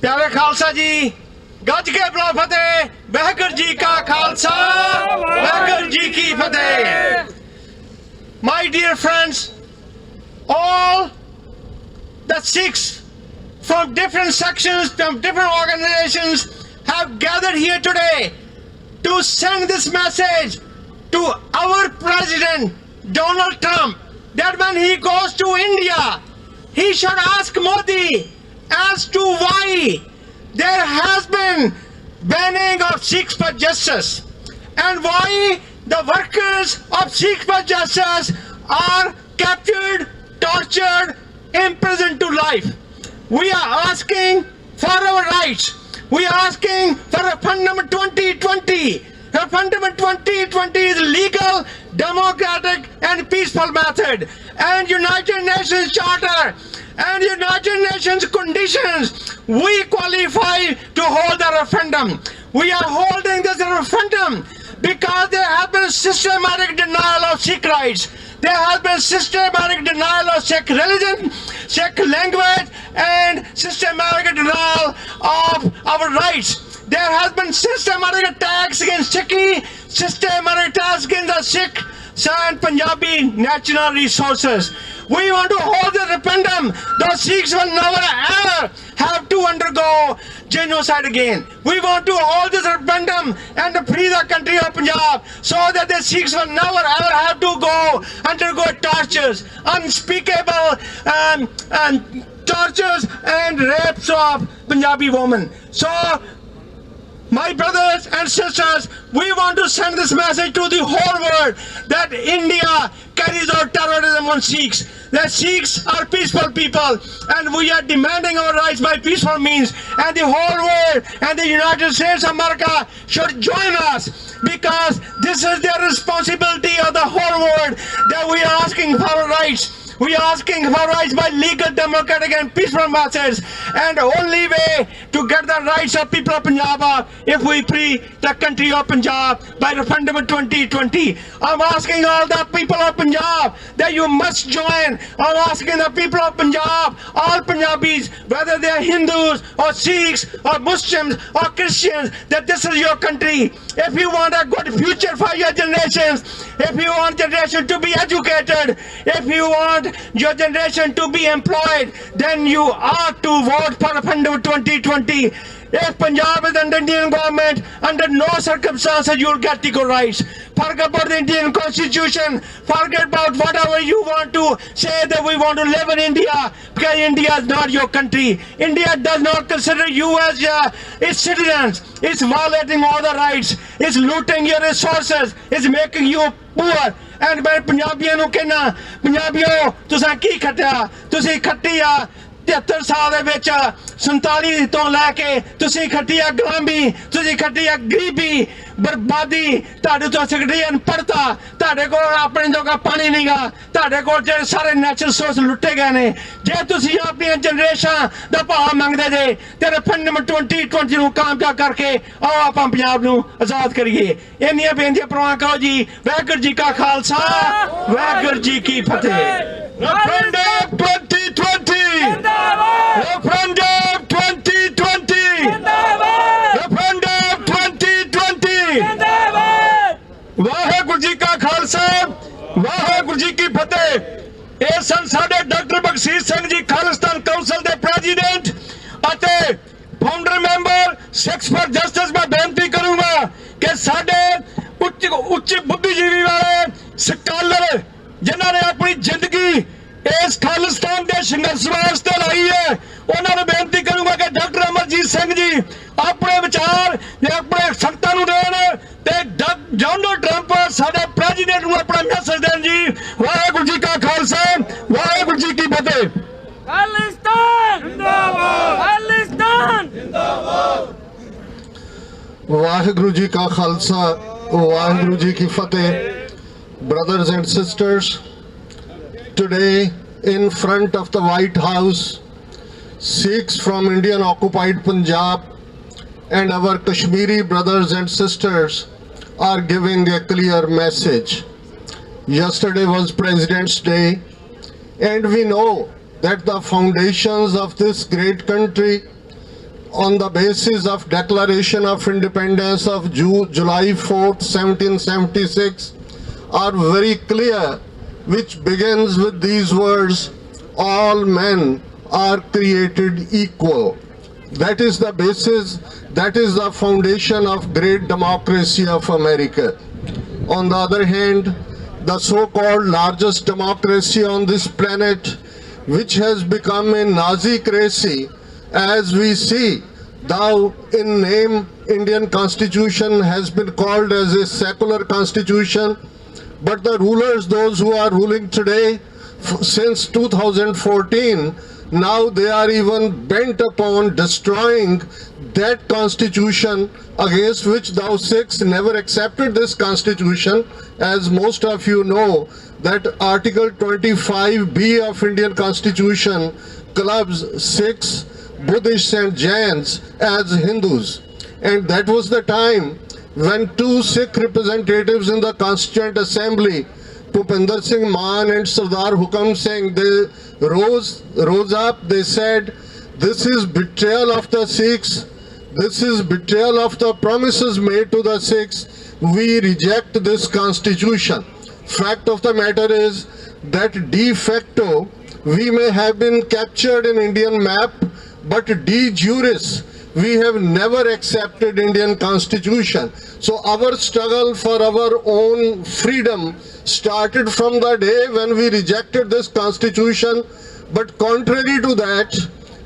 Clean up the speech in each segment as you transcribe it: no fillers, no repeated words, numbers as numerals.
प्यारे खालसा जी, गज के बुला फतेह। वाहिगुरू जी का खालसा, वाहिगुरू जी की फतेह। My dear friends, all the Sikhs from different sections, from different organizations have gathered here today to send this message to our President Donald Trump that when he goes to India, he should ask Modi as to why there has been banning of Sikhs for Justice and why the workers of Sikhs for Justice are captured, tortured, imprisoned to life. We are asking for our rights. We are asking for Referendum 2020. Referendum 2020 is legal, democratic and peaceful method. And United Nations Charter and United Nations conditions, we qualify to hold the referendum. We are holding this referendum because there has been systematic denial of Sikh rights. There has been systematic denial of Sikh religion, Sikh language, and systematic denial of our rights. There has been systematic attacks against Sikhi, systematic attacks against the Sikh and Punjabi natural resources. We want to hold the referendum. The Sikhs will never ever have to undergo genocide again. We want to hold this referendum and free the country of Punjab so that the Sikhs will never ever have to undergo tortures, unspeakable tortures and rapes of Punjabi women. So, my brothers and sisters, we want to send this message to the whole world that India carries out terrorism on Sikhs. The Sikhs are peaceful people and we are demanding our rights by peaceful means, and the whole world and the United States of America should join us because this is their responsibility of the whole world that we are asking for our rights. We are asking for rights by legal, democratic and peaceful methods, and the only way to get the rights of people of Punjab are if we free the country of Punjab by referendum 2020. I'm asking all the people of Punjab that you must join. I'm asking the people of Punjab, all Punjabis, whether they are Hindus or Sikhs or Muslims or Christians, that this is your country. If you want a good future for your generations, if you want generation to be educated, if you want your generation to be employed, then you ought to vote for referendum 2020. If Punjab is under Indian government, under no circumstances you will get equal rights. Forget about the Indian constitution. Forget about whatever you want to say that we want to live in India, because India is not your country. India does not consider you as its citizens. It's violating all the rights. It's looting your resources. It's making you poor. And मैं पंजाबियों ਨੂੰ कहना, पंजाबियों तुसां की खटिया, तुसी खट्टी आ 73 साल ਦੇ ਵਿੱਚ 47 ਤੋਂ ਲੈ ਕੇ ਤੁਸੀਂ ਖੱਟੀ ਆ ਗੁਲਾਮੀ, ਤੁਸੀਂ ਖੱਟੀ ਆ ਗਰੀਬੀ, ਬਰਬਾਦੀ, ਤੁਹਾਡੇ ਤੋਂ ਸਿੱਖੜੀ ਅਨਪੜ੍ਹਤਾ, ਤੁਹਾਡੇ ਕੋਲ ਆਪਣੇ ਜੋਗਾ ਪਾਣੀ ਨਹੀਂਗਾ, ਤੁਹਾਡੇ ਕੋਲ ਜਿਹੜੇ ਸਾਰੇ ਨੈਚੁਰਲ ਸੋਰਸ ਲੁੱਟੇ ਗਏ ਨੇ। ਜੇ ਤੁਸੀਂ ਆਪਣੀਆਂ ਜਨਰੇਸ਼ਨ ਦਾ ਭਾਅ ਮੰਗਦੇ ਜੇ ਤੇ referendum 2020 ਨੂੰ ਕਾਮਯਾਬ ਕਰਕੇ ਆਓ ਆਪਾਂ ਪੰਜਾਬ ਨੂੰ ਆਜ਼ਾਦ ਕਰੀਏ। ਇੰਨੀਆਂ ਬੇਨਤੀਆਂ ਪ੍ਰਵਾਨ ਕਰੋ ਜੀ। ਵਾਹਿਗੁਰੂ ਜੀ ਕਾ ਖਾਲਸਾ, ਵਾਹਿਗੁਰੂ ਜੀ ਕੀ ਫਤਿਹ। referendum 2020 referendum 2020 referendum 2020 Waheguru ji ਕਾ ਖਾਲਸਾ, ਵਾਹਿਗੁਰੂ ਜੀ ਕੀ ਫਤਿਹ। ਇਹ ਸਨ ਸਾਡੇ ਡਾਕਟਰ ਬਖਸ਼ੀਸ਼ ਸਿੰਘ ਜੀ, ਖਾਲਿਸਤਾਨ ਕਾਉਂਸਲ ਦੇ ਪ੍ਰੈਜ਼ੀਡੈਂਟ ਅਤੇ founder member Sikhs for justice. ਮੈਂ ਬੇਨਤੀ ਕਰੂੰਗਾ ਕਿ ਸਾਡੇ ਉੱਚ ਬੁੱਧੀਜੀਵੀ ਵਾਲੇ ਸਕਾਲਰ ਜਿਨ੍ਹਾਂ ਨੇ ਆਪਣੀ ਜ਼ਿੰਦਗੀ ਇਸ ਖਾਲਿਸਤਾਨ ਦੇ ਸੰਘਰਸ਼ ਵਾਸਤੇ ਲਾਈ ਹੈ, ਉਹਨਾਂ ਨੂੰ ਬੇਨਤੀ ਕਰੂੰਗਾ ਕਿ ਡਾਕਟਰ ਅਮਰਜੀਤ ਸਿੰਘ ਜੀ ਆਪਣੇ ਵਿਚਾਰ ਤੇ ਆਪਣੇ ਸੰਗਤਾਂ ਨੂੰ ਦੇਣ ਤੇ ਡੋਨਾਲਡ ਟਰੰਪ ਸਾਡੇ ਪ੍ਰੈਜ਼ੀਡੈਂਟ ਨੂੰ ਆਪਣਾ ਮੈਸੇਜ ਦੇਣ ਜੀ। ਵਾਹਿਗੁਰੂ ਜੀ ਕਾ ਖਾਲਸਾ, ਵਾਹਿਗੁਰੂ ਜੀ ਕੀ ਫਤਿਹ। ਖਾਲਿਸਤਾਨ ਜਿੰਦਾਬਾਦ, ਖਾਲਿਸਤਾਨ ਜਿੰਦਾਬਾਦ। ਵਾਹਿਗੁਰੂ ਜੀ ਕਾ ਖਾਲਸਾ, ਵਾਹਿਗੁਰੂ ਜੀ ਕੀ ਫਤਿਹ। Brothers and sisters, today in front of the White House, Sikhs from Indian occupied Punjab and our Kashmiri brothers and sisters are giving a clear message. Yesterday was President's Day, and we know that the foundations of this great country on the basis of Declaration of Independence of July 4th, 1776 are very clear, which begins with these words, all men are created equal. That is the basis, that is the foundation of great democracy of America. On the other hand, the so-called largest democracy on this planet, which has become a Nazi-cracy, as we see, though in name Indian Constitution has been called as a secular constitution, but the rulers, those who are ruling today since 2014, now they are even bent upon destroying that constitution against which thou Sikhs never accepted this constitution. As most of you know, that Article 25B of Indian Constitution clubs Sikhs, Buddhists and Jains as Hindus. And that was the time when two Sikh representatives in the Constituent Assembly, Bhupinder Singh Maan and Sardar Hukam Singh, they rose up, they said, this is betrayal of the Sikhs, this is betrayal of the promises made to the Sikhs, we reject this constitution. Fact of the matter is that de facto we may have been captured in Indian map, but de juris we have never accepted Indian constitution. So our struggle for our own freedom started from the day when we rejected this constitution. But contrary to that,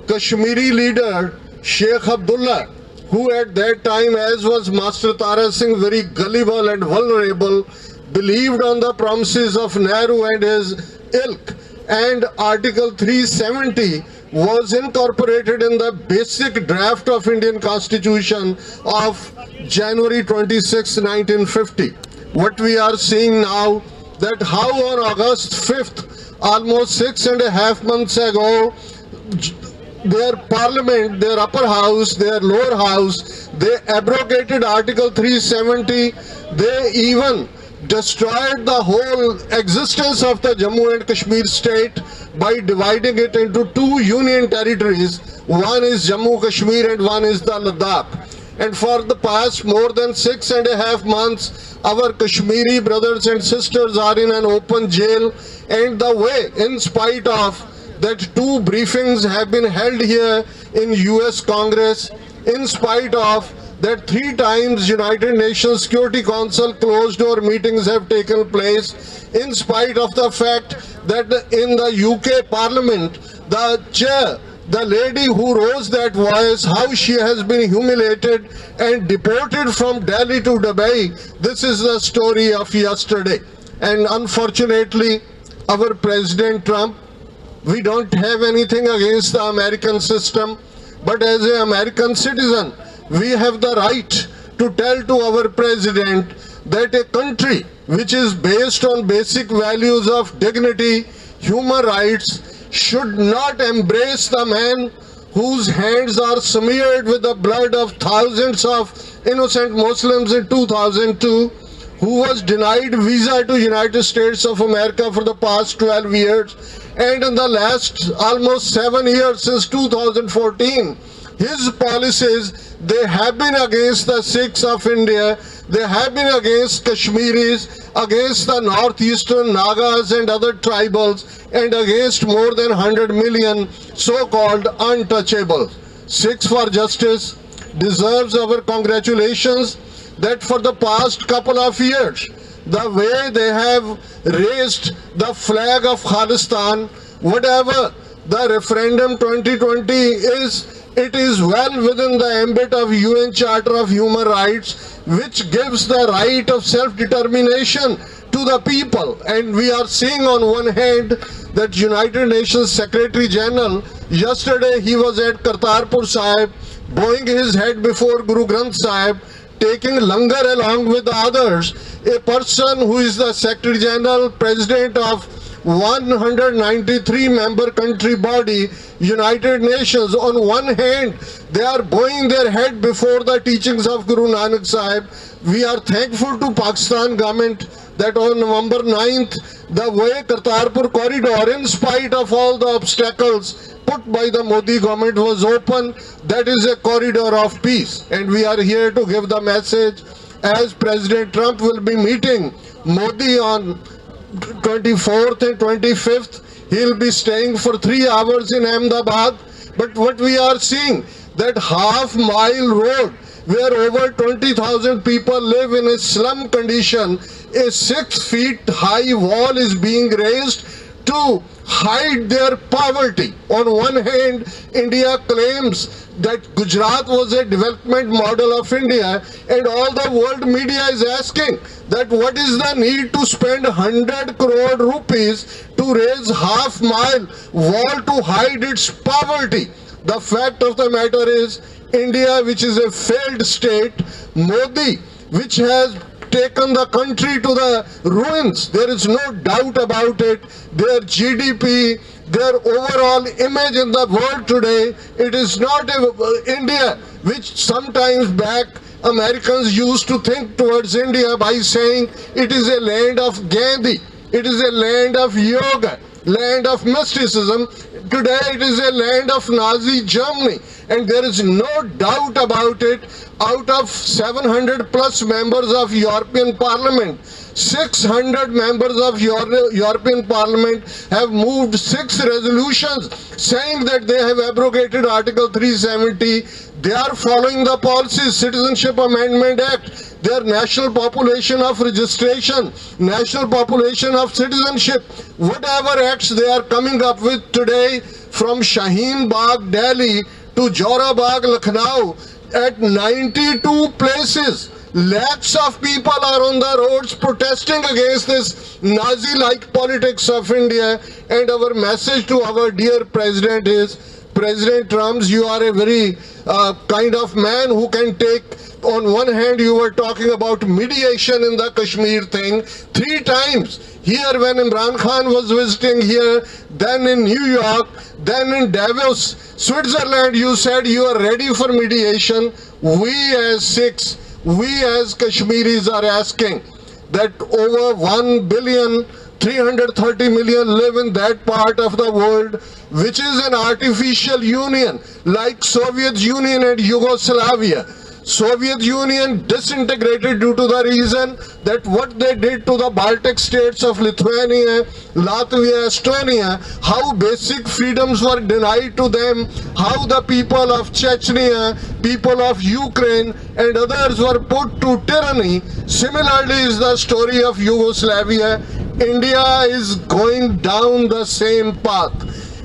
Kashmiri leader Sheikh Abdullah, who at that time, as was Master Tara Singh, very gullible and vulnerable, believed on the promises of Nehru and his ilk, and Article 370 was incorporated in the basic draft of Indian Constitution of January 26, 1950. What we are seeing now, that how on August 5th, almost 6.5 months ago, their parliament, their upper house, their lower house, they abrogated Article 370, they even destroyed the whole existence of the Jammu and Kashmir state by dividing it into two union territories. One is Jammu Kashmir and one is the Ladakh. And for the past more than 6.5 months, our Kashmiri brothers and sisters are in an open jail. And the way, in spite of that, two briefings have been held here in US Congress, in spite of that 3 times United Nations Security Council closed door meetings have taken place, in spite of the fact that in the UK Parliament, the chair, the lady who rose that voice, how she has been humiliated and deported from Delhi to Dubai. This is the story of yesterday. And unfortunately, our President Trump, we don't have anything against the American system, but as an American citizen, we have the right to tell to our president that a country which is based on basic values of dignity, human rights, should not embrace the man whose hands are smeared with the blood of thousands of innocent Muslims in 2002, who was denied visa to United States of America for the past 12 years, and in the last almost 7 years since 2014, his policies, they have been against the Sikhs of India, they have been against Kashmiris, against the northeastern Nagas and other tribals, and against more than 100 million so-called untouchables. Sikhs for Justice deserves our congratulations that for the past couple of years, the way they have raised the flag of Khalistan, whatever the referendum 2020 is, it is well within the ambit of UN Charter of Human Rights, which gives the right of self-determination to the people. And we are seeing on one hand that United Nations Secretary General, yesterday he was at Kartarpur Sahib, bowing his head before Guru Granth Sahib, taking langar along with the others, a person who is the Secretary General, President of 193 member country body, United Nations. On one hand, they are bowing their head before the teachings of Guru Nanak Sahib. We are thankful to Pakistan government that on November 9th, the way Kartarpur corridor, in spite of all the obstacles put by the Modi government, was open. That is a corridor of peace. And we are here to give the message, as President Trump will be meeting Modi on 24th and 25th. He'll be staying for 3 hours in Ahmedabad. But what we are seeing, that half-mile road where over 20,000 people live in a slum condition, a 6 feet high wall is being raised to hide their poverty. On one hand, India claims that Gujarat was a development model of India, and all the world media is asking that what is the need to spend 100 crore rupees to raise half-mile wall to hide its poverty. The fact of the matter is, India, which is a failed state, Modi, which has taken the country to the ruins, there is no doubt about it. Their GDP, their overall image in the world today, it is not India, which sometimes back Americans used to think towards India by saying it is a land of Gandhi, it is a land of yoga, land of mysticism. Today it is a land of Nazi Germany, and there is no doubt about it. Out of 700 plus members of European Parliament, 600 members of European Parliament have moved 6 resolutions saying that they have abrogated Article 370. They are following the policies, Citizenship Amendment Act, their national population of registration, national population of citizenship, whatever acts they are coming up with today, from Shaheen Bagh, Delhi to Jora Bagh, Lucknow, at 92 places, lakhs of people are on the roads protesting against this Nazi-like politics of India. And our message to our dear President is, President Trump, you are a very kind of man who can take, on one hand you were talking about mediation in the Kashmir thing 3 times. Here when Imran Khan was visiting here, then in New York, then in Davos, Switzerland, you said you are ready for mediation. We as Sikhs, we as Kashmiris are asking that over 1,330,000,000 live in that part of the world, which is an artificial union like Soviet Union and Yugoslavia. Soviet Union disintegrated due to the reason that what they did to the Baltic states of Lithuania, Latvia, Estonia, how basic freedoms were denied to them, how the people of Chechnya, people of Ukraine and others were put to tyranny. Similarly is the story of Yugoslavia. India is going down the same path.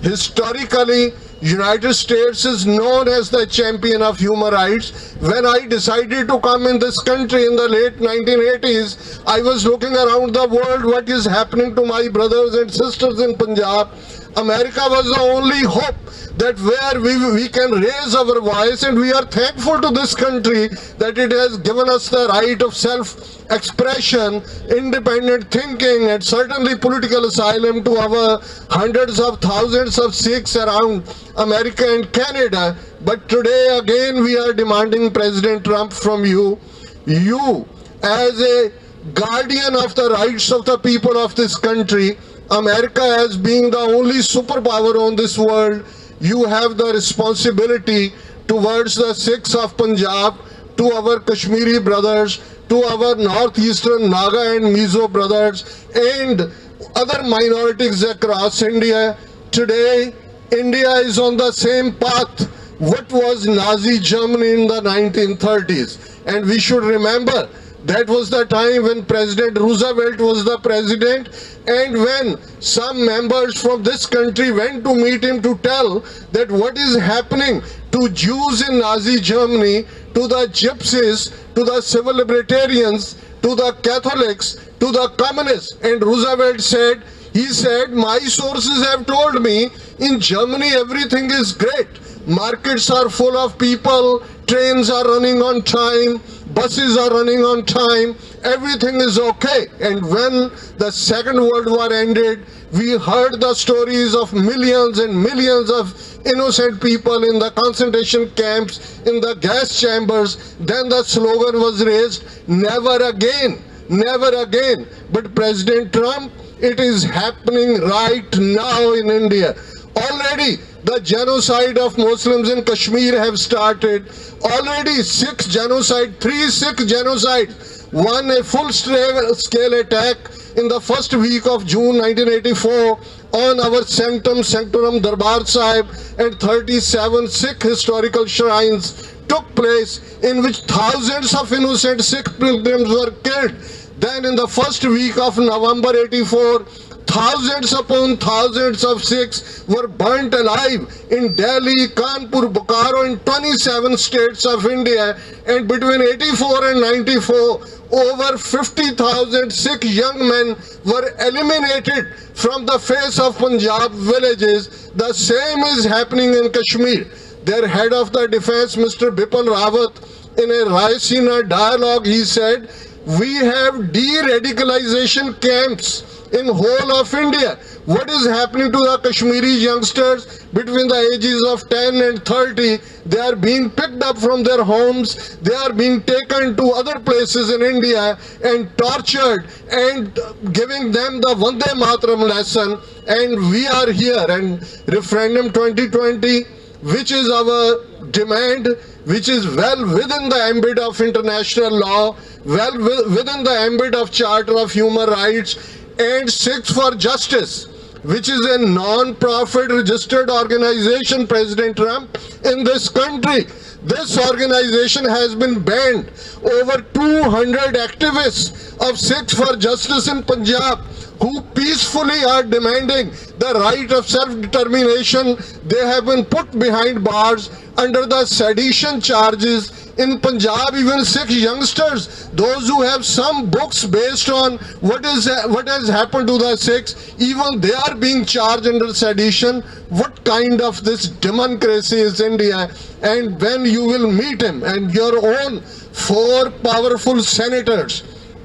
Historically, United States is known as the champion of human rights. When I decided to come in this country in the late 1980s, I was looking around the world, what is happening to my brothers and sisters in Punjab. America was the only hope that where we can raise our voice, and we are thankful to this country that it has given us the right of self-expression, independent thinking, and certainly political asylum to our hundreds of thousands of Sikhs around America and Canada. But today again we are demanding, President Trump, from you as a guardian of the rights of the people of this country, America as being the only superpower on this world, you have the responsibility towards the Sikhs of Punjab, to our Kashmiri brothers, to our northeastern Naga and Mizo brothers, and other minorities across India. Today, India is on the same path what was Nazi Germany in the 1930s. And we should remember that was the time when President Roosevelt was the president, and when some members from this country went to meet him to tell that what is happening to Jews in Nazi Germany, to the gypsies, to the civil libertarians, to the Catholics, to the communists. And Roosevelt said, he said, my sources have told me in Germany everything is great. Markets are full of people, trains are running on time, buses are running on time, everything is okay. And when the Second World War ended, we heard the stories of millions and millions of innocent people in the concentration camps, in the gas chambers. Then the slogan was raised, never again, never again. But President Trump, it is happening right now in India. Already the genocide of Muslims in Kashmir have started. Already 3 Sikh genocides. One, a full-scale attack in the first week of June 1984 on our sanctum Darbar Sahib, and 37 Sikh historical shrines took place in which thousands of innocent Sikh pilgrims were killed. Then in the first week of November 84, thousands upon thousands of Sikhs were burnt alive in Delhi, Kanpur, Bokaro, in 27 states of India. And between 84 and 94, over 50,000 Sikh young men were eliminated from the face of Punjab villages. The same is happening in Kashmir. Their head of the defense, Mr. Bipin Rawat, in a Raisina dialogue, he said, we have de-radicalization camps in whole of India. What is happening to the Kashmiri youngsters between the ages of 10 and 30? They are being picked up from their homes, they are being taken to other places in India and tortured and giving them the Vande Mataram lesson. And we are here, and referendum 2020, which is our demand, which is well within the ambit of international law, well within the ambit of Charter of Human Rights, and Sikhs for Justice, which is a non-profit registered organization, President Trump, in this country. This organization has been banned. Over 200 activists of Sikhs for Justice in Punjab who peacefully are demanding the right of self-determination, they have been put behind bars under the sedition charges. In Punjab, even Sikh youngsters, those who have some books based on what has happened to the Sikhs, even they are being charged under sedition. What kind of this democracy is India? And when you will meet him and your own 4 powerful senators,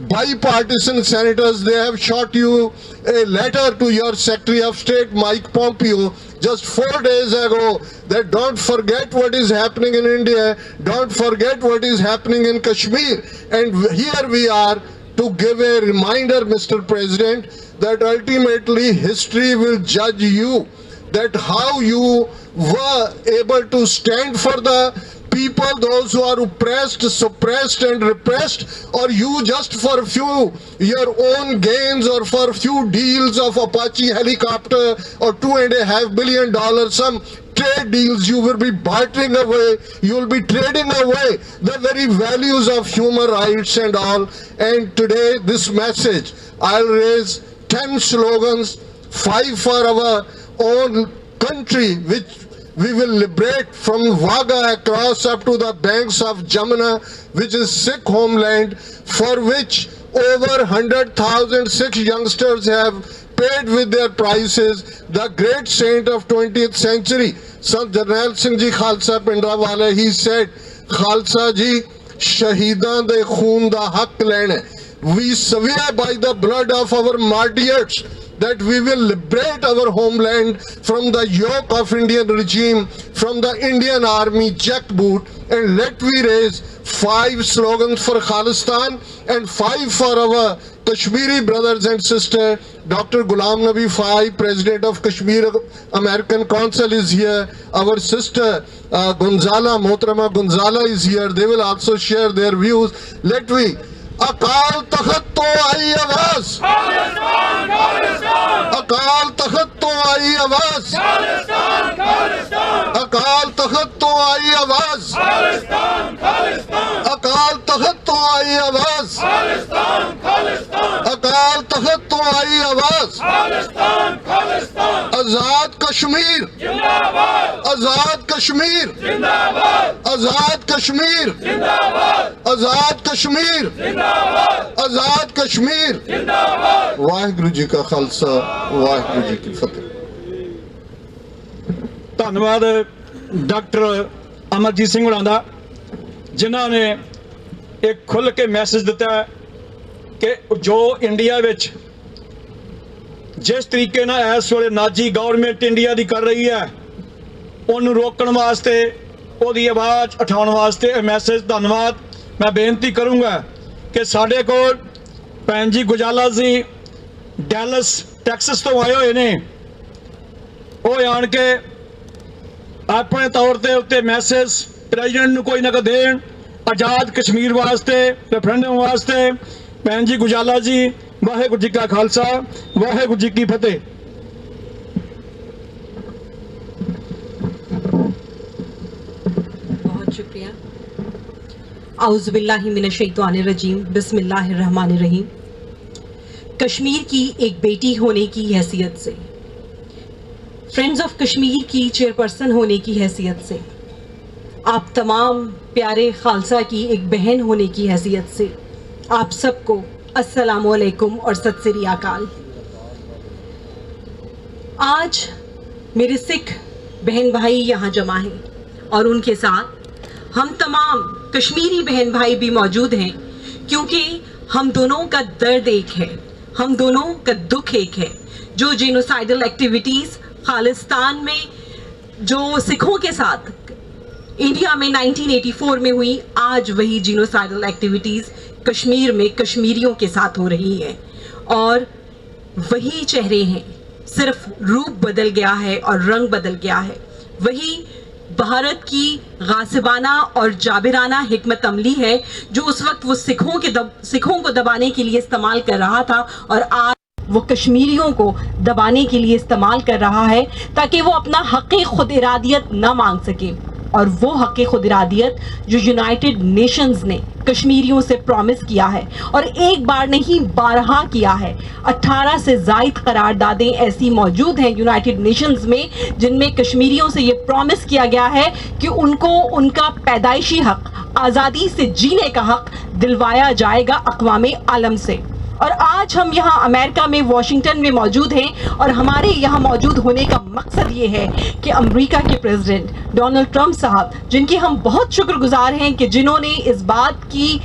bipartisan senators, they have shot you a letter to your Secretary of State, Mike Pompeo, just 4 days ago, that don't forget what is happening in India, don't forget what is happening in Kashmir. And here we are to give a reminder, Mr. President, that ultimately history will judge you, that how you were able to stand for the people, those who are oppressed, suppressed and repressed, or you just for a few your own gains or for a few deals of Apache helicopter or $2.5 billion, some trade deals you will be bartering away, you will be trading away the very values of human rights and all. And today this message, I'll raise 10 slogans, 5 for our own country, which we will liberate from Vaga across up to the banks of Jamuna, which is Sikh homeland, for which over 100,000 Sikh youngsters have paid with their prices. The great saint of 20th century, Sant Jarnail Singh Ji Khalsa Pindrawala, he said, Khalsa Ji, Shahidan de Khoon da Haq lene. We swear by the blood of our martyrs that we will liberate our homeland from the yoke of Indian regime, from the Indian army jackboot. And let we raise 5 slogans for Khalistan and 5 for our Kashmiri brothers and sisters. Dr. Ghulam Nabi Fai, President of Kashmir American Council, is here. Our sister Gonzala, Motrama Gonzala is here. They will also share their views. Let we Akal Takht तो आई आवाज, अकाल तख्त तो आई आवाज, अकाल तख्त तो आई आवाज, अकाल तख्त तो आई आवाज, अकाल तख्त तो आई आवाज, आजाद कश्मीर, आजाद कश्मीर, आजाद कश्मीर, आजाद कश्मीर, आजाद कश्मीर। वाहिगुरु जी का खालसा, वाहिगुरु जी की फतेह। ਧੰਨਵਾਦ ਡਾਕਟਰ ਅਮਰਜੀਤ ਸਿੰਘ ਹੋਰਾਂ ਦਾ, ਜਿਨ੍ਹਾਂ ਨੇ ایک کھل کے میسج دیتا ہے کہ جو انڈیا وچ جس طریقے نال اس ویلے ناجی گورنمنٹ انڈیا دی کر رہی ہے انہوں روکن واسطے وہی آواز اٹھاؤن واسطے میسج دھنواد میں بےنتی کروں گا کہ ساڈے کول بھین جی گجالا جی ڈیلس ٹیکسس تو آئے ہوئے نے وہ آن کے اپنے طور تے اتنے میسج پریزیڈنٹ نو کوئی نہ کوئی دین آزاد کشمیر واسطے ریفرینڈم واسطے بھین جی گجالا جی واحگuru جی کا خالصہ واحگuru جی کی فتح. بہت شکریہ. اعوذ باللہ من الشیطان الرجیم بسم اللہ الرحمن الرحیم. کشمیر کی ایک بیٹی ہونے کی حیثیت سے، فرینڈز آف کشمیر کی چیئرپرسن ہونے کی حیثیت سے، آپ تمام پیارے خالصہ کی ایک بہن ہونے کی حیثیت سے آپ سب کو السلام علیکم اور ست سری اکال. آج میرے سکھ بہن بھائی یہاں جمع ہیں اور ان کے ساتھ ہم تمام کشمیری بہن بھائی بھی موجود ہیں، کیونکہ ہم دونوں کا درد ایک ہے، ہم دونوں کا دکھ ایک ہے. جو جینوسائیڈل ایکٹیویٹیز خالستان میں جو سکھوں کے ساتھ انڈیا میں 1984 میں ہوئی، آج وہی جینوسائیڈل ایکٹیویٹیز کشمیر میں کشمیریوں کے ساتھ ہو رہی ہیں، اور وہی چہرے ہیں، صرف روپ بدل گیا ہے اور رنگ بدل گیا ہے. وہی بھارت کی غاصبانہ اور جابرانہ حکمت عملی ہے جو اس وقت وہ سکھوں کو دبانے کے لیے استعمال کر رہا تھا، اور آج وہ کشمیریوں کو دبانے کے لیے استعمال کر رہا ہے تاکہ وہ اپنا حق خود ارادیت نہ مانگ سکے. اور وہ حق خود ارادیت جو یونائٹڈ نیشنز نے کشمیریوں سے پرومس کیا ہے، اور ایک بار نہیں بارہا کیا ہے. 18 سے زائد قراردادیں ایسی موجود ہیں یونائٹڈ نیشنز میں جن میں کشمیریوں سے یہ پرومس کیا گیا ہے کہ ان کو ان کا پیدائشی حق، آزادی سے جینے کا حق دلوایا جائے گا اقوام عالم سے. اور آج ہم یہاں امریکہ میں واشنگٹن میں موجود ہیں، اور ہمارے یہاں موجود ہونے کا مقصد یہ ہے کہ امریکہ کے پریزیڈنٹ ڈونلڈ ٹرمپ صاحب، جن کی ہم بہت شکر گزار ہیں کہ جنہوں نے اس بات کی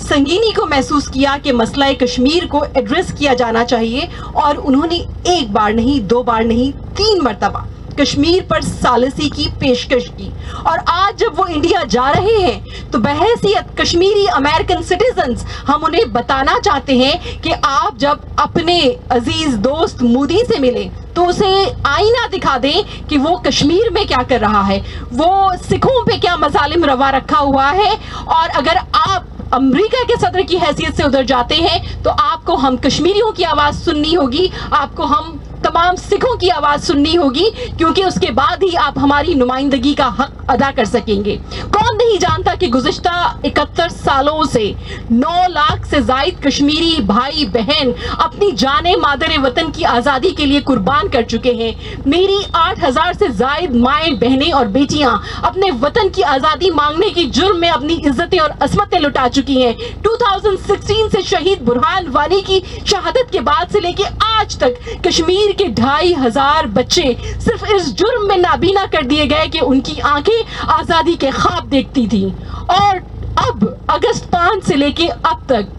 سنگینی کو محسوس کیا کہ مسئلہ کشمیر کو ایڈریس کیا جانا چاہیے، اور انہوں نے ایک بار نہیں، 2 بار نہیں، 3 مرتبہ کشمیر پر ثالثی کی پیشکش کی. اور آج جب وہ انڈیا جا رہے ہیں تو بحیثیت کشمیری امریکن سٹیزنز ہم انہیں بتانا چاہتے ہیں کہ آپ جب اپنے عزیز دوست مودی سے ملیں تو اسے آئینہ دکھا دیں کہ وہ کشمیر میں کیا کر رہا ہے، وہ سکھوں پہ کیا مظالم روا رکھا ہوا ہے. اور اگر آپ امریکہ کے صدر کی حیثیت سے ادھر جاتے ہیں تو آپ کو ہم کشمیریوں کی آواز سننی ہوگی، آپ کو ہم تمام سکھوں کی آواز سننی ہوگی، کیونکہ اس کے بعد ہی آپ ہماری نمائندگی کا حق ادا کر سکیں گے. کون نہیں جانتا کہ گزشتہ 71 سالوں سے 9 لاکھ سے زائد کشمیری بھائی بہن اپنی جان مادر وطن کی آزادی کے لیے قربان کر چکے ہیں. میری 8000 سے زائد مائیں بہنیں اور بیٹیاں اپنے وطن کی آزادی مانگنے کی جرم میں اپنی عزتیں اور عصمتیں لٹا چکی ہیں. 2016 سے شہید برہان وانی کی شہادت کے بعد سے لے کے آج تک کشمیر کے 2500 بچے صرف اس جرم میں نابینا کر دیے گئے کہ ان کی آنکھیں آزادی کے خواب دیکھتی تھیں. اور اب اگست 5 سے لے کے اب تک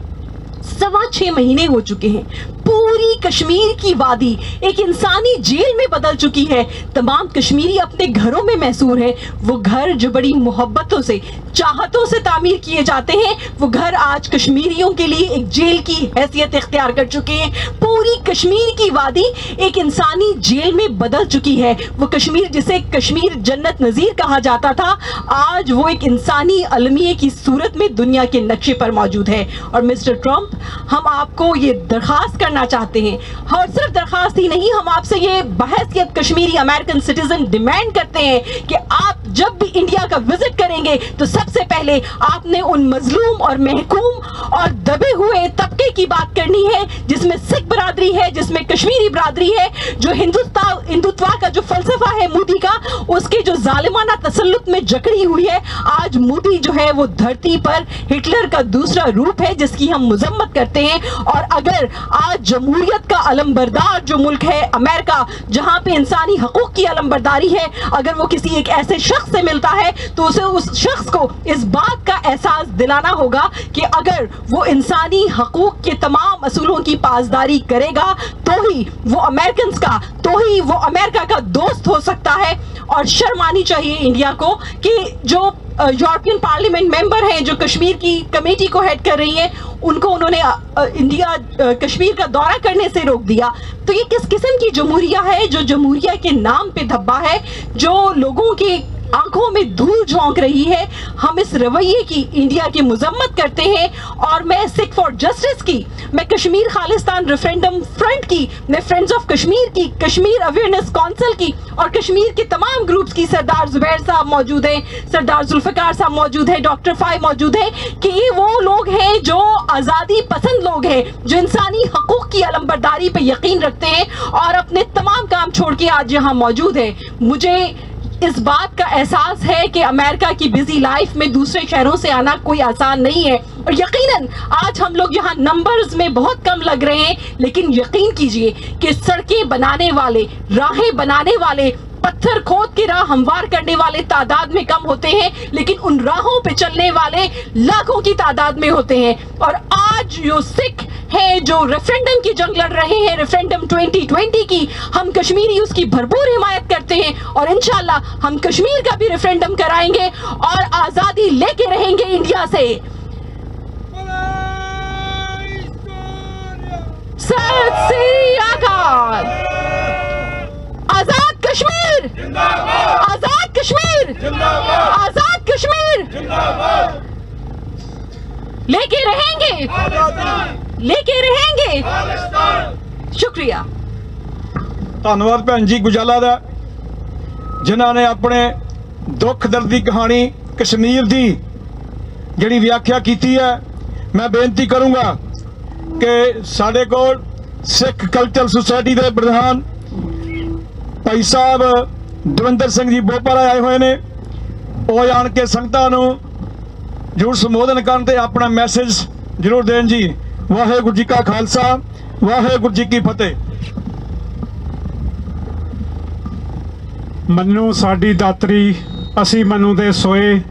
6.25 مہینے ہو چکے ہیں. پوری کشمیر کی وادی ایک انسانی جیل میں بدل چکی ہے. تمام کشمیری اپنے گھروں میں محصور ہیں. وہ گھر جو بڑی محبتوں سے، چاہتوں سے تعمیر کیے جاتے ہیں، وہ گھر آج کشمیریوں کے لیے ایک جیل کی حیثیت اختیار کر چکے ہیں. پوری کشمیر کی وادی ایک انسانی جیل میں بدل چکی ہے. وہ کشمیر جسے کشمیر جنت نظیر کہا جاتا تھا، آج وہ ایک انسانی المیے کی صورت میں دنیا کے نقشے پر موجود ہے. اور مسٹر ٹرمپ، ہم آپ کو یہ درخواست کرنا چاہتے ہیں، اور صرف درخواست ہی نہیں، ہم آپ سے یہ بحیثیت کشمیری امریکن سٹیزن ڈیمانڈ کرتے ہیں کہ آپ جب بھی انڈیا کا وزٹ کریں گے تو سب سے پہلے آپ نے ان مظلوم اور محکوم اور دبے ہوئے طبقے मौके की बात करनी है जिसमें सिख बरादरी है, जिसमें कश्मीरी बरादरी है, जो हिंदुत्व का जो फलसफा है मोदी का, उसके जो जालिमाना तसल्लुत में जकड़ी हुई है। आज मोदी जो है वो धरती पर हिटलर का दूसरा रूप है जिसकी हम मजम्मत करते हैं। और अगर आज जमहूरियत का अलमबरदार जो मुल्क है अमेरिका, जहां पे इंसानी हकूक की अलमबरदारी है, अगर वो किसी एक ऐसे शख्स से मिलता है तो उसे उस शख्स को इस बात का एहसास दिलाना होगा कि अगर वो इंसानी हकूक के तमाम असूलों की पासदारी करेगा तो ही वो अमेरिकन का, तो ही वो अमेरिका का दोस्त हो सकता है। और शर्म आनी चाहिए इंडिया को कि जो यूरोपियन पार्लियामेंट मेंबर हैं जो कश्मीर की कमेटी को हेड कर रही है, उनको उन्होंने इंडिया कश्मीर का दौरा करने से रोक दिया। तो ये किस किस्म की जमहूरिया है जो जमहूरिया के नाम पे धब्बा है, जो लोगों की आंखों में धूल झोंक रही है। हम इस रवैये की इंडिया की मजम्मत करते हैं। और मैं सिख फॉर जस्टिस की, मैं कश्मीर खालिस्तान रेफरेंडम फ्रंट की, मैं फ्रेंड्स ऑफ कश्मीर की, कश्मीर अवेयरनेस काउंसिल की और कश्मीर के तमाम ग्रुप्स की, सरदार जुबैर साहब मौजूद हैं, सरदार जुल्फिकार साहब मौजूद हैं, डॉक्टर फाई मौजूद हैं, कि ये वो लोग हैं जो आज़ादी पसंद लोग हैं, जो इंसानी हकूक की अलमबरदारी पे यकीन रखते हैं और अपने तमाम काम छोड़ के आज यहाँ मौजूद है। मुझे इस बात का एहसास है कि अमेरिका की बिजी लाइफ में दूसरे शहरों से आना कोई आसान नहीं है। और यकीनन आज हम लोग यहाँ नंबर्स में बहुत कम लग रहे हैं, लेकिन यकीन कीजिए कि सड़कें बनाने वाले, राहें बनाने वाले, पत्थर खोद के राह हमवार करने वाले तादाद में कम होते हैं, लेकिन उन राहों पे चलने वाले लाखों की तादाद में होते हैं। और आज जो सिख हैं जो रेफरेंडम की जंग लड़ रहे हैं, रेफरेंडम 2020 की, हम कश्मीरी उसकी भरपूर हिमायत करते हैं और इंशाल्लाह हम कश्मीर का भी रेफरेंडम कराएंगे और आजादी लेके रहेंगे इंडिया से। सत श्री अकाल। आजाद कश्मीर जिंदाबाद, आजाद कश्मीर जिंदाबाद, आजाद कश्मीर जिंदाबाद। लेके रहेंगे, लेके रहेंगे। शुक्रिया। ਧੰਨਵਾਦ ਭੈਣ ਜੀ ਗੁਜਾਲਾ ਦਾ, ਜਿਨ੍ਹਾਂ ਨੇ ਆਪਣੇ ਦੁੱਖ ਦਰਦ ਦੀ ਕਹਾਣੀ ਕਸ਼ਮੀਰ ਦੀ ਜਿਹੜੀ ਵਿਆਖਿਆ ਕੀਤੀ ਹੈ। ਮੈਂ ਬੇਨਤੀ ਕਰੂੰਗਾ ਕਿ ਸਾਡੇ ਕੋਲ ਸਿੱਖ ਕਲਚਰਲ ਸੁਸਾਇਟੀ ਦੇ ਪ੍ਰਧਾਨ ਭਾਈ ਸਾਹਿਬ ਦਵਿੰਦਰ ਸਿੰਘ ਜੀ ਬੋਪਾਰਾ ਆਏ ਹੋਏ ਨੇ। ਉਹ ਆਣ ਕੇ ਸੰਗਤਾਂ ਨੂੰ ਜ਼ਰੂਰ ਸੰਬੋਧਨ ਕਰਨ ਤੇ ਆਪਣਾ ਮੈਸੇਜ ਜ਼ਰੂਰ ਦੇਣ ਜੀ। ਵਾਹਿਗੁਰੂ ਜੀ ਕਾ ਖਾਲਸਾ, ਵਾਹਿਗੁਰੂ ਜੀ ਕੀ ਫਤਿਹ। ਮੰਨੂ ਸਾਡੀ ਦਾਤਰੀ, ਅਸੀਂ ਮੰਨੂ ਦੇ ਸੋਏ,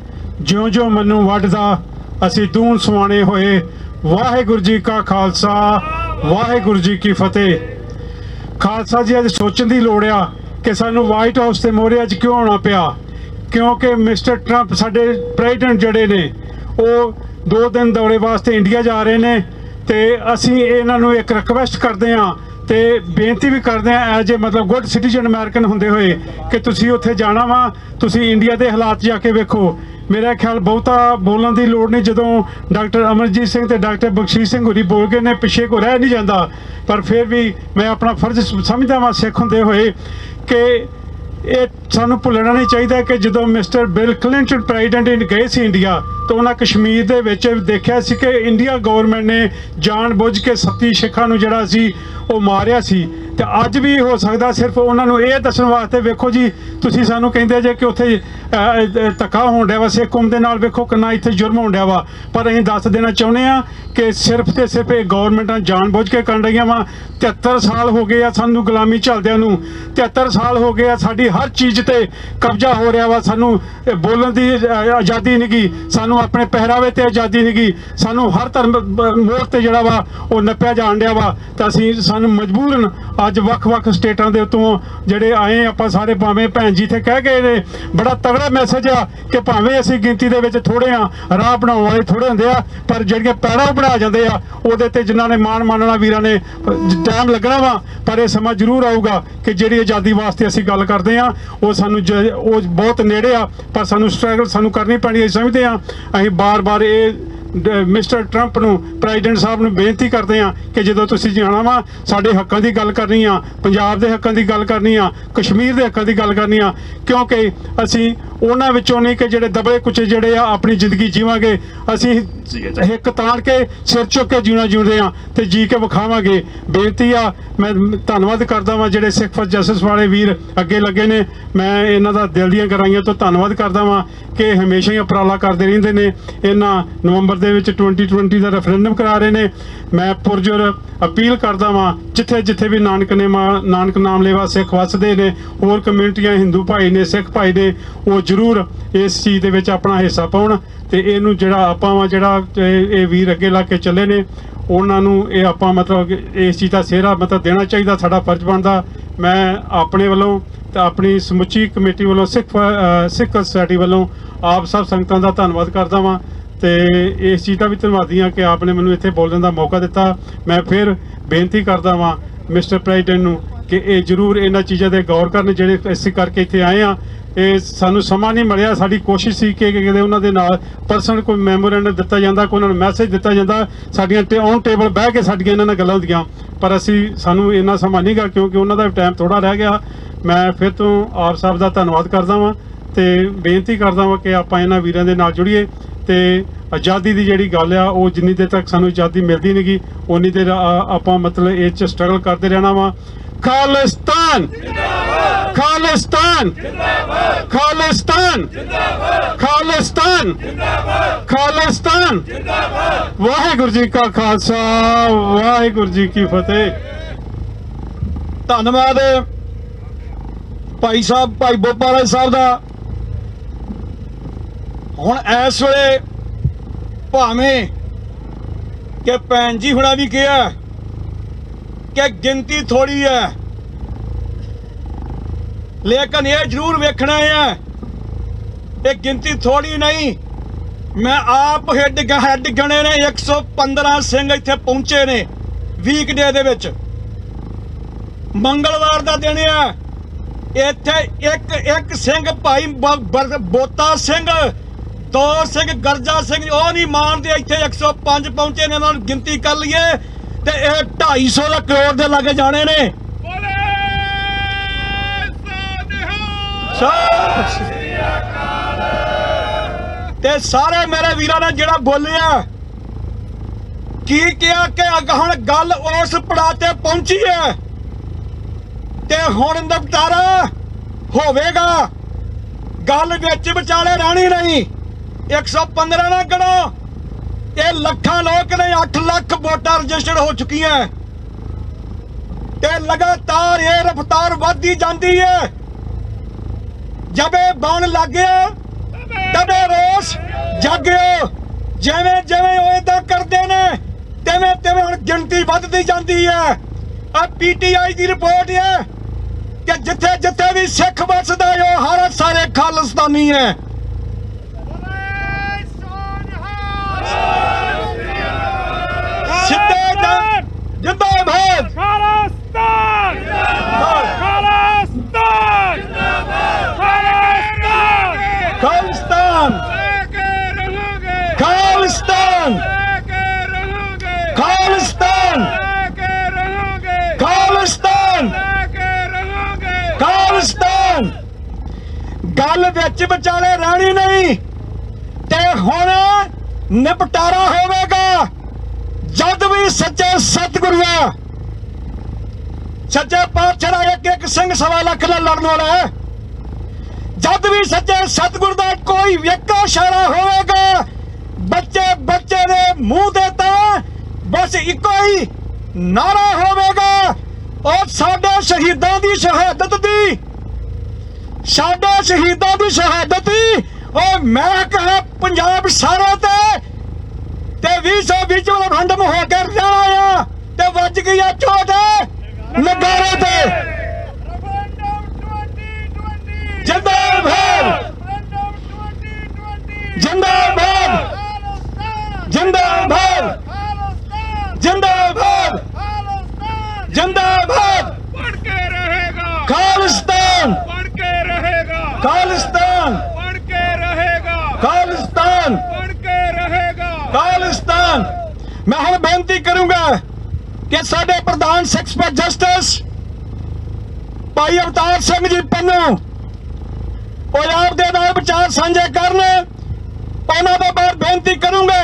ਜਿਉਂ ਜਿਉਂ ਮੰਨੂ ਵੱਢਦਾ ਅਸੀਂ ਦੂਣ ਸੁਆਣੇ ਹੋਏ। ਵਾਹਿਗੁਰੂ ਜੀ ਕਾ ਖਾਲਸਾ, ਵਾਹਿਗੁਰੂ ਜੀ ਕੀ ਫਤਿਹ। ਖਾਲਸਾ ਜੀ, ਅੱਜ ਸੋਚਣ ਦੀ ਲੋੜ ਆ ਕਿ ਸਾਨੂੰ ਵਾਈਟ ਹਾਊਸ ਦੇ ਮੋਹਰੇ ਅੱਜ ਕਿਉਂ ਆਉਣਾ ਪਿਆ, ਕਿਉਂਕਿ ਮਿਸਟਰ ਟਰੰਪ ਸਾਡੇ ਪ੍ਰੈਜ਼ੀਡੈਂਟ ਜਿਹੜੇ ਨੇ ਉਹ 2 ਦਿਨ ਦੌਰੇ ਵਾਸਤੇ ਇੰਡੀਆ ਜਾ ਰਹੇ ਨੇ। ਤੇ ਅਸੀਂ ਇਹਨਾਂ ਨੂੰ ਇੱਕ ਰਿਕਵੈਸਟ ਕਰਦੇ ਹਾਂ ਤੇ ਬੇਨਤੀ ਵੀ ਕਰਦੇ ਹਾਂ ਐਜ ਏ ਮਤਲਬ ਗੁੱਡ ਸਿਟੀਜ਼ਨ ਅਮਰੀਕਨ ਹੁੰਦੇ ਹੋਏ ਕਿ ਤੁਸੀਂ ਉੱਥੇ ਜਾਣਾ ਵਾ, ਤੁਸੀਂ ਇੰਡੀਆ ਦੇ ਹਾਲਾਤ ਜਾ ਕੇ ਵੇਖੋ। ਮੇਰਾ ਖਿਆਲ ਬਹੁਤਾ ਬੋਲਣ ਦੀ ਲੋੜ ਨਹੀਂ, ਜਦੋਂ ਡਾਕਟਰ ਅਮਰਜੀਤ ਸਿੰਘ ਤੇ ਡਾਕਟਰ ਬਖਸ਼ੀਸ਼ ਸਿੰਘ ਹੋਰੀ ਬੋਲ ਗਏ ਨੇ ਪਿੱਛੇ ਕੋ ਰਹਿ ਨਹੀਂ ਜਾਂਦਾ। ਪਰ ਫਿਰ ਵੀ ਮੈਂ ਆਪਣਾ ਫਰਜ਼ ਸਮਝਦਾ ਵਾਂ ਸਿੱਖ ਹੁੰਦੇ ਹੋਏ ਕਿ ਇਹ ਸਾਨੂੰ ਭੁੱਲਣਾ ਨਹੀਂ ਚਾਹੀਦਾ ਕਿ ਜਦੋਂ ਮਿਸਟਰ ਬਿਲ ਕਲਿੰਟਨ ਪ੍ਰੈਜ਼ੀਡੈਂਟ ਗਏ ਸੀ ਇੰਡੀਆ ਤਾਂ ਉਹਨਾਂ ਕਸ਼ਮੀਰ ਦੇ ਵਿੱਚ ਦੇਖਿਆ ਸੀ ਕਿ ਇੰਡੀਆ ਗੌਰਮੈਂਟ ਨੇ ਜਾਣ ਬੁੱਝ ਕੇ 37 ਸਿੱਖਾਂ ਨੂੰ ਜਿਹੜਾ ਸੀ ਉਹ ਮਾਰਿਆ ਸੀ। ਤੇ ਅੱਜ ਵੀ ਹੋ ਸਕਦਾ ਸਿਰਫ ਉਹਨਾਂ ਨੂੰ ਇਹ ਦੱਸਣ ਵਾਸਤੇ, ਵੇਖੋ ਜੀ ਤੁਸੀਂ ਸਾਨੂੰ ਕਹਿੰਦੇ ਜੇ ਕਿ ਉੱਥੇ ਧੱਕਾ ਹੋਣ ਡਿਆ ਵਾ ਸਿੱਖ ਕੌਮ ਦੇ ਨਾਲ, ਵੇਖੋ ਕਿੰਨਾ ਇੱਥੇ ਜੁਰਮ ਹੋਣ ਡਿਆ ਵਾ। ਪਰ ਅਸੀਂ ਦੱਸ ਦੇਣਾ ਚਾਹੁੰਦੇ ਹਾਂ ਕਿ ਸਿਰਫ ਤੇ ਸਿਰਫ ਇਹ ਗੌਰਮੈਂਟਾਂ ਜਾਣ ਬੁੱਝ ਕੇ ਕਰਨ ਰਹੀਆਂ ਵਾ। 73 ਸਾਲ ਹੋ ਗਏ ਆ ਸਾਨੂੰ ਗੁਲਾਮੀ ਝੱਲਦਿਆਂ ਨੂੰ, 73 ਸਾਲ ਹੋ ਗਏ ਆ ਸਾਡੀ ਹਰ ਚੀਜ਼ ਤੇ ਕਬਜ਼ਾ ਹੋ ਰਿਹਾ ਵਾ। ਸਾਨੂੰ ਬੋਲਣ ਦੀ ਆਜ਼ਾਦੀ ਨਹੀਂ ਗੀ, ਸਾਨੂੰ ਆਪਣੇ ਪਹਿਰਾਵੇ ਤੇ ਆਜ਼ਾਦੀ ਨਹੀਂ ਗੀ, ਸਾਨੂੰ ਹਰ ਧਰਮ ਮੋੜ ਤੇ ਜਿਹੜਾ ਵਾ ਉਹ ਨੱਪਿਆ ਜਾਣ ਡਿਆ ਵਾ। ਤਾਂ ਅਸੀਂ ਸਾਨੂੰ ਮਜਬੂਰਨ ਅੱਜ ਵੱਖ-ਵੱਖ ਸਟੇਟਾਂ ਦੇ ਉੱਤੋਂ ਜਿਹੜੇ ਆਏ ਆਪਾਂ ਸਾਰੇ, ਭਾਵੇਂ ਭੈਣ ਜੀ ਇੱਥੇ ਕਹਿ ਗਏ ਨੇ, ਬੜਾ ਤਗੜਾ ਮੈਸੇਜ ਆ ਕਿ ਭਾਵੇਂ ਅਸੀਂ ਗਿਣਤੀ ਦੇ ਵਿੱਚ ਥੋੜੇ ਆ, ਰਾਹ ਬਣਾਉਣ ਵਾਲੇ ਥੋੜੇ ਹੁੰਦੇ ਆ, ਪਰ ਜਿਹੜੀਆਂ ਪੈੜਾਂ ਬਣਾ ਜਾਂਦੇ ਆ ਉਹਦੇ ਤੇ ਜਿਨ੍ਹਾਂ ਨੇ ਮਾਣ ਵਾਲਾ ਵੀਰਾਂ ਨੇ ਟਾਈਮ ਲੱਗਣਾ ਵਾ, ਪਰ ਇਹ ਸਮਾਂ ਜ਼ਰੂਰ ਆਊਗਾ ਕਿ ਜਿਹੜੀ ਆਜ਼ਾਦੀ ਵਾਸਤੇ ਅਸੀਂ ਗੱਲ ਕਰਦੇ ਆ ਉਹ ਸਾਨੂੰ ਉਹ ਬਹੁਤ ਨੇੜੇ ਆ। ਪਰ ਸਾਨੂੰ ਸਟਰਗਲ ਸਾਨੂੰ ਕਰਨੀ ਪੈਣੀ, ਅਸੀਂ ਸਮਝਦੇ ਆ। ਅਸੀਂ ਬਾਰ-ਬਾਰ ਇਹ ਮਿਸਟਰ ਟਰੰਪ ਨੂੰ, ਪ੍ਰੈਜ਼ੀਡੈਂਟ ਸਾਹਿਬ ਨੂੰ ਬੇਨਤੀ ਕਰਦੇ ਹਾਂ ਕਿ ਜਦੋਂ ਤੁਸੀਂ ਜਾਣਾ ਵਾ, ਸਾਡੇ ਹੱਕਾਂ ਦੀ ਗੱਲ ਕਰਨੀ ਆ, ਪੰਜਾਬ ਦੇ ਹੱਕਾਂ ਦੀ ਗੱਲ ਕਰਨੀ ਆ, ਕਸ਼ਮੀਰ ਦੇ ਹੱਕਾਂ ਦੀ ਗੱਲ ਕਰਨੀ ਆ, ਕਿਉਂਕਿ ਅਸੀਂ ਉਹਨਾਂ ਵਿੱਚੋਂ ਨਹੀਂ ਕਿ ਜਿਹੜੇ ਦਬੇ ਕੁਚੇ ਜਿਹੜੇ ਆ ਆਪਣੀ ਜ਼ਿੰਦਗੀ ਜੀਵਾਂਗੇ, ਅਸੀਂ ਹਿੱਕ ਤਾਣ ਕੇ ਸਿਰ ਚੁੱਕ ਕੇ ਜੀਣਾ ਜਿਉਂਦੇ ਆ ਤੇ ਜੀ ਕੇ ਵਿਖਾਵਾਂਗੇ। ਬੇਨਤੀ ਆ, ਮੈਂ ਧੰਨਵਾਦ ਕਰਦਾ ਵਾਂ ਜਿਹੜੇ ਸਿੱਖ ਫॉर ਜਸਟਿਸ ਵਾਲੇ ਵੀਰ ਅੱਗੇ ਲੱਗੇ ਨੇ, ਮੈਂ ਇਹਨਾਂ ਦਾ ਦਿਲ ਦੀਆਂ ਗਹਿਰਾਈਆਂ ਤੋਂ ਧੰਨਵਾਦ ਕਰਦਾ ਵਾਂ ਕਿ ਹਮੇਸ਼ਾ ਹੀ ਉਪਰਾਲਾ ਕਰਦੇ ਰਹਿੰਦੇ ਨੇ। ਇਹਨਾਂ ਨਵੰਬਰ ਦੇ ਵਿੱਚ 2020 ਦਾ ਰੈਫਰੈਂਡਮ ਕਰਾ ਰਹੇ ਨੇ। ਮੈਂ ਪੁਰਜੋਰ ਅਪੀਲ ਕਰਦਾ ਵਾਂ, ਜਿੱਥੇ ਜਿੱਥੇ ਵੀ ਨਾਨਕ ਨਾਮ ਲੈਵਾ ਸਿੱਖ ਵਸਦੇ ਨੇ, ਹੋਰ ਕਮਿਊਨਿਟੀਆਂ, ਹਿੰਦੂ ਭਾਈ ਨੇ, ਸਿੱਖ ਭਾਈ ਨੇ, ਉਹ ਜ਼ਰੂਰ ਇਸ ਚੀਜ਼ ਦੇ ਵਿੱਚ ਆਪਣਾ ਹਿੱਸਾ ਪਾਉਣ ਤੇ ਇਹਨੂੰ ਜਿਹੜਾ ਆਪਾਂ ਵਾ, ਜਿਹੜਾ ਇਹ ਵੀਰ ਅੱਗੇ ਲਾ ਕੇ ਚੱਲੇ ਨੇ, ਉਹਨਾਂ ਨੂੰ ਇਹ ਆਪਾਂ ਮਤਲਬ ਇਸ ਚੀਜ਼ ਦਾ ਸਿਹਰਾ ਮਤਲਬ ਦੇਣਾ ਚਾਹੀਦਾ, ਸਾਡਾ ਫਰਜ਼ ਬਣਦਾ। ਮੈਂ ਆਪਣੇ ਵੱਲੋਂ ਤੇ ਆਪਣੀ ਸਮੁੱਚੀ ਕਮੇਟੀ ਵੱਲੋਂ, ਸਿੱਖ ਸੁਸਾਇਟੀ ਵੱਲੋਂ ਆਪ ਸਭ ਸੰਗਤਾਂ ਦਾ ਧੰਨਵਾਦ ਕਰਦਾ ਵਾਂ ਤੇ ਇਸ ਚੀਜ਼ ਦਾ ਵੀ ਧੰਨਵਾਦੀ ਹਾਂ ਕਿ ਆਪ ਨੇ ਮੈਨੂੰ ਇੱਥੇ ਬੋਲਣ ਦਾ ਮੌਕਾ ਦਿੱਤਾ। ਮੈਂ ਫਿਰ ਬੇਨਤੀ ਕਰਦਾ ਵਾਂ ਮਿਸਟਰ ਪ੍ਰੈਜ਼ੀਡੈਂਟ ਨੂੰ ਕਿ ਇਹ ਜ਼ਰੂਰ ਇਹਨਾਂ ਚੀਜ਼ਾਂ 'ਤੇ ਗੌਰ ਕਰਨ, ਜਿਹੜੇ ਅਸੀਂ ਕਰਕੇ ਇੱਥੇ ਆਏ ਹਾਂ। ਇਹ ਸਾਨੂੰ ਸਮਾਂ ਨਹੀਂ ਮਿਲਿਆ, ਸਾਡੀ ਕੋਸ਼ਿਸ਼ ਸੀ ਕਿ ਕਿਤੇ ਉਹਨਾਂ ਦੇ ਨਾਲ ਪਰਸਨਲ ਕੋਈ ਮੈਮੋਰੈਂਡਮ ਦਿੱਤਾ ਜਾਂਦਾ, ਕੋਈ ਉਹਨਾਂ ਨੂੰ ਮੈਸੇਜ ਦਿੱਤਾ ਜਾਂਦਾ, ਸਾਡੀਆਂ ਔਨ ਟੇਬਲ ਬਹਿ ਕੇ ਸਾਡੀਆਂ ਇਹਨਾਂ ਨਾਲ ਗੱਲਾਂ ਹੁੰਦੀਆਂ, ਪਰ ਸਾਨੂੰ ਇੰਨਾ ਸਮਾਂ ਨਹੀਂ ਗਾ ਕਿਉਂਕਿ ਉਹਨਾਂ ਦਾ ਟਾਈਮ ਥੋੜਾ ਰਹਿ ਗਿਆ। ਮੈਂ ਫਿਰ ਤੋਂ ਆਪ ਸਾਹਿਬ ਦਾ ਧੰਨਵਾਦ ਕਰਦਾ ਵਾਂ ਤੇ ਬੇਨਤੀ ਕਰਦਾ ਵਾਂ ਕਿ ਆਪਾਂ ਇਹਨਾਂ ਵੀਰਾਂ ਦੇ ਨਾਲ ਜੁੜੀਏ ਤੇ ਆਜ਼ਾਦੀ ਦੀ ਜਿਹੜੀ ਗੱਲ ਆ, ਉਹ ਜਿੰਨੀ ਦੇਰ ਤੱਕ ਸਾਨੂੰ ਆਜ਼ਾਦੀ ਮਿਲਦੀ ਨਹੀਂ ਗੀ ਉਨੀ ਦੇਰ ਆਪਾਂ ਮਤਲਬ ਇਹ 'ਚ ਸਟਰਗਲ ਕਰਦੇ ਰਹਿਣਾ ਵਾ। ਖਾਲਿਸਤਾਨ ਜਿੰਦਾਬਾਦ, ਖਾਲਿਸਤਾਨ ਜਿੰਦਾਬਾਦ, ਖਾਲਿਸਤਾਨ ਜਿੰਦਾਬਾਦ, ਖਾਲਿਸਤਾਨ ਜਿੰਦਾਬਾਦ, ਖਾਲਿਸਤਾਨ ਜਿੰਦਾਬਾਦ। ਵਾਹਿਗੁਰੂ ਜੀ ਕਾ ਖਾਲਸਾ, ਵਾਹਿਗੁਰੂ ਜੀ ਕੀ ਫਤਿਹ। ਧੰਨਵਾਦ ਭਾਈ ਸਾਹਿਬ, ਭਾਈ ਬੋਪਾ ਰਾਏ ਸਾਹਿਬ ਦਾ। ਹੁਣ ਇਸ ਵੇਲੇ ਭਾਵੇਂ ਕਿ ਭੈਣ ਜੀ ਹੁਣਾਂ ਵੀ ਕਿਹਾ ਕਿ ਗਿਣਤੀ ਥੋੜੀ ਹੈ, ਲੇਕਿਨ ਇਹ ਜ਼ਰੂਰ ਵੇਖਣਾ ਹੈ ਇਹ ਗਿਣਤੀ ਥੋੜੀ ਨਹੀਂ। ਮੈਂ ਆਪ ਹੈਡ ਗਣੇ ਨੇ 115 ਸਿੰਘ ਇੱਥੇ ਪਹੁੰਚੇ ਨੇ ਵੀਕਡੇ ਦੇ ਵਿੱਚ। ਮੰਗਲਵਾਰ ਦਾ ਦਿਨ ਹੈ, ਇੱਥੇ ਇੱਕ ਸਿੰਘ ਭਾਈ ਬੋਤਾ ਸਿੰਘ, 2 ਸਿੰਘ ਗਰਜਾ ਸਿੰਘ, ਉਹ ਨਹੀਂ ਮਾਨਦੇ, ਇੱਥੇ 105 ਪਹੁੰਚੇ ਨੇ। ਉਹਨਾਂ ਨੂੰ ਗਿਣਤੀ ਕਰ ਲਈਏ ਤੇ ਇਹ 250 ਦਾ ਕਰੋੜ ਦੇ ਲਾਗੇ ਜਾਣੇ ਨੇ। ਤੇ ਸਾਰੇ ਮੇਰੇ ਵੀਰਾਂ ਨੇ ਜਿਹੜਾ ਬੋਲਿਆ, ਕੀ ਕਿਹਾ ਕਿ ਹੁਣ ਗੱਲ ਉਸ ਪੜਾਅ ਤੇ ਪਹੁੰਚੀ ਹੈ ਤੇ ਹੁਣ ਨਿਪਟਾਰਾ ਹੋਵੇਗਾ, ਗੱਲ ਵਿੱਚ ਵਿਚਾਲੇ ਰਹਿਣੀ ਨਹੀਂ। 115 ਨਾ ਗਣੋ, ਇਹ ਲੱਖਾਂ ਲੋਕ ਨੇ, 8 ਲੱਖ ਵੋਟਾਂ ਰਜਿਸਟਰਡ ਹੋ ਚੁੱਕੀਆਂ ਤੇ ਲਗਾਤਾਰ ਇਹ ਰਫ਼ਤਾਰ ਵੱਧਦੀ ਜਾਂਦੀ ਹੈ। ਜਬੇ ਬਣ ਲੱਗ ਗਿਆ ਤਬੇ ਰੋਸ ਜਾਗਿਓ। ਜਿਵੇਂ ਜਿਵੇਂ ਉਹ ਏਦਾਂ ਕਰਦੇ ਨੇ ਤਿਵੇਂ ਤਿਵੇਂ ਹੁਣ ਗਿਣਤੀ ਵੱਧਦੀ ਜਾਂਦੀ ਹੈ। ਆ PTI ਦੀ ਰਿਪੋਰਟ ਹੈ ਕਿ ਜਿੱਥੇ ਜਿੱਥੇ ਵੀ ਸਿੱਖ ਵਸਦਾ ਹੈ ਉਹ ਹਰ ਸਾਰੇ ਖਾਲਿਸਤਾਨੀ ਹੈ। ਜਿੰਦਾਬਾਦ ਖਾਲਿਸਤਾਨ ਜਿੰਦਾਬਾਦ, ਖਾਲਿਸਤਾਨ ਜਿੰਦਾਬਾਦ, ਖਾਲਿਸਤਾਨ, ਖਾਲਿਸਤਾਨ ਲੈ ਕੇ ਰਹੋਗੇ, ਖਾਲਿਸਤਾਨ ਲੈ ਕੇ ਰਹੋਗੇ, ਖਾਲਿਸਤਾਨ ਲੈ ਕੇ ਰਹੋਗੇ, ਖਾਲਿਸਤਾਨ ਲੈ ਕੇ ਰਹੋਗੇ। ਖਾਲਿਸਤਾਨ। ਗੱਲ ਵਿੱਚ ਵਿਚਾਲੇ ਰਹਿਣੀ ਨਹੀਂ ਤੇ ਹੁਣ ਨਿਪਟਾਰਾ ਹੋਵੇਗਾ ਜਦ ਵੀ ਸੱਚੇ ਸਤਿਗੁਰੂ ਆ। ਸੱਚੇ ਪਾਤਸ਼ਾਹ ਦਾ ਇੱਕ ਸਿੰਘ 1.25 ਲੱਖ ਨਾਲ ਲੜਨ ਵਾਲਾ ਹੈ। ਜਦ ਵੀ ਸੱਚੇ ਸਤਿਗੁਰੂ ਦਾ ਕੋਈ ਇੱਕ ਇਸ਼ਾਰਾ ਹੋਵੇਗਾ, ਬੱਚੇ ਬੱਚੇ ਦੇ ਮੂੰਹ ਦੇ ਤਾਂ ਬਸ ਇੱਕੋ ਹੀ ਨਾਰਾ ਹੋਵੇਗਾ, ਉਹ ਸਾਡੇ ਸ਼ਹੀਦਾਂ ਦੀ ਸ਼ਹਾਦਤ ਦੀ, ਸਾਡੇ ਸ਼ਹੀਦਾਂ ਦੀ ਸ਼ਹਾਦਤ ਦੀ। ਉਹ ਮੈਂ ਕਹਾਂ ਪੰਜਾਬ ਸਾਰੇ ਤੇ 2020 ਵਾਲਾ ਰੰਡਮ ਹੋ ਕੇ ਜਾਣਾ ਆ ਤੇ ਵੱਜ ਗਈ ਆ ਚੋਟ ਨਗਾਰੇ ਤੇ। ਜਿੰਦਾਬਾਦ, ਜਿੰਦਾਬਾਦ, ਜਿੰਦਾਬਾਦ, ਜਿੰਦਾਬਾਦ, ਜਿੰਦਾਬਾਦ। ਬਣ ਕੇ ਰਹੇਗਾ ਖਾਲਿਸਤਾਨ, ਬਣ ਕੇ ਰਹੇਗਾ ਖਾਲਿਸਤਾਨ, ਬਣ ਕੇ ਰਹੇਗਾ ਖਾਲਿਸਤਾਨ, ਬਣ ਕੇ ਰਹੇਗਾ ਖਾਲਿਸਤਾਨ। मैं हुण बेनती करूंगा कि साडे प्रधान सिक्स फॉर जस्टिस भाई अवतार सिंह जी पन्नू और आपदे नाल विचार साझे करन। उन्हां दे बारे बेनती करूंगा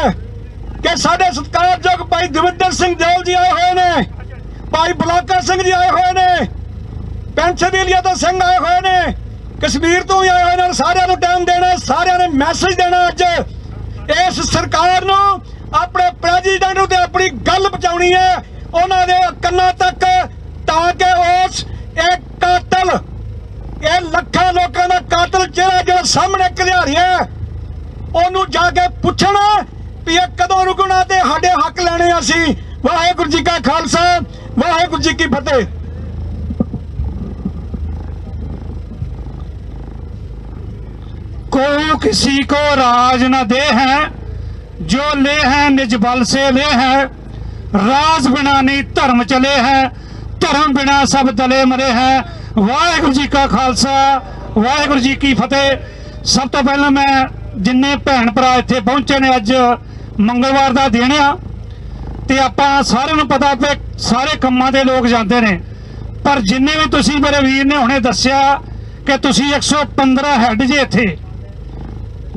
कि साडे सत्कारयोग भाई दविंदर सिंह जौल जी आए हुए ने, भाई बलाका सिंह जी आए हुए ने, पेंशनलीया तो सिंह आए हुए ने, कश्मीर तो भी आए हुए ने। सारिਆਂ ਨੂੰ टाइम देना, सारिਆਂ ने मैसेज देना अज इस सरकार ਨੂੰ अपने प्रेजिडेंट ਨੂੰ ਤੇ अपनी गल पहुंचानी है उन्हां दे ਕੰਨਾਂ तक, ताकि उस एक कातल, ये ਲੱਖਾਂ ਲੋਕਾਂ ਦਾ कातल ਜਿਹੜਾ सामने घलियारी है ਉਹਨੂੰ ਜਾ ਕੇ ਪੁੱਛਣਾ ਵੀ ਇਹ ਕਦੋਂ ਰੁਕਣਾ ਤੇ ਸਾਡੇ ਹੱਕ ਲੈਣੇ ਅਸੀਂ। ਵਾਹਿਗੁਰੂ ਜੀ ਕਾ ਖਾਲਸਾ, ਵਾਹਿਗੁਰੂ ਜੀ ਕੀ ਫਤਿਹ। को किसी को राज न दे हैं, जो ले हैं निज बल से ले हैं। राज बिना नहीं धर्म चले हैं, धर्म बिना सब दले मरे हैं। वाहिगुरू जी का खालसा, वाहिगुरू जी की फतेह। सब तो पहला मैं जिन्ने भैन भरा इत्थे पहुंचे ने, अज मंगलवार का दिन आ ते आपां सारिआं नूं पता पे सारे कंमां दे लोग जांदे ने, पर जिन्ने भी तुसीं मेरे वीर ने हुणे दस्सिया कि तुसीं 115 हैड जे इत्थे।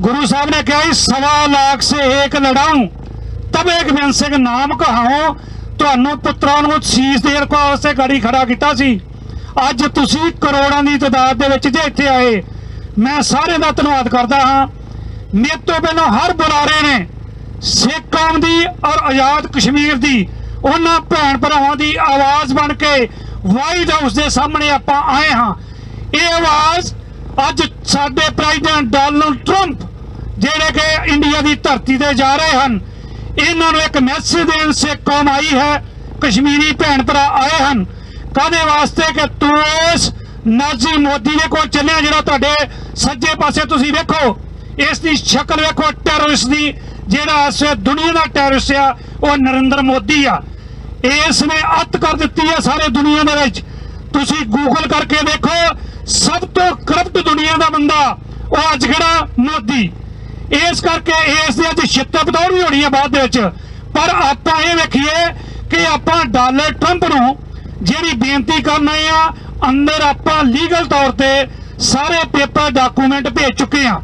गुरु साहब ने कहा 1.25 लाख से एक लड़ाऊं तब एक बिन सिंह नाम कहाऊं। तुहानू पुत्रां नूं शीश देण वास्ते गाड़ी खड़ा कीता सी। अज तुसीं करोड़ां दी तादाद दे विच जे इत्थे आए, मैं सारे दा धन्नवाद करदा हां। मेरे तो पहलां हर बुलारे ने सिख कौम दी और आजाद कश्मीर दी उन्हां भैन भरावां दी आवाज़ बन के वाइट हाउस दे सामने आपां आए हां। ये आवाज़ अज साडे प्रेजिडेंट डोनाल्ड ट्रंप ਜਿਹੜੇ कि इंडिया की धरती ते जा रहे हैं, इन्होंने एक मैसेज देन सिख कौम आई है, कश्मीरी भैन भरा आए हैं। कहने वास्ते कि तू इस नाजी मोदी दे कोल चलिया, जिहड़ा तुहाडे सज्जे पासे तुसीं वेखो, इसकी शक्ल वेखो टैरोरिस्ट की। जिहड़ा इस दुनिया का टैरोरिस्ट आ वो नरेंद्र मोदी आ। इसने अत कर दी है सारे दुनिया दे विच। तुसीं गूगल करके देखो, सब तो करप्ट दुनिया का बंदा वो अज खड़ा मोदी। इस करके इस अज छित्तर बतौड़ भी होनी है बाद विच। पर आपां ये वेखीए कि आपां डोनाल्ड ट्रंप नूं जिहड़ी बेनती करना है, अंदर आपां लीगल तौर ते सारे पेपर डॉकूमेंट भेज चुके हैं।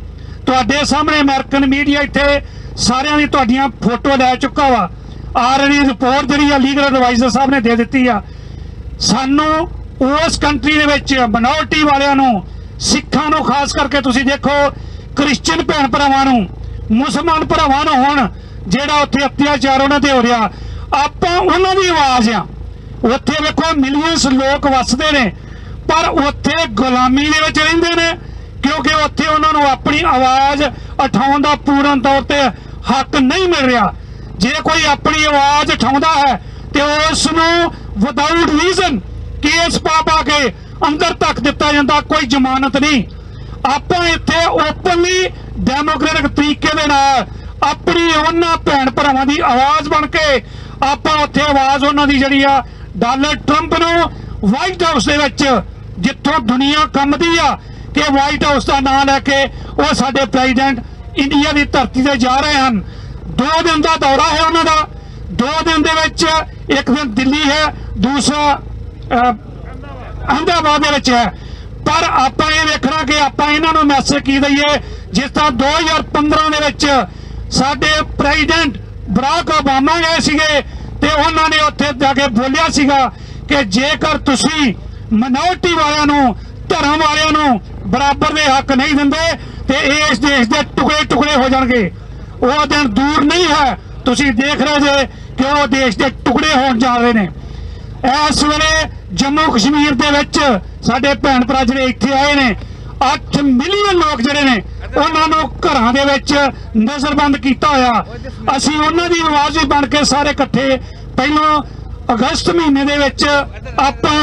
तुहाडे सामने अमेरिकन मीडिया इत्थे सारियां दी तुहाडीआं फोटो लै चुका वा। ऑलरेडी रिपोर्ट जिहड़ी आ लीगल एडवाइजर साहब ने दे दित्ती आ। सानू उस कंट्री दे विच माइनॉरिटी वालियां नूं, सिखां नूं, खास करके तुसीं देखो क्रिश्चियन भैन भरावां नूं, मुसलमान भरावां नूं हुण जिहड़ा उत्थे अत्याचार उन्हां ते हो रिहा, आपां उन्हां दी आवाज़ आ। उत्थे वेखो मिलियंस लोग वसदे ने, पर उत्थे गुलामी दे विच रहिंदे ने, क्योंकि उत्थे उन्हां नूं अपनी आवाज़ उठाउण दा पूर्ण तौर ते हक नहीं मिल रहा। जे कोई अपनी आवाज़ उठाउंदा है तो उस नूं विदाउट रीजन केस पा के अंदर तक दिता जाता, कोई जमानत नहीं। आपां इत्थे ओपनली डेमोक्रेटिक तरीके दे नाल अपनी उन्हां भैन भरावां दी आवाज़ बन के आपां उत्थे आवाज़ उन्हां दी जिहड़ी आ डोनाल्ड ट्रंप नूं वाइट हाउस दे विच, जिथों दुनिया कंबदी आ कि वाइट हाउस का नाम लैके वो साडे प्रेजिडेंट इंडिया की धरती से जा रहे हैं। 2 दिन का दौरा है उन्होंने। 2 दिन दे विच एक दिन दिल्ली है, दूसरा अहमदाबाद दे विच है। पर आपां ये देखना कि आपां इन्हां नूं मैसेज की दईए, जिस तरह 2015 दे विच साडे प्रेजिडेंट बराक ओबामा गए सीगे ते उन्हां ने उत्थे जाके बोलिया सीगा कि जेकर तुसीं माइनॉरिटी वालियां नूं, धर्म वालियां नूं बराबर दे हक नहीं दिंदे ते इस देश दे टुकड़े टुकड़े हो जाणगे। वो दिन दूर नहीं है, तुसीं देख रहे जे कि वो देश के टुकड़े होण जा रहे ने। इस वेले जम्मू कश्मीर दे विच साडे भैन भरा जिहड़े इत्थे आए ने, 8 मिलियन लोग जिहड़े ने उन्हां नूं घरां दे विच नज़रबंद कीता होया। असीं उन्हां दी आवाज़ भी बन के सारे इकट्ठे पहिलों अगस्त महीने दे विच आपां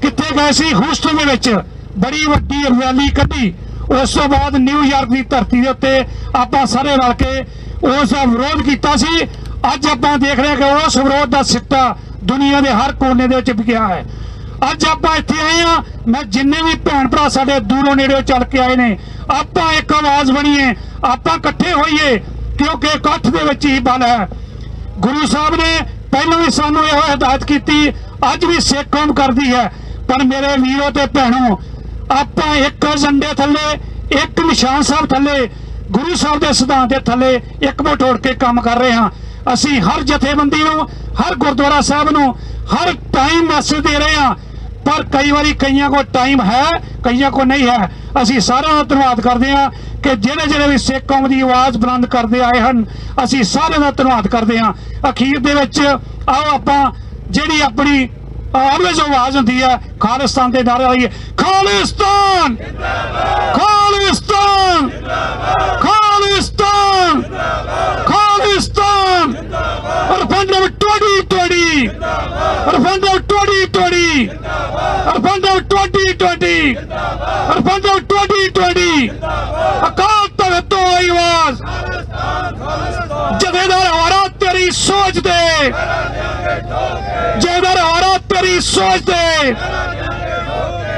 कित्थे गए सी, ह्यूस्टन दे विच बड़ी वड्डी रैली कड्ढी। उस तो बाद न्यूयॉर्क की धरती के उत्ते आपां सारे रल के उसका विरोध किया सी। अज आपां देख रहे हैं कि उस विरोध का सिट्टा दुनिया के हर कोने दे विच पिया है। अज आपां इत्थे आए हां, मैं जिन्ने भी भैन भरा साडे दूरों नेड़े चल के आए ने, आपां एक आवाज़ बनीए, आपां इकट्ठे होइए, क्योंकि इकट्ठ दे विच ही बल है। ਗੁਰੂ ਸਾਹਿਬ ਨੇ ਪਹਿਲਾਂ ਵੀ ਸਾਨੂੰ ਇਹੋ ਹਦਾਇਤ ਕੀਤੀ, ਅੱਜ ਵੀ ਸਿੱਖ ਕੌਮ ਕਰਦੀ ਹੈ। ਪਰ ਮੇਰੇ ਵੀਰੋ ਤੇ ਭੈਣੋ, ਆਪਾਂ ਇੱਕ ਏਜੰਡੇ ਥੱਲੇ, ਇੱਕ ਨਿਸ਼ਾਨ ਸਾਹਿਬ ਥੱਲੇ, ਗੁਰੂ ਸਾਹਿਬ ਦੇ ਸਿਧਾਂਤ ਦੇ ਥੱਲੇ ਇਕਮੁੱਠ ਹੋ ਕੇ ਕੰਮ ਕਰ ਰਹੇ ਹਾਂ। ਅਸੀਂ ਹਰ ਜਥੇਬੰਦੀ ਨੂੰ, ਹਰ ਗੁਰਦੁਆਰਾ ਸਾਹਿਬ ਨੂੰ ਹਰ ਟਾਈਮ ਮੈਸੇਜ ਦੇ ਰਹੇ ਹਾਂ, ਪਰ ਕਈ ਵਾਰੀ ਕਈਆਂ ਕੋਲ ਟਾਈਮ ਹੈ, ਕਈਆਂ ਕੋਲ ਨਹੀਂ ਹੈ। ਅਸੀਂ ਸਾਰਿਆਂ ਦਾ ਧੰਨਵਾਦ ਕਰਦੇ ਹਾਂ ਕਿ ਜਿਹੜੇ ਵੀ ਸਿੱਖ ਕੌਮ ਦੀ ਆਵਾਜ਼ ਬੁਲੰਦ ਕਰਦੇ ਆਏ ਹਨ, ਅਸੀਂ ਸਾਰਿਆਂ ਦਾ ਧੰਨਵਾਦ ਕਰਦੇ ਹਾਂ। ਅਖੀਰ ਦੇ ਵਿੱਚ ਆਓ ਆਪਾਂ ਜਿਹੜੀ ਆਪਣੀ ਆਵਾਜ਼ ਆਵਾਜ਼ ਹੁੰਦੀ ਹੈ, ਖਾਲਿਸਤਾਨ ਦੇ ਨਾਅਰੇ ਲਾਈਏ, Khalistan Khalistan Khalistan Khalistan, referendum 2020, referendum 2020, referendum 2020, referendum 2020, Akal Takht ਤੋਂ ਆਈ ਆਵਾਜ਼, ਜਥੇਦਾਰ ਹਵਾਰਾ ਤੇਰੀ ਸੋਚ ਦੇ, ਜਥੇਦਾਰ ਹਵਾਰਾ ਤੇਰੀ ਸੋਚ ਦੇ,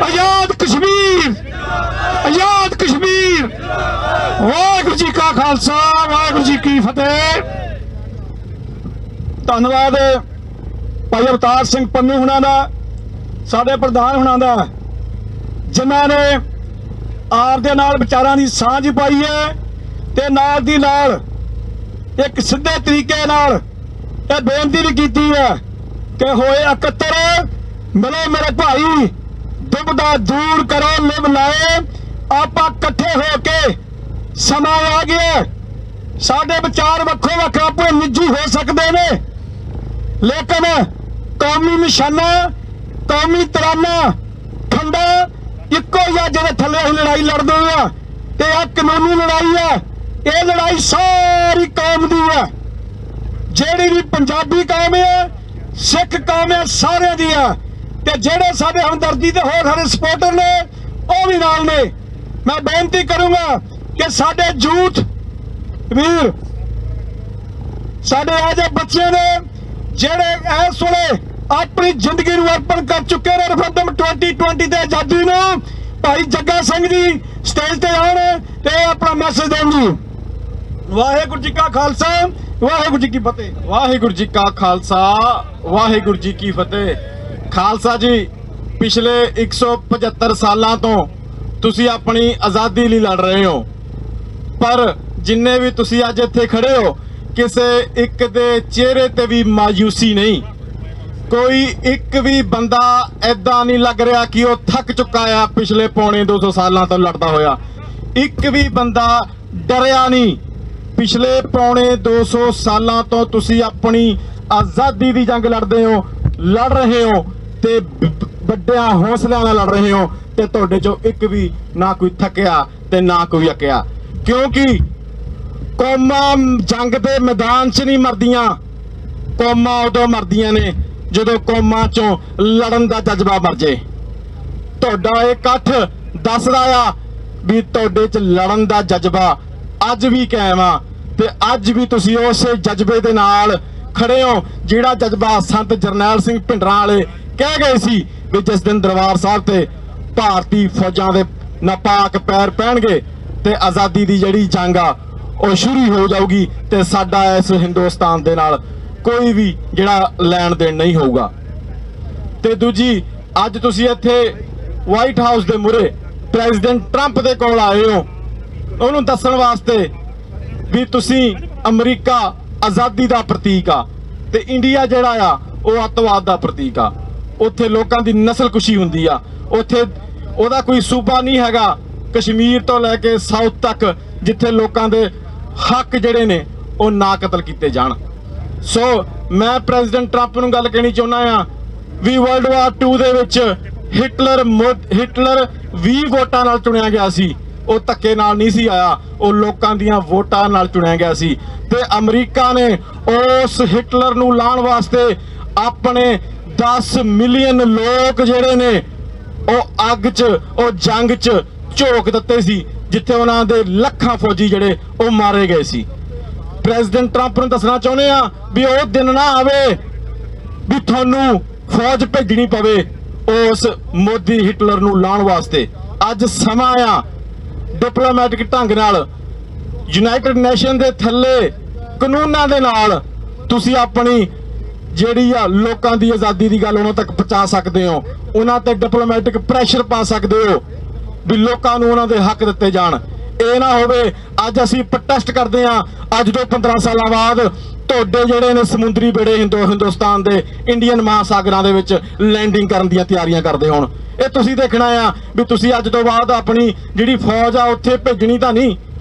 ਆਜ਼ਾਦ ਕਸ਼ਮੀਰ, ਆਜ਼ਾਦ ਕਸ਼ਮੀਰ। ਵਾਹਿਗੁਰੂ ਜੀ ਕਾ ਖਾਲਸਾ, ਵਾਹਿਗੁਰੂ ਜੀ ਕੀ ਫਤਿਹ। ਧੰਨਵਾਦ ਭਾਈ ਅਵਤਾਰ ਸਿੰਘ ਪੰਨੂ ਹੁਣਾਂ ਦਾ, ਸਾਡੇ ਪ੍ਰਧਾਨ ਹੁਣਾਂ ਦਾ, ਜਿਨ੍ਹਾਂ ਨੇ ਆਪ ਦੇ ਨਾਲ ਵਿਚਾਰਾਂ ਦੀ ਸਾਂਝ ਪਾਈ ਹੈ ਤੇ ਨਾਲ ਦੀ ਨਾਲ ਇੱਕ ਸਿੱਧੇ ਤਰੀਕੇ ਨਾਲ ਇਹ ਬੇਨਤੀ ਵੀ ਕੀਤੀ ਹੈ ਕਿ ਹੋਏ 71 ਮਿਲੋ ਮੇਰੇ ਭਾਈ, ਦੁਬਦਾ ਦੂਰ ਕਰੋ ਲਿਵ ਲਾਏ, ਆਪਾਂ ਇਕੱਠੇ ਹੋ ਕੇ, ਸਮਾਂ ਆ ਗਿਆ। ਸਾਡੇ ਵਿਚਾਰ ਵੱਖੋ ਵੱਖ ਆਪੇ ਨਿੱਜੀ ਹੋ ਸਕਦੇ ਨੇ, ਲੇਕਿਨ ਕੌਮੀ ਨਿਸ਼ਾਨਾ, ਕੌਮੀ ਤਰਾਨਾ, ਠੰਡਾ ਇੱਕੋ ਹੀ ਆ ਜਿਹਦੇ ਥੱਲੇ ਅਸੀਂ ਲੜਾਈ ਲੜਦੇ ਆ, ਤੇ ਆ ਕਾਨੂੰਨੀ ਲੜਾਈ ਆ। ਇਹ ਲੜਾਈ ਸਾਰੀ ਕੌਮ ਦੀ ਹੈ, ਜਿਹੜੀ ਵੀ ਪੰਜਾਬੀ ਕੌਮ ਹੈ, ਸਿੱਖ ਕੌਮ ਹੈ, ਸਾਰਿਆਂ ਦੀ ਆ। ਤੇ ਜਿਹੜੇ ਸਾਡੇ ਹਮਦਰਦੀ ਦੇ ਹੋਰ ਸਾਡੇ ਸਪੋਰਟਰ ਨੇ ਉਹ ਵੀ ਨਾਲ ਨੇ। ਮੈਂ ਬੇਨਤੀ ਕਰੂੰਗਾ ਕਿ ਸਾਡੇ ਯੂਥ ਵੀਰ, ਸਾਡੇ ਇਹ ਜਿਹੇ ਬੱਚੇ ਨੇ ਜਿਹੜੇ ਇਸ ਵੇਲੇ ਆਪਣੀ ਜ਼ਿੰਦਗੀ ਨੂੰ ਅਰਪਣ ਕਰ ਚੁੱਕੇ ਨੇ referendum 2020 ਦੇ ਆਜ਼ਾਦੀ ਨੂੰ। ਭਾਈ ਜੱਗਾ ਸਿੰਘ ਜੀ ਸਟੇਜ ਤੇ ਆਉਣ ਤੇ ਆਪਣਾ ਮੈਸੇਜ ਦੇਣ ਜੀ। ਵਾਹਿਗੁਰੂ ਜੀ ਕਾ ਖਾਲਸਾ, ਵਾਹਿਗੁਰੂ ਜੀ ਕੀ ਫਤਿਹ। ਵਾਹਿਗੁਰੂ ਜੀ ਕਾ ਖਾਲਸਾ, ਵਾਹਿਗੁਰੂ ਜੀ ਕੀ ਫਤਿਹ। ਖਾਲਸਾ ਜੀ, ਪਿਛਲੇ 175 ਸਾਲਾਂ ਤੋਂ ਤੁਸੀਂ ਆਪਣੀ ਆਜ਼ਾਦੀ ਲਈ ਲੜ ਰਹੇ ਹੋ, ਪਰ ਜਿੰਨੇ ਵੀ ਤੁਸੀਂ ਅੱਜ ਇੱਥੇ ਖੜੇ ਹੋ, ਕਿਸੇ ਇੱਕ ਦੇ ਚਿਹਰੇ ਤੇ ਵੀ ਮਾਯੂਸੀ ਨਹੀਂ। ਕੋਈ ਇੱਕ ਵੀ ਬੰਦਾ ਐਦਾਂ ਨਹੀਂ ਲੱਗ ਰਿਹਾ ਕਿ ਉਹ ਥੱਕ ਚੁੱਕਾ ਆ ਪਿਛਲੇ ਪੌਣੇ 200 ਸਾਲਾਂ ਤੋਂ ਲੜਦਾ ਹੋਇਆ। ਇੱਕ ਵੀ ਬੰਦਾ ਡਰਿਆ ਨਹੀਂ। ਪਿਛਲੇ ਪੌਣੇ 200 ਸਾਲਾਂ ਤੋਂ ਤੁਸੀਂ ਆਪਣੀ ਆਜ਼ਾਦੀ ਦੀ ਜੰਗ ਲੜਦੇ ਹੋ, ਲੜ ਰਹੇ ਹੋ ਤੇ ਵੱਡਿਆਂ ਹੌਸਲਿਆਂ ਨਾਲ ਲੜ ਰਹੇ ਹੋ, ਤੇ ਤੁਹਾਡੇ ਚੋਂ ਇੱਕ ਵੀ ਨਾ ਕੋਈ ਥੱਕਿਆ ਤੇ ਨਾ ਕੋਈ ਅੱਕਿਆ। ਕਿਉਂਕਿ ਕੌਮਾਂ ਜੰਗ ਦੇ ਮੈਦਾਨ 'ਚ ਨਹੀਂ ਮਰਦੀਆਂ, ਕੌਮਾਂ ਉਦੋਂ ਮਰਦੀਆਂ ਨੇ ਜਦੋਂ ਕੌਮਾਂ ਚੋਂ ਲੜਨ ਦਾ ਜਜ਼ਬਾ ਮਰ ਜੇ। ਤੁਹਾਡਾ ਇਹ ਇਕੱਠ ਦੱਸਦਾ ਆ ਵੀ ਤੁਹਾਡੇ 'ਚ ਲੜਨ ਦਾ ਜਜ਼ਬਾ ਅੱਜ ਵੀ ਕਾਇਮ ਆ, ਤੇ ਅੱਜ ਵੀ ਤੁਸੀਂ ਉਸੇ ਜਜ਼ਬੇ ਦੇ ਨਾਲ ਖੜੇ ਹੋ ਜਿਹੜਾ ਜਜ਼ਬਾ ਸੰਤ ਜਰਨੈਲ ਸਿੰਘ ਭਿੰਡਰਾਂ ਵਾਲੇ ਕਹਿ ਗਏ ਸੀ ਵੀ ਜਿਸ ਦਿਨ ਦਰਬਾਰ ਸਾਹਿਬ ਤੇ ਭਾਰਤੀ ਫੌਜਾਂ ਦੇ ਨਾਪਾਕ ਪੈਰ ਪੈਣਗੇ ਤੇ ਆਜ਼ਾਦੀ ਦੀ ਜਿਹੜੀ ਜੰਗ ਆ ਉਹ ਸ਼ੁਰੂ ਹੋ ਜਾਊਗੀ, ਤੇ ਸਾਡਾ ਇਸ ਹਿੰਦੁਸਤਾਨ ਦੇ ਨਾਲ ਕੋਈ ਵੀ ਜਿਹੜਾ ਲੈਣ ਦੇਣ ਨਹੀਂ ਹੋਊਗਾ। ਤੇ ਦੂਜੀ, ਅੱਜ ਤੁਸੀਂ ਇੱਥੇ ਵਾਈਟ ਹਾਊਸ ਦੇ ਮੂਹਰੇ ਪ੍ਰੈਜ਼ੀਡੈਂਟ ਟਰੰਪ ਦੇ ਕੋਲ ਆਏ ਹੋ ਉਹਨੂੰ ਦੱਸਣ ਵਾਸਤੇ ਵੀ ਤੁਸੀਂ ਅਮਰੀਕਾ ਆਜ਼ਾਦੀ ਦਾ ਪ੍ਰਤੀਕ ਆ ਤੇ ਇੰਡੀਆ ਜਿਹੜਾ ਆ ਉਹ ਅੱਤਵਾਦ ਦਾ ਪ੍ਰਤੀਕ ਆ। ਉੱਥੇ ਲੋਕਾਂ ਦੀ ਨਸਲਕੁਸ਼ੀ ਹੁੰਦੀ ਆ, ਉੱਥੇ ਉਹਦਾ ਕੋਈ ਸੂਬਾ ਨਹੀਂ ਹੈਗਾ ਕਸ਼ਮੀਰ ਤੋਂ ਲੈ ਕੇ ਸਾਊਥ ਤੱਕ ਜਿੱਥੇ ਲੋਕਾਂ ਦੇ ਹੱਕ ਜਿਹੜੇ ਨੇ ਉਹ ਨਾ ਕਤਲ ਕੀਤੇ ਜਾਣ। ਸੋ ਮੈਂ ਪ੍ਰੈਜ਼ੀਡੈਂਟ ਟਰੰਪ ਨੂੰ ਗੱਲ ਕਹਿਣੀ ਚਾਹੁੰਦਾ ਆ ਵੀ ਵਰਲਡ ਵਾਰ 2 ਦੇ ਵਿੱਚ ਹਿਟਲਰ 20 ਵੋਟਾਂ ਨਾਲ ਚੁਣਿਆ ਗਿਆ ਸੀ, ਉਹ ਧੱਕੇ ਨਾਲ ਨਹੀਂ ਸੀ ਆਇਆ, ਉਹ ਲੋਕਾਂ ਦੀਆਂ ਵੋਟਾਂ ਨਾਲ ਚੁਣਿਆ ਗਿਆ ਸੀ। ਤੇ ਅਮਰੀਕਾ ਨੇ ਉਸ ਹਿਟਲਰ ਨੂੰ ਲਾਉਣ ਵਾਸਤੇ ਆਪਣੇ 10 ਮਿਲੀਅਨ ਲੋਕ ਜਿਹੜੇ ਨੇ ਉਹ ਅੱਗ 'ਚ, ਉਹ ਜੰਗ 'ਚ ਝੋਕ ਦਿੱਤੇ ਸੀ, ਜਿੱਥੇ ਉਹਨਾਂ ਦੇ ਲੱਖਾਂ ਫੌਜੀ ਜਿਹੜੇ ਉਹ ਮਾਰੇ ਗਏ ਸੀ। ਪ੍ਰੈਜ਼ੀਡੈਂਟ ਟਰੰਪ ਨੂੰ ਦੱਸਣਾ ਚਾਹੁੰਦੇ ਆ ਵੀ ਉਹ ਦਿਨ ਨਾ ਆਵੇ ਵੀ ਤੁਹਾਨੂੰ ਫੌਜ ਭੇਜਣੀ ਪਵੇ ਉਸ ਮੋਦੀ ਹਿਟਲਰ ਨੂੰ ਲਾਉਣ ਵਾਸਤੇ। ਅੱਜ ਸਮਾਂ ਆ ਡਿਪਲੋਮੈਟਿਕ ਢੰਗ ਨਾਲ ਯੂਨਾਈਟਿਡ ਨੇਸ਼ਨ ਦੇ ਥੱਲੇ ਕਾਨੂੰਨਾਂ ਦੇ ਨਾਲ ਤੁਸੀਂ ਆਪਣੀ ਜਿਹੜੀ ਆ ਲੋਕਾਂ ਦੀ ਆਜ਼ਾਦੀ ਦੀ ਗੱਲ ਉਹਨਾਂ ਤੱਕ ਪਹੁੰਚਾ ਸਕਦੇ ਹੋ, ਉਹਨਾਂ ਤੇ ਡਿਪਲੋਮੈਟਿਕ ਪ੍ਰੈਸ਼ਰ ਪਾ ਸਕਦੇ ਹੋ ਵੀ ਲੋਕਾਂ ਨੂੰ ਉਹਨਾਂ ਦੇ ਹੱਕ ਦਿੱਤੇ ਜਾਣ। ਇਹ ਨਾ ਹੋਵੇ ਅੱਜ ਅਸੀਂ ਪ੍ਰੋਟੈਸਟ ਕਰਦੇ ਆ, ਅੱਜ ਤੋਂ 15 ਸਾਲਾਂ ਬਾਅਦ ਤੁਹਾਡੇ ਜਿਹੜੇ ਨੇ ਸਮੁੰਦਰੀ ਬੇੜੇ ਹਿੰਦੁਸਤਾਨ ਦੇ ਇੰਡੀਅਨ ਮਹਾਸਾਗਰਾਂ ਦੇ ਵਿੱਚ ਲੈਂਡਿੰਗ ਕਰਨ ਦੀਆਂ ਤਿਆਰੀਆਂ ਕਰਦੇ ਹੋਣ। ਇਹ ਤੁਸੀਂ ਦੇਖਣਾ ਆ ਵੀ ਤੁਸੀਂ ਅੱਜ ਤੋਂ ਬਾਅਦ ਆਪਣੀ ਜਿਹੜੀ ਫੌਜ ਆ ਉੱਥੇ ਭੇਜਣੀ ਤਾਂ ਨਹੀਂ,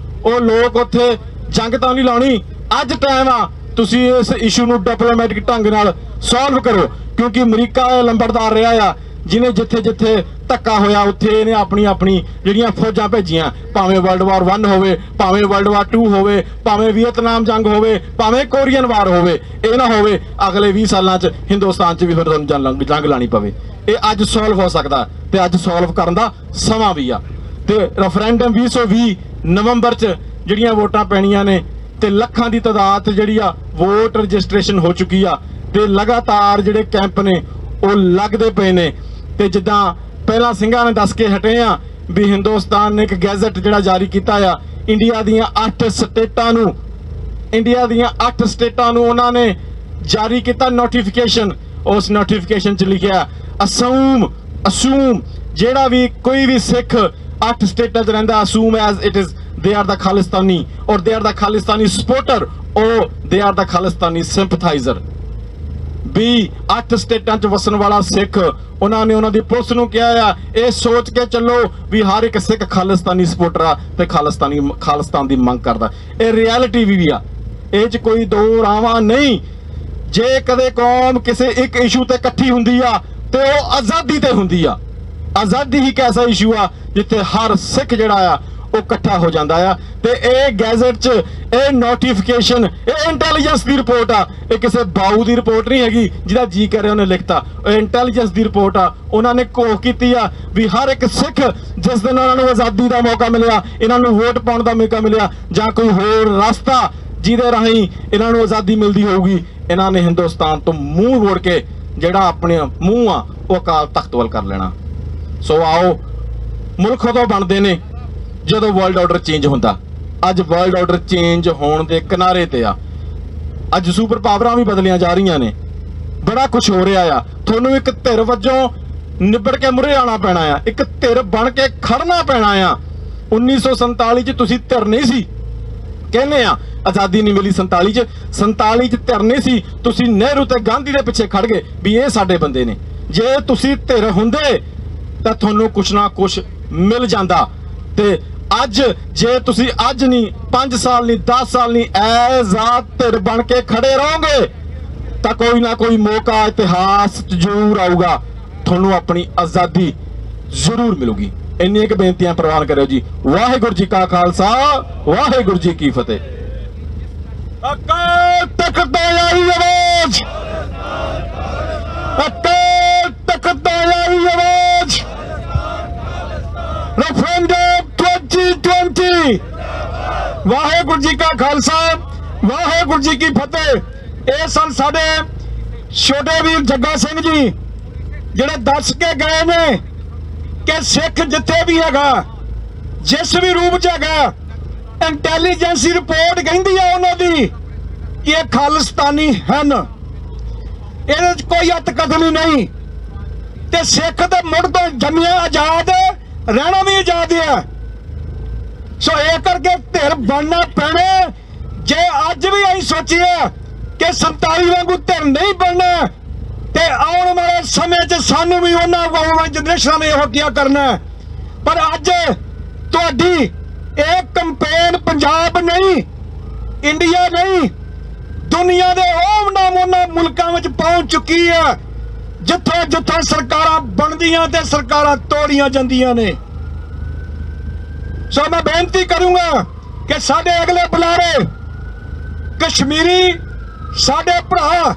ਉਹ ਲੋਕ ਉੱਥੇ ਜੰਗ ਤਾਂ ਨਹੀਂ ਲਾਉਣੀ। ਅੱਜ ਟਾਈਮ ਆ ਤੁਸੀਂ ਇਸ ਇਸ਼ੂ ਨੂੰ ਡਿਪਲੋਮੈਟਿਕ ਢੰਗ ਨਾਲ ਸੋਲਵ ਕਰੋ, ਕਿਉਂਕਿ ਅਮਰੀਕਾ ਇਹ ਲੰਬੜਦਾਰ ਰਿਹਾ ਆ ਜਿਹਨੇ ਜਿੱਥੇ ਜਿੱਥੇ ਧੱਕਾ ਹੋਇਆ ਉੱਥੇ ਇਹਨੇ ਆਪਣੀ ਜਿਹੜੀਆਂ ਫੌਜਾਂ ਭੇਜੀਆਂ, ਭਾਵੇਂ ਵਰਲਡ ਵਾਰ 1 ਹੋਵੇ, ਭਾਵੇਂ ਵਰਲਡ ਵਾਰ 2 ਹੋਵੇ, ਭਾਵੇਂ ਵੀਅਤਨਾਮ ਜੰਗ ਹੋਵੇ, ਭਾਵੇਂ ਕੋਰੀਅਨ ਵਾਰ ਹੋਵੇ। ਇਹ ਨਾ ਹੋਵੇ ਅਗਲੇ 20 ਸਾਲਾਂ 'ਚ ਹਿੰਦੁਸਤਾਨ 'ਚ ਵੀ ਫਿਰ ਤੁਹਾਨੂੰ ਜੰਗ ਲਾਣੀ ਪਵੇ। ਇਹ ਅੱਜ ਸੋਲਵ ਹੋ ਸਕਦਾ ਤੇ ਅੱਜ ਸੋਲਵ ਕਰਨ ਦਾ ਸਮਾਂ ਵੀ ਆ। ਤੇ ਰੈਫਰੈਂਡਮ 2020 ਨਵੰਬਰ 'ਚ ਜਿਹੜੀਆਂ ਵੋਟਾਂ ਪੈਣੀਆਂ ਨੇ ਤੇ ਲੱਖਾਂ ਦੀ ਤਾਦਾਦ ਜਿਹੜੀ ਆ ਵੋਟ ਰਜਿਸਟ੍ਰੇਸ਼ਨ ਹੋ ਚੁੱਕੀ ਆ ਤੇ ਲਗਾਤਾਰ ਜਿਹੜੇ ਕੈਂਪ ਨੇ ਉਹ ਲੱਗਦੇ ਪਏ ਨੇ। ਤੇ ਜਿੱਦਾਂ ਪਹਿਲਾਂ ਸਿੰਘਾਂ ਨੇ ਦੱਸ ਕੇ ਹਟੇ ਆ ਵੀ ਹਿੰਦੁਸਤਾਨ ਨੇ ਇੱਕ ਗੈਜ਼ਟ ਜਿਹੜਾ ਜਾਰੀ ਕੀਤਾ ਆ ਇੰਡੀਆ ਦੀਆਂ 8 ਸਟੇਟਾਂ ਨੂੰ ਉਹਨਾਂ ਨੇ ਜਾਰੀ ਕੀਤਾ ਨੋਟੀਫਿਕੇਸ਼ਨ। ਉਸ ਨੋਟੀਫਿਕੇਸ਼ਨ 'ਚ ਲਿਖਿਆ ਅਸੂਮ ਜਿਹੜਾ ਵੀ ਕੋਈ ਵੀ ਸਿੱਖ 8 ਸਟੇਟਾਂ 'ਚ ਰਹਿੰਦਾ assume as it is they are the Khalistani or they are the Khalistani supporter or they are the Khalistani sympathizer। ਵੀ 8 ਸਟੇਟਾਂ 'ਚ ਵਸਣ ਵਾਲਾ ਸਿੱਖ ਉਹਨਾਂ ਨੇ ਉਹਨਾਂ ਦੀ ਪੁਲਿਸ ਨੂੰ ਕਿਹਾ ਆ ਇਹ ਸੋਚ ਕੇ ਚੱਲੋ ਵੀ ਹਰ ਇੱਕ ਸਿੱਖ ਖਾਲਿਸਤਾਨੀ ਸਪੋਰਟਰ ਆ ਤੇ ਖਾਲਿਸਤਾਨ ਦੀ ਮੰਗ ਕਰਦਾ। ਇਹ ਰਿਐਲਿਟੀ ਵੀ ਆ, ਇਹ 'ਚ ਕੋਈ ਦੋ ਰਾਵਾਂ ਨਹੀਂ। ਜੇ ਕਦੇ ਕੌਮ ਕਿਸੇ ਇੱਕ ਇਸ਼ੂ ਤੇ ਇਕੱਠੀ ਹੁੰਦੀ ਆ ਤੇ ਉਹ ਆਜ਼ਾਦੀ ਤੇ ਹੁੰਦੀ ਆ। ਆਜ਼ਾਦੀ ਹੀ ਇੱਕ ਐਸਾ ਇਸ਼ੂ ਆ ਜਿੱਥੇ ਹਰ ਸਿੱਖ ਜਿਹੜਾ ਆ ਉਹ ਇਕੱਠਾ ਹੋ ਜਾਂਦਾ ਆ। ਤੇ ਇਹ ਗੈਜ਼ਟ 'ਚ ਇਹ ਨੋਟੀਫਿਕੇਸ਼ਨ ਇਹ ਇੰਟੈਲੀਜੈਂਸ ਦੀ ਰਿਪੋਰਟ ਆ, ਇਹ ਕਿਸੇ ਬਾਊ ਦੀ ਰਿਪੋਰਟ ਨਹੀਂ ਹੈਗੀ ਜਿਹਦਾ ਜੀ ਕਰੇ ਉਹਨੇ ਲਿਖਤਾ। ਇਹ ਇੰਟੈਲੀਜੈਂਸ ਦੀ ਰਿਪੋਰਟ ਆ, ਉਹਨਾਂ ਨੇ ਘੋਖ ਕੀਤੀ ਆ ਵੀ ਹਰ ਇੱਕ ਸਿੱਖ ਜਿਸ ਦਿਨ ਉਹਨਾਂ ਨੂੰ ਆਜ਼ਾਦੀ ਦਾ ਮੌਕਾ ਮਿਲਿਆ, ਇਹਨਾਂ ਨੂੰ ਵੋਟ ਪਾਉਣ ਦਾ ਮੌਕਾ ਮਿਲਿਆ ਜਾਂ ਕੋਈ ਹੋਰ ਰਸਤਾ ਜਿਹਦੇ ਰਾਹੀਂ ਇਹਨਾਂ ਨੂੰ ਆਜ਼ਾਦੀ ਮਿਲਦੀ ਹੋਊਗੀ, ਇਹਨਾਂ ਨੇ ਹਿੰਦੁਸਤਾਨ ਤੋਂ ਮੂੰਹ ਮੋੜ ਕੇ ਜਿਹੜਾ ਆਪਣੇ ਮੂੰਹ ਆ ਉਹ ਅਕਾਲ ਤਖਤ ਵੱਲ ਕਰ ਲੈਣਾ। ਸੋ ਆਓ, ਮੁਲਕ ਉਦੋਂ ਬਣਦੇ ਨੇ ਜਦੋਂ ਵਰਲਡ ਆਰਡਰ ਚੇਂਜ ਹੁੰਦਾ। ਅੱਜ ਵਰਲਡ ਆਰਡਰ ਚੇਂਜ ਹੋਣ ਦੇ ਕਿਨਾਰੇ ਤੇ ਆ। ਅੱਜ ਸੁਪਰ ਪਾਵਰਾਂ ਵੀ ਬਦਲੀਆਂ ਜਾ ਰਹੀਆਂ ਨੇ, ਬੜਾ ਕੁਝ ਹੋ ਰਿਹਾ ਆ। ਤੁਹਾਨੂੰ ਇੱਕ ਧਿਰ ਵਜੋਂ ਨਿਬੜ ਕੇ ਮੁਰੇ ਆਉਣਾ ਪੈਣਾ ਆ, ਇੱਕ ਧਿਰ ਬਣ ਕੇ ਖੜਨਾ ਪੈਣਾ ਆ। 1947 'ਚ ਤੁਸੀਂ ਧਿਰ ਨਹੀਂ ਸੀ, ਕਹਿੰਦੇ ਆ ਆਜ਼ਾਦੀ ਨਹੀਂ ਮਿਲੀ 47 'ਚ ਧਿਰ ਨਹੀਂ ਸੀ। ਤੁਸੀਂ ਨਹਿਰੂ ਤੇ ਗਾਂਧੀ ਦੇ ਪਿੱਛੇ ਖੜ ਗਏ ਵੀ ਇਹ ਸਾਡੇ ਬੰਦੇ ਨੇ। ਜੇ ਤੁਸੀਂ ਧਿਰ ਹੁੰਦੇ ਤਾਂ ਤੁਹਾਨੂੰ ਕੁਛ ਨਾ ਕੁਛ ਮਿਲ ਜਾਂਦਾ। ਤੇ ਅੱਜ ਜੇ ਤੁਸੀਂ ਅੱਜ ਨਹੀਂ 5 ਸਾਲ ਨਹੀਂ 10 ਸਾਲ ਨਹੀਂ ਐਜ਼ ਆ ਧਿਰ ਬਣ ਕੇ ਖੜੇ ਰਹੋਗੇ ਤਾਂ ਕੋਈ ਨਾ ਕੋਈ ਮੌਕਾ ਇਤਿਹਾਸ 'ਚ ਜ਼ਰੂਰ ਆਊਗਾ, ਤੁਹਾਨੂੰ ਆਪਣੀ ਆਜ਼ਾਦੀ ਜ਼ਰੂਰ ਮਿਲੂਗੀ। ਇੰਨੀਆਂ ਕੁ ਬੇਨਤੀਆਂ ਪ੍ਰਵਾਨ ਕਰਿਓ ਜੀ। ਵਾਹਿਗੁਰੂ ਜੀ ਕਾ ਖਾਲਸਾ, ਵਾਹਿਗੁਰੂ ਜੀ ਕੀ ਫਤਿਹ। ਅਕਾਲ ਤਖਤ ਦਾ ਆਈ ਆਵਾਜ਼, ਅਕਾਲ ਤਖਤ ਦਾ ਆਈ ਆਵਾਜ਼। ਰੈਫਰੈਂਡਮ 2020। ਵਾਹਿਗੁਰੂ ਜੀ ਕਾ ਖਾਲਸਾ, ਵਾਹਿਗੁਰੂ ਜੀ ਕੀ ਫਤਿਹ। ਇਹ ਸਨ ਸਾਡੇ ਛੋਟੇ ਵੀਰ ਜੱਗਾ ਸਿੰਘ ਜੀ ਜਿਹੜੇ ਦੱਸ ਕੇ ਗਏ ਨੇ ਕਿ ਸਿੱਖ ਜਿੱਥੇ ਵੀ ਹੈਗਾ, ਜਿਸ ਵੀ ਰੂਪ 'ਚ ਹੈਗਾ, ਇੰਟੈਲੀਜੈਂਸ ਦੀ ਰਿਪੋਰਟ ਕਹਿੰਦੀ ਆ ਉਹਨਾਂ ਦੀ ਕਿ ਇਹ ਖਾਲਿਸਤਾਨੀ ਹਨ। ਇਹਦੇ 'ਚ ਕੋਈ ਅਤਕਥਨੀ ਨਹੀਂ ਤੇ ਸਿੱਖ ਤੇ ਮੁੜ ਤੋਂ ਜੰਮਿਆ ਆਜ਼ਾਦ, ਰਹਿਣਾ ਵੀ ਆਜ਼ਾਦ ਹੈ। ਸੋ ਇਹ ਕਰਕੇ ਧਿਰ ਬਣਨਾ ਪੈਣਾ। ਜੇ ਅੱਜ ਵੀ ਅਸੀਂ ਸੋਚੀਏ ਕਿ 47 ਵਾਂਗੂ ਧਿਰ ਨਹੀਂ ਬਣਨਾ ਤੇ ਆਉਣ ਵਾਲੇ ਸਮੇਂ 'ਚ ਸਾਨੂੰ ਵੀ ਉਹਨਾਂ ਜਨਰੇਸ਼ਨਾਂ ਨੇ ਇਹੋ ਕਿਹਾ ਕਰਨਾ। ਪਰ ਅੱਜ ਤੁਹਾਡੀ ਇਹ ਕੰਪੇਨ ਪੰਜਾਬ ਨਹੀਂ, ਇੰਡੀਆ ਨਹੀਂ, ਦੁਨੀਆ ਦੇ ਉਹਨਾਂ ਮੁਲਕਾਂ ਵਿੱਚ ਪਹੁੰਚ ਚੁੱਕੀ ਹੈ ਜਿੱਥੋਂ ਸਰਕਾਰਾਂ ਬਣਦੀਆਂ ਤੇ ਸਰਕਾਰਾਂ ਤੋੜੀਆਂ ਜਾਂਦੀਆਂ ਨੇ। ਸੋ ਮੈਂ ਬੇਨਤੀ ਕਰੂੰਗਾ ਕਿ ਸਾਡੇ ਅਗਲੇ ਬੁਲਾਰੇ ਕਸ਼ਮੀਰੀ ਸਾਡੇ ਭਰਾ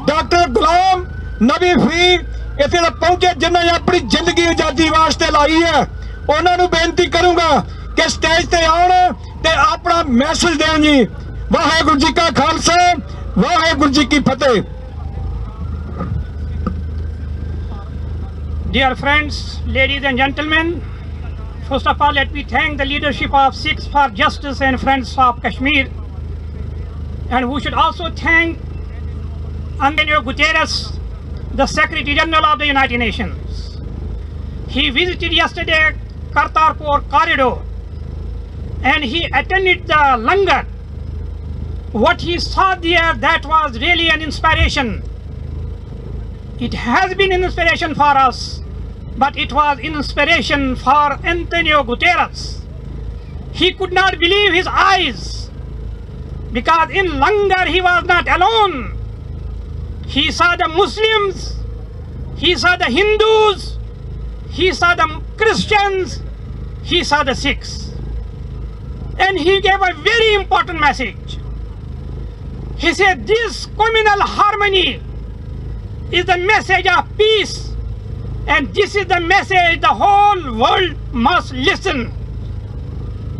ਡਾਕਟਰ ਗੁਲਾਮ ਨਬੀ ਫੀ ਇੱਥੇ ਤੱਕ ਪਹੁੰਚੇ ਜਿਨ੍ਹਾਂ ਨੇ ਆਪਣੀ ਜ਼ਿੰਦਗੀ ਆਜ਼ਾਦੀ ਵਾਸਤੇ ਲਾਈ ਹੈ। ਉਹਨਾਂ ਨੂੰ ਬੇਨਤੀ ਕਰੂੰਗਾ ਕਿ ਸਟੇਜ ਤੇ ਆਉਣ ਤੇ ਆਪਣਾ ਮੈਸੇਜ ਦੇਣ ਜੀ। ਵਾਹਿਗੁਰੂ ਜੀ ਕਾ ਖਾਲਸਾ, ਵਾਹਿਗੁਰੂ ਜੀ ਕੀ ਫਤਿਹ। Dear friends, ladies and gentlemen, first of all let me thank the leadership of Sikhs for Justice and Friends of Kashmir And we should also thank Antonio Guterres, the Secretary General of the United Nations. He visited yesterday Kartarpur corridor and he attended the langar. What he saw there, that was really an inspiration. It has been an inspiration for us, but it was inspiration for Antonio Guterres. He could not believe his eyes, because in langar he was not alone. He saw the Muslims, he saw the Hindus, he saw the Christians, he saw the Sikhs. And he gave a very important message. He said, this communal harmony is the message of peace, and this is the message the whole world must listen.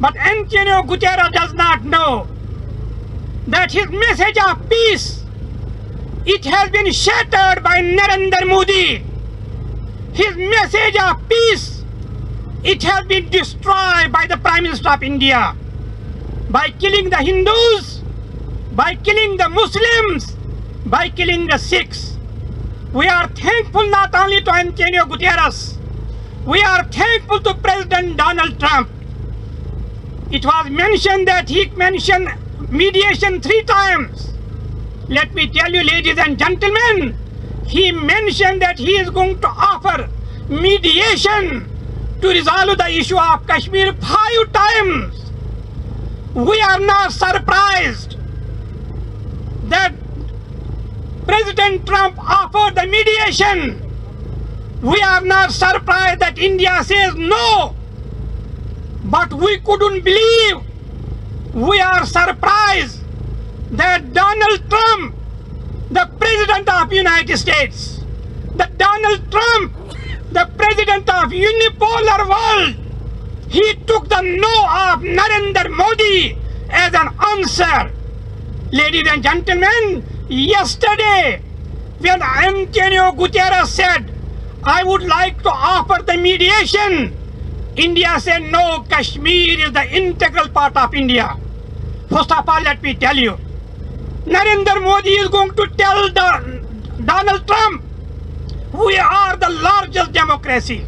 But Antonio Guterres does not know that his message of peace, it has been shattered by Narendra Modi. His message of peace, it has been destroyed by the Prime Minister of India, by killing the Hindus, by killing the Muslims, by killing the Sikhs. We are thankful not only to Antonio Guterres, we are thankful to President Donald Trump. It was mentioned that he mentioned mediation 3 times. Let me tell you, ladies and gentlemen, he mentioned that he is going to offer mediation to resolve the issue of Kashmir 5 times. We are not surprised that President Trump offered the mediation. We are not surprised that India says no, but we couldn't believe. We are surprised that Donald Trump, the President of the United States, that Donald Trump, the President of unipolar world, he took the no of Narendra Modi as an answer. Ladies and gentlemen, yesterday when Antonio Guterres said, I would like to offer the mediation, India said no, Kashmir is the integral part of India. First of all, let me tell you, Narendra Modi is going to tell Donald Trump, we are the largest democracy.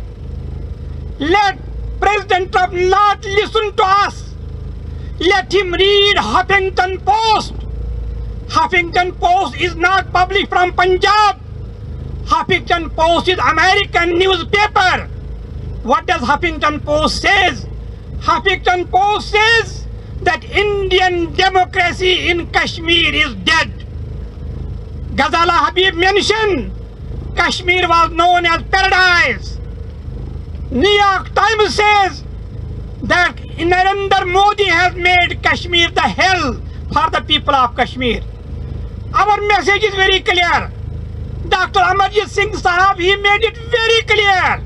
Let President Trump not listen to us. Let him read Huffington Post. Huffington Post is not published from Punjab. Huffington Post is American newspaper. What does Huffington Post says? Huffington Post says that Indian democracy in Kashmir is dead. Ghazala Habib mentioned Kashmir was known as paradise. New York Times says that Narendra Modi has made Kashmir the hell for the people of Kashmir. Our message is very clear. Dr. Amarjit Singh Sahab, he made it very clear.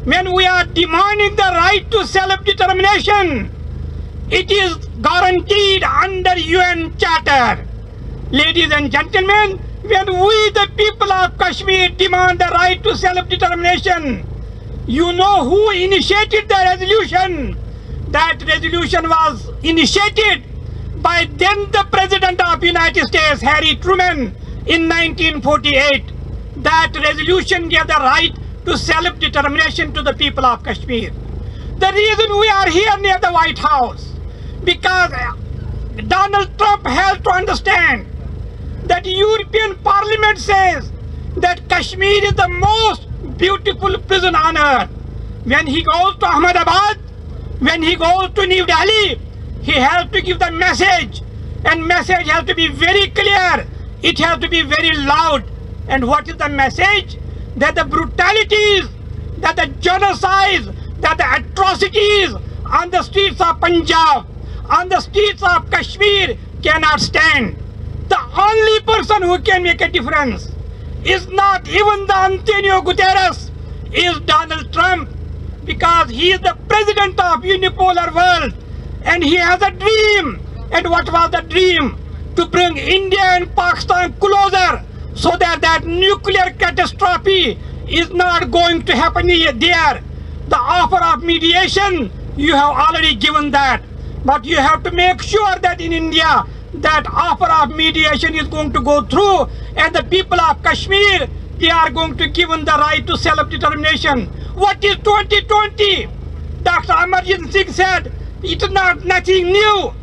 When we are demanding the right to self-determination, it is guaranteed under UN Charter. Ladies and gentlemen, when we the people of Kashmir demand the right to self-determination, you know who initiated the resolution? That resolution was initiated by then the President of the United States, Harry Truman, in 1948. That resolution gave the right to self-determination to the people of Kashmir. The reason we are here near the White House, because Donald Trump has to understand that European Parliament says that Kashmir is the most beautiful prison on earth. When he goes to Ahmedabad, when he goes to New Delhi, he has to give the message, and message has to be very clear. It has to be very loud. And what is the message? That the brutalities, that the genocides, that the atrocities on the streets of Punjab, on the streets of Kashmir cannot stand. The only person who can make a difference is not even the Antonio Guterres, is Donald Trump, because he is the president of unipolar world and he has a dream. And what was the dream? To bring India and Pakistan closer so that that nuclear catastrophe is not going to happen there. The offer of mediation, you have already given that. But you have to make sure that in India, that offer of mediation is going to go through, and the people of Kashmir, they are going to given the right to self-determination. What is 2020? Dr. Amarjit Singh said, it is not nothing new.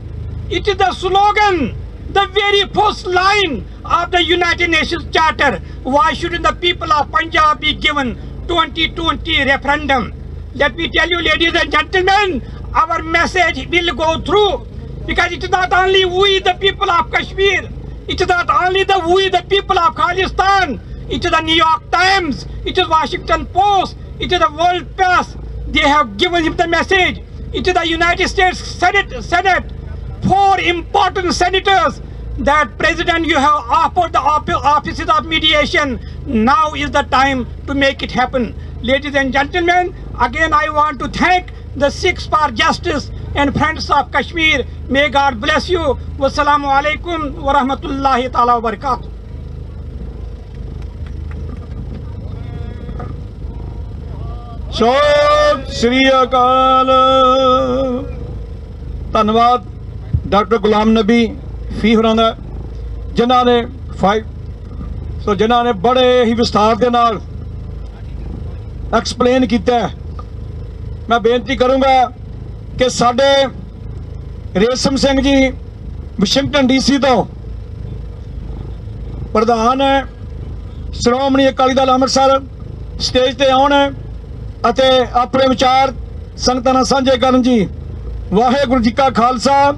It is the slogan, the very first line of the United Nations Charter. Why shouldn't the people of Punjab be given 2020 referendum? Let me tell you, ladies and gentlemen, our message will go through, because it is not only we, the people of Kashmir, it is not only we, the people of Khalistan, it is the New York Times, it is Washington Post, it is the World Press. They have given him the message. It is the United States Senate, 4 important senators, that President, you have offered the offices of mediation. Now is the time to make it happen. Ladies and gentlemen, again I want to thank the Sikhs for Justice and Friends of Kashmir. May God bless you. Wassalamu alaikum wa rahmatullahi ta'ala wa barakatuh. Sat Sri ਅਕਾਲ। ਧੰਨਵਾਦ doctor Ghulam Nabi ਫੀ ਹੋਰਾਂ ਦਾ, ਜਿਨ੍ਹਾਂ ਨੇ ਬੜੇ ਹੀ ਵਿਸਥਾਰ ਦੇ ਨਾਲ explain ਕੀਤਾ। ਮੈਂ ਬੇਨਤੀ ਕਰੂੰਗਾ ਕਿ ਸਾਡੇ ਰੇਸ਼ਮ ਸਿੰਘ ਜੀ ਵਾਸ਼ਿੰਗਟਨ ਡੀਸੀ ਤੋਂ ਪ੍ਰਧਾਨ ਹੈ ਸ਼੍ਰੋਮਣੀ ਅਕਾਲੀ ਦਲ ਅੰਮ੍ਰਿਤਸਰ, ਸਟੇਜ ਤੇ ਆਉਣ ਅਤੇ ਆਪਣੇ ਵਿਚਾਰ ਸੰਗਤਾਂ ਨਾਲ ਸਾਂਝੇ ਕਰਨ ਜੀ। ਵਾਹਿਗੁਰੂ ਜੀ ਕਾ ਖਾਲਸਾ,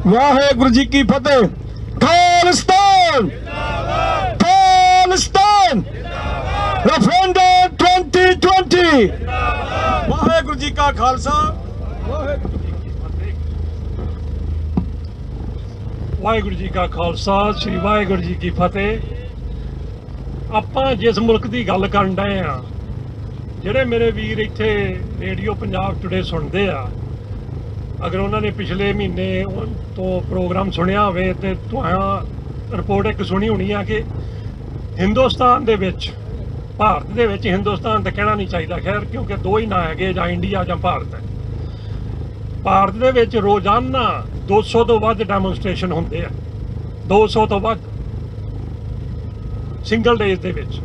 ਵਾਹਿਗੁਰੂ ਜੀ ਕੀ ਫਤਿਹ। ਖਾਲਿਸਤਾਨ ਖਾਲਿਸਤਾਨ ਰੈਫਰੈਂਡਮ 2020। ਵਾਹਿਗੁਰੂ ਜੀ ਕਾ ਖਾਲਸਾ, ਵਾਹਿਗੁਰੂ ਜੀ ਕੀ ਫਤਿਹ। ਵਾਹਿਗੁਰੂ ਜੀ ਕਾ ਖਾਲਸਾ, ਸ੍ਰੀ ਵਾਹਿਗੁਰੂ ਜੀ ਕੀ ਫਤਿਹ। ਆਪਾਂ ਜਿਸ ਮੁਲਕ ਦੀ ਗੱਲ ਕਰਨ ਡਏ ਆ, ਜਿਹੜੇ ਮੇਰੇ ਵੀਰ ਇੱਥੇ ਰੇਡੀਓ ਪੰਜਾਬ ਟੁਡੇ ਸੁਣਦੇ ਆ, ਅਗਰ ਉਹਨਾਂ ਨੇ ਪਿਛਲੇ ਮਹੀਨੇ ਤੋਂ ਪ੍ਰੋਗਰਾਮ ਸੁਣਿਆ ਹੋਵੇ ਤੇ ਤੁਹਾਨੂੰ ਰਿਪੋਰਟ ਇੱਕ ਸੁਣੀ ਹੋਣੀ ਆ ਕਿ ਹਿੰਦੁਸਤਾਨ ਦੇ ਵਿੱਚ, ਭਾਰਤ ਦੇ ਵਿੱਚ, ਹਿੰਦੁਸਤਾਨ ਤਾਂ ਕਹਿਣਾ ਨਹੀਂ ਚਾਹੀਦਾ ਖੈਰ, ਕਿਉਂਕਿ 2 ਹੀ ਨਾਂ ਹੈਗੇ, ਜਾਂ ਇੰਡੀਆ ਜਾਂ ਭਾਰਤ ਹੈ। ਭਾਰਤ ਦੇ ਵਿੱਚ ਰੋਜ਼ਾਨਾ 200 ਤੋਂ ਵੱਧ ਡੈਮੋਨਸਟ੍ਰੇਸ਼ਨ ਹੁੰਦੇ ਆ, 200 ਤੋਂ ਵੱਧ ਸਿੰਗਲ ਡੇਜ਼ ਦੇ ਵਿੱਚ।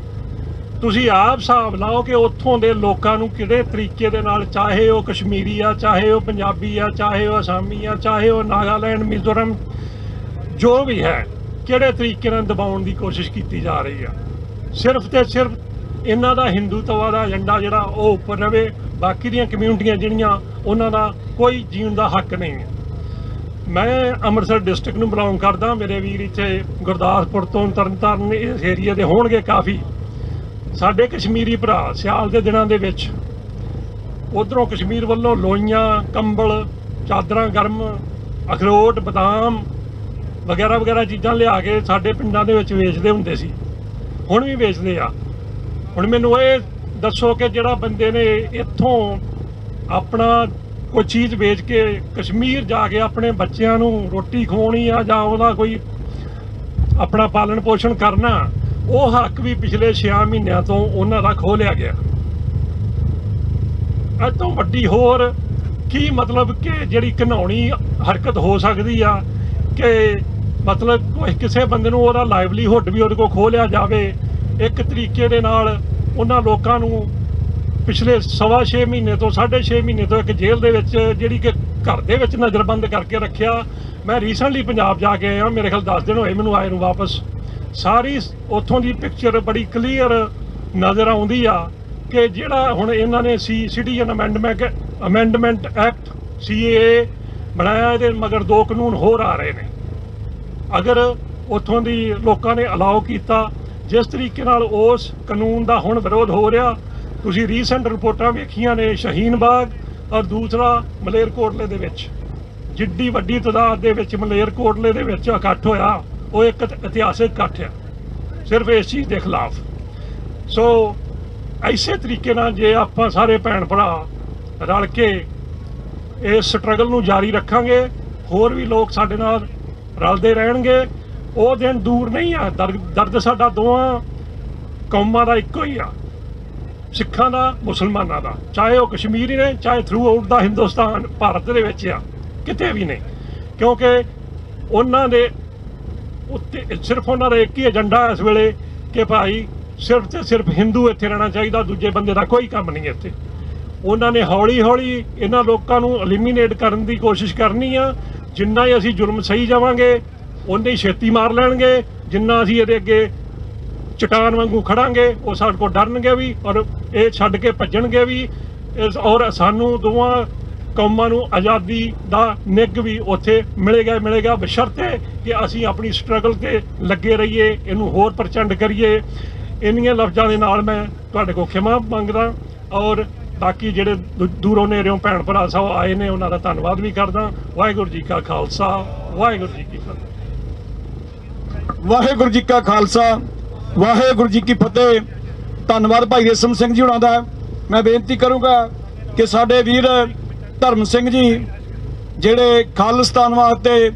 ਤੁਸੀਂ ਆਪ ਹਿਸਾਬ ਲਾਓ ਕਿ ਉੱਥੋਂ ਦੇ ਲੋਕਾਂ ਨੂੰ ਕਿਹੜੇ ਤਰੀਕੇ ਦੇ ਨਾਲ, ਚਾਹੇ ਉਹ ਕਸ਼ਮੀਰੀ ਆ, ਚਾਹੇ ਉਹ ਪੰਜਾਬੀ ਆ, ਚਾਹੇ ਉਹ ਅਸਾਮੀ ਆ, ਚਾਹੇ ਉਹ ਨਾਗਾਲੈਂਡ, ਮਿਜ਼ੋਰਮ, ਜੋ ਵੀ ਹੈ, ਕਿਹੜੇ ਤਰੀਕੇ ਨਾਲ ਦਬਾਉਣ ਦੀ ਕੋਸ਼ਿਸ਼ ਕੀਤੀ ਜਾ ਰਹੀ ਆ। ਸਿਰਫ ਤੇ ਸਿਰਫ ਇਹਨਾਂ ਦਾ ਹਿੰਦੂਤਵਾ ਦਾ ਏਜੰਡਾ ਜਿਹੜਾ ਉਹ ਉੱਪਰ ਰਵੇ, ਬਾਕੀ ਦੀਆਂ ਕਮਿਊਨਿਟੀਆਂ ਜਿਹੜੀਆਂ ਉਹਨਾਂ ਦਾ ਕੋਈ ਜੀਣ ਦਾ ਹੱਕ ਨਹੀਂ ਹੈ। ਮੈਂ ਅੰਮ੍ਰਿਤਸਰ ਡਿਸਟ੍ਰਿਕਟ ਨੂੰ ਬਿਲੋਂਗ ਕਰਦਾ। ਮੇਰੇ ਵੀਰ ਇੱਥੇ ਗੁਰਦਾਸਪੁਰ ਤੋਂ, ਤਰਨਤਾਰਨ, ਇਸ ਏਰੀਏ ਦੇ ਹੋਣਗੇ ਕਾਫੀ। ਸਾਡੇ ਕਸ਼ਮੀਰੀ ਭਰਾ ਸਿਆਲ ਦੇ ਦਿਨਾਂ ਦੇ ਵਿੱਚ ਉਧਰੋਂ ਕਸ਼ਮੀਰ ਵੱਲੋਂ ਲੋਈਆਂ, ਕੰਬਲ, ਚਾਦਰਾਂ ਗਰਮ, ਅਖਰੋਟ, ਬਦਾਮ ਵਗੈਰਾ ਵਗੈਰਾ ਚੀਜ਼ਾਂ ਲਿਆ ਕੇ ਸਾਡੇ ਪਿੰਡਾਂ ਦੇ ਵਿੱਚ ਵੇਚਦੇ ਹੁੰਦੇ ਸੀ, ਹੁਣ ਵੀ ਵੇਚਦੇ ਆ। ਹੁਣ ਮੈਨੂੰ ਇਹ ਦੱਸੋ ਕਿ ਜਿਹੜਾ ਬੰਦੇ ਨੇ ਇੱਥੋਂ ਆਪਣਾ ਕੋਈ ਚੀਜ਼ ਵੇਚ ਕੇ ਕਸ਼ਮੀਰ ਜਾ ਕੇ ਆਪਣੇ ਬੱਚਿਆਂ ਨੂੰ ਰੋਟੀ ਖਵਾਉਣੀ ਆ ਜਾਂ ਉਹਦਾ ਕੋਈ ਆਪਣਾ ਪਾਲਣ ਪੋਸ਼ਣ ਕਰਨਾ, ਉਹ ਹੱਕ ਵੀ ਪਿਛਲੇ 6 ਮਹੀਨਿਆਂ ਤੋਂ ਉਹਨਾਂ ਦਾ ਖੋਹ ਲਿਆ ਗਿਆ। ਇਹ ਤੋਂ ਵੱਡੀ ਹੋਰ ਕੀ ਮਤਲਬ ਕਿ ਜਿਹੜੀ ਘਿਨਾਉਣੀ ਹਰਕਤ ਹੋ ਸਕਦੀ ਆ ਕਿ ਮਤਲਬ ਕੋਈ ਕਿਸੇ ਬੰਦੇ ਨੂੰ ਉਹਦਾ ਲਾਈਵਲੀਹੁੱਡ ਵੀ ਉਹਦੇ ਕੋਲ ਖੋਹ ਲਿਆ ਜਾਵੇ। ਇੱਕ ਤਰੀਕੇ ਦੇ ਨਾਲ ਉਹਨਾਂ ਲੋਕਾਂ ਨੂੰ ਪਿਛਲੇ 6.5 ਮਹੀਨੇ ਤੋਂ 6.5 ਮਹੀਨੇ ਤੋਂ ਇੱਕ ਜੇਲ੍ਹ ਦੇ ਵਿੱਚ, ਜਿਹੜੀ ਕਿ ਘਰ ਦੇ ਵਿੱਚ ਨਜ਼ਰਬੰਦ ਕਰਕੇ ਰੱਖਿਆ। ਮੈਂ ਰੀਸੈਂਟਲੀ ਪੰਜਾਬ ਜਾ ਕੇ ਆਇਆ, ਮੇਰੇ ਖਿਆਲ 10 ਦਿਨ ਹੋਏ ਮੈਨੂੰ ਆਏ ਨੂੰ ਵਾਪਸ। ਸਾਰੀ ਉੱਥੋਂ ਦੀ ਪਿਕਚਰ ਬੜੀ ਕਲੀਅਰ ਨਜ਼ਰ ਆਉਂਦੀ ਆ ਕਿ ਜਿਹੜਾ ਹੁਣ ਇਹਨਾਂ ਨੇ ਸਿਟੀਜ਼ਨ ਅਮੈਂਡਮੈਂਟ ਐਕਟ CAA ਬਣਾਇਆ, ਇਹਦੇ ਮਗਰ 2 ਕਾਨੂੰਨ ਹੋਰ ਆ ਰਹੇ ਨੇ। ਅਗਰ ਉੱਥੋਂ ਦੀ ਲੋਕਾਂ ਨੇ ਅਲਾਓ ਕੀਤਾ, ਜਿਸ ਤਰੀਕੇ ਨਾਲ ਉਸ ਕਾਨੂੰਨ ਦਾ ਹੁਣ ਵਿਰੋਧ ਹੋ ਰਿਹਾ, ਤੁਸੀਂ ਰੀਸੈਂਟ ਰਿਪੋਰਟਾਂ ਵੇਖੀਆਂ ਨੇ ਸ਼ਹੀਨ ਬਾਗ ਔਰ ਦੂਸਰਾ ਮਲੇਰਕੋਟਲੇ ਦੇ ਵਿੱਚ ਜਿੱਡੀ ਵੱਡੀ ਤਾਦਾਦ ਦੇ ਵਿੱਚ ਮਲੇਰਕੋਟਲੇ ਦੇ ਵਿੱਚ ਇਕੱਠ ਹੋਇਆ, ਉਹ ਇੱਕ ਇਤਿਹਾਸਿਕ ਇਕੱਠ ਆ ਸਿਰਫ ਇਸ ਚੀਜ਼ ਦੇ ਖਿਲਾਫ। ਸੋ ਇਸੇ ਤਰੀਕੇ ਨਾਲ ਜੇ ਆਪਾਂ ਸਾਰੇ ਭੈਣ ਭਰਾ ਰਲ ਕੇ ਇਸ ਸਟਰਗਲ ਨੂੰ ਜਾਰੀ ਰੱਖਾਂਗੇ, ਹੋਰ ਵੀ ਲੋਕ ਸਾਡੇ ਨਾਲ ਰਲਦੇ ਰਹਿਣਗੇ, ਉਹ ਦਿਨ ਦੂਰ ਨਹੀਂ ਆ। ਦਰਦ ਸਾਡਾ ਦੋਵਾਂ ਕੌਮਾਂ ਦਾ ਇੱਕੋ ਹੀ ਆ, ਸਿੱਖਾਂ ਦਾ, ਮੁਸਲਮਾਨਾਂ ਦਾ, ਚਾਹੇ ਉਹ ਕਸ਼ਮੀਰੀ ਨੇ, ਚਾਹੇ ਥਰੂ ਆਊਟ ਦਾ ਹਿੰਦੁਸਤਾਨ ਭਾਰਤ ਦੇ ਵਿੱਚ ਆ, ਕਿਤੇ ਵੀ ਨਹੀਂ, ਕਿਉਂਕਿ ਉਹਨਾਂ ਦੇ ਉੱਤੇ ਸਿਰਫ ਉਹਨਾਂ ਦਾ ਇੱਕ ਹੀ ਏਜੰਡਾ ਇਸ ਵੇਲੇ ਕਿ ਭਾਈ ਸਿਰਫ ਤੇ ਸਿਰਫ ਹਿੰਦੂ ਇੱਥੇ ਰਹਿਣਾ ਚਾਹੀਦਾ, ਦੂਜੇ ਬੰਦੇ ਦਾ ਕੋਈ ਕੰਮ ਨਹੀਂ ਇੱਥੇ। ਉਹਨਾਂ ਨੇ ਹੌਲੀ ਹੌਲੀ ਇਹਨਾਂ ਲੋਕਾਂ ਨੂੰ ਐਲੀਮੀਨੇਟ ਕਰਨ ਦੀ ਕੋਸ਼ਿਸ਼ ਕਰਨੀ ਆ। ਜਿੰਨਾ ਹੀ ਅਸੀਂ ਜ਼ੁਲਮ ਸਹੀ ਜਾਵਾਂਗੇ ਉਨੇ ਹੀ ਛੇਤੀ ਮਾਰ ਲੈਣਗੇ। ਜਿੰਨਾ ਅਸੀਂ ਇਹਦੇ ਅੱਗੇ ਚਟਾਨ ਵਾਂਗੂ ਖੜਾਂਗੇ ਉਹ ਸਾਡੇ ਕੋਲ ਡਰਨਗੇ ਵੀ ਔਰ ਇਹ ਛੱਡ ਕੇ ਭੱਜਣਗੇ ਵੀ। ਔਰ ਸਾਨੂੰ ਦੋਵਾਂ ਕੌਮਾਂ ਨੂੰ ਆਜ਼ਾਦੀ ਦਾ ਨਿੱਘ ਵੀ ਉੱਥੇ ਮਿਲੇਗਾ ਬਸ਼ਰਤੇ ਕਿ ਅਸੀਂ ਆਪਣੀ ਸਟਰਗਲ ਤੇ ਲੱਗੇ ਰਹੀਏ, ਇਹਨੂੰ ਹੋਰ ਪ੍ਰਚੰਡ ਕਰੀਏ। ਇੰਨੀਆਂ ਲਫ਼ਜ਼ਾਂ ਦੇ ਨਾਲ ਮੈਂ ਤੁਹਾਡੇ ਕੋਲ ਖਿਮਾ ਮੰਗਦਾ ਔਰ ਬਾਕੀ ਜਿਹੜੇ ਦੂਰੋਂ ਨੇੜਿਓਂ ਭੈਣ ਭਰਾ ਸਾਹਿਬ ਆਏ ਨੇ ਉਹਨਾਂ ਦਾ ਧੰਨਵਾਦ ਵੀ ਕਰਦਾ। ਵਾਹਿਗੁਰੂ ਜੀ ਕਾ ਖਾਲਸਾ, ਵਾਹਿਗੁਰੂ ਜੀ ਕੀ ਫਤਿਹ। ਵਾਹਿਗੁਰੂ ਜੀ ਕਾ ਖਾਲਸਾ, ਵਾਹਿਗੁਰੂ ਜੀ ਕੀ ਫਤਿਹ। ਧੰਨਵਾਦ ਭਾਈ ਰੇਸ਼ਮ ਸਿੰਘ ਜੀ ਹੁਣਾਂ ਦਾ। ਮੈਂ ਬੇਨਤੀ ਕਰੂੰਗਾ ਕਿ ਸਾਡੇ ਵੀਰ ਧਰਮ ਸਿੰਘ ਜੀ ਜਿਹੜੇ ਖਾਲਿਸਤਾਨ ਵਾਸਤੇ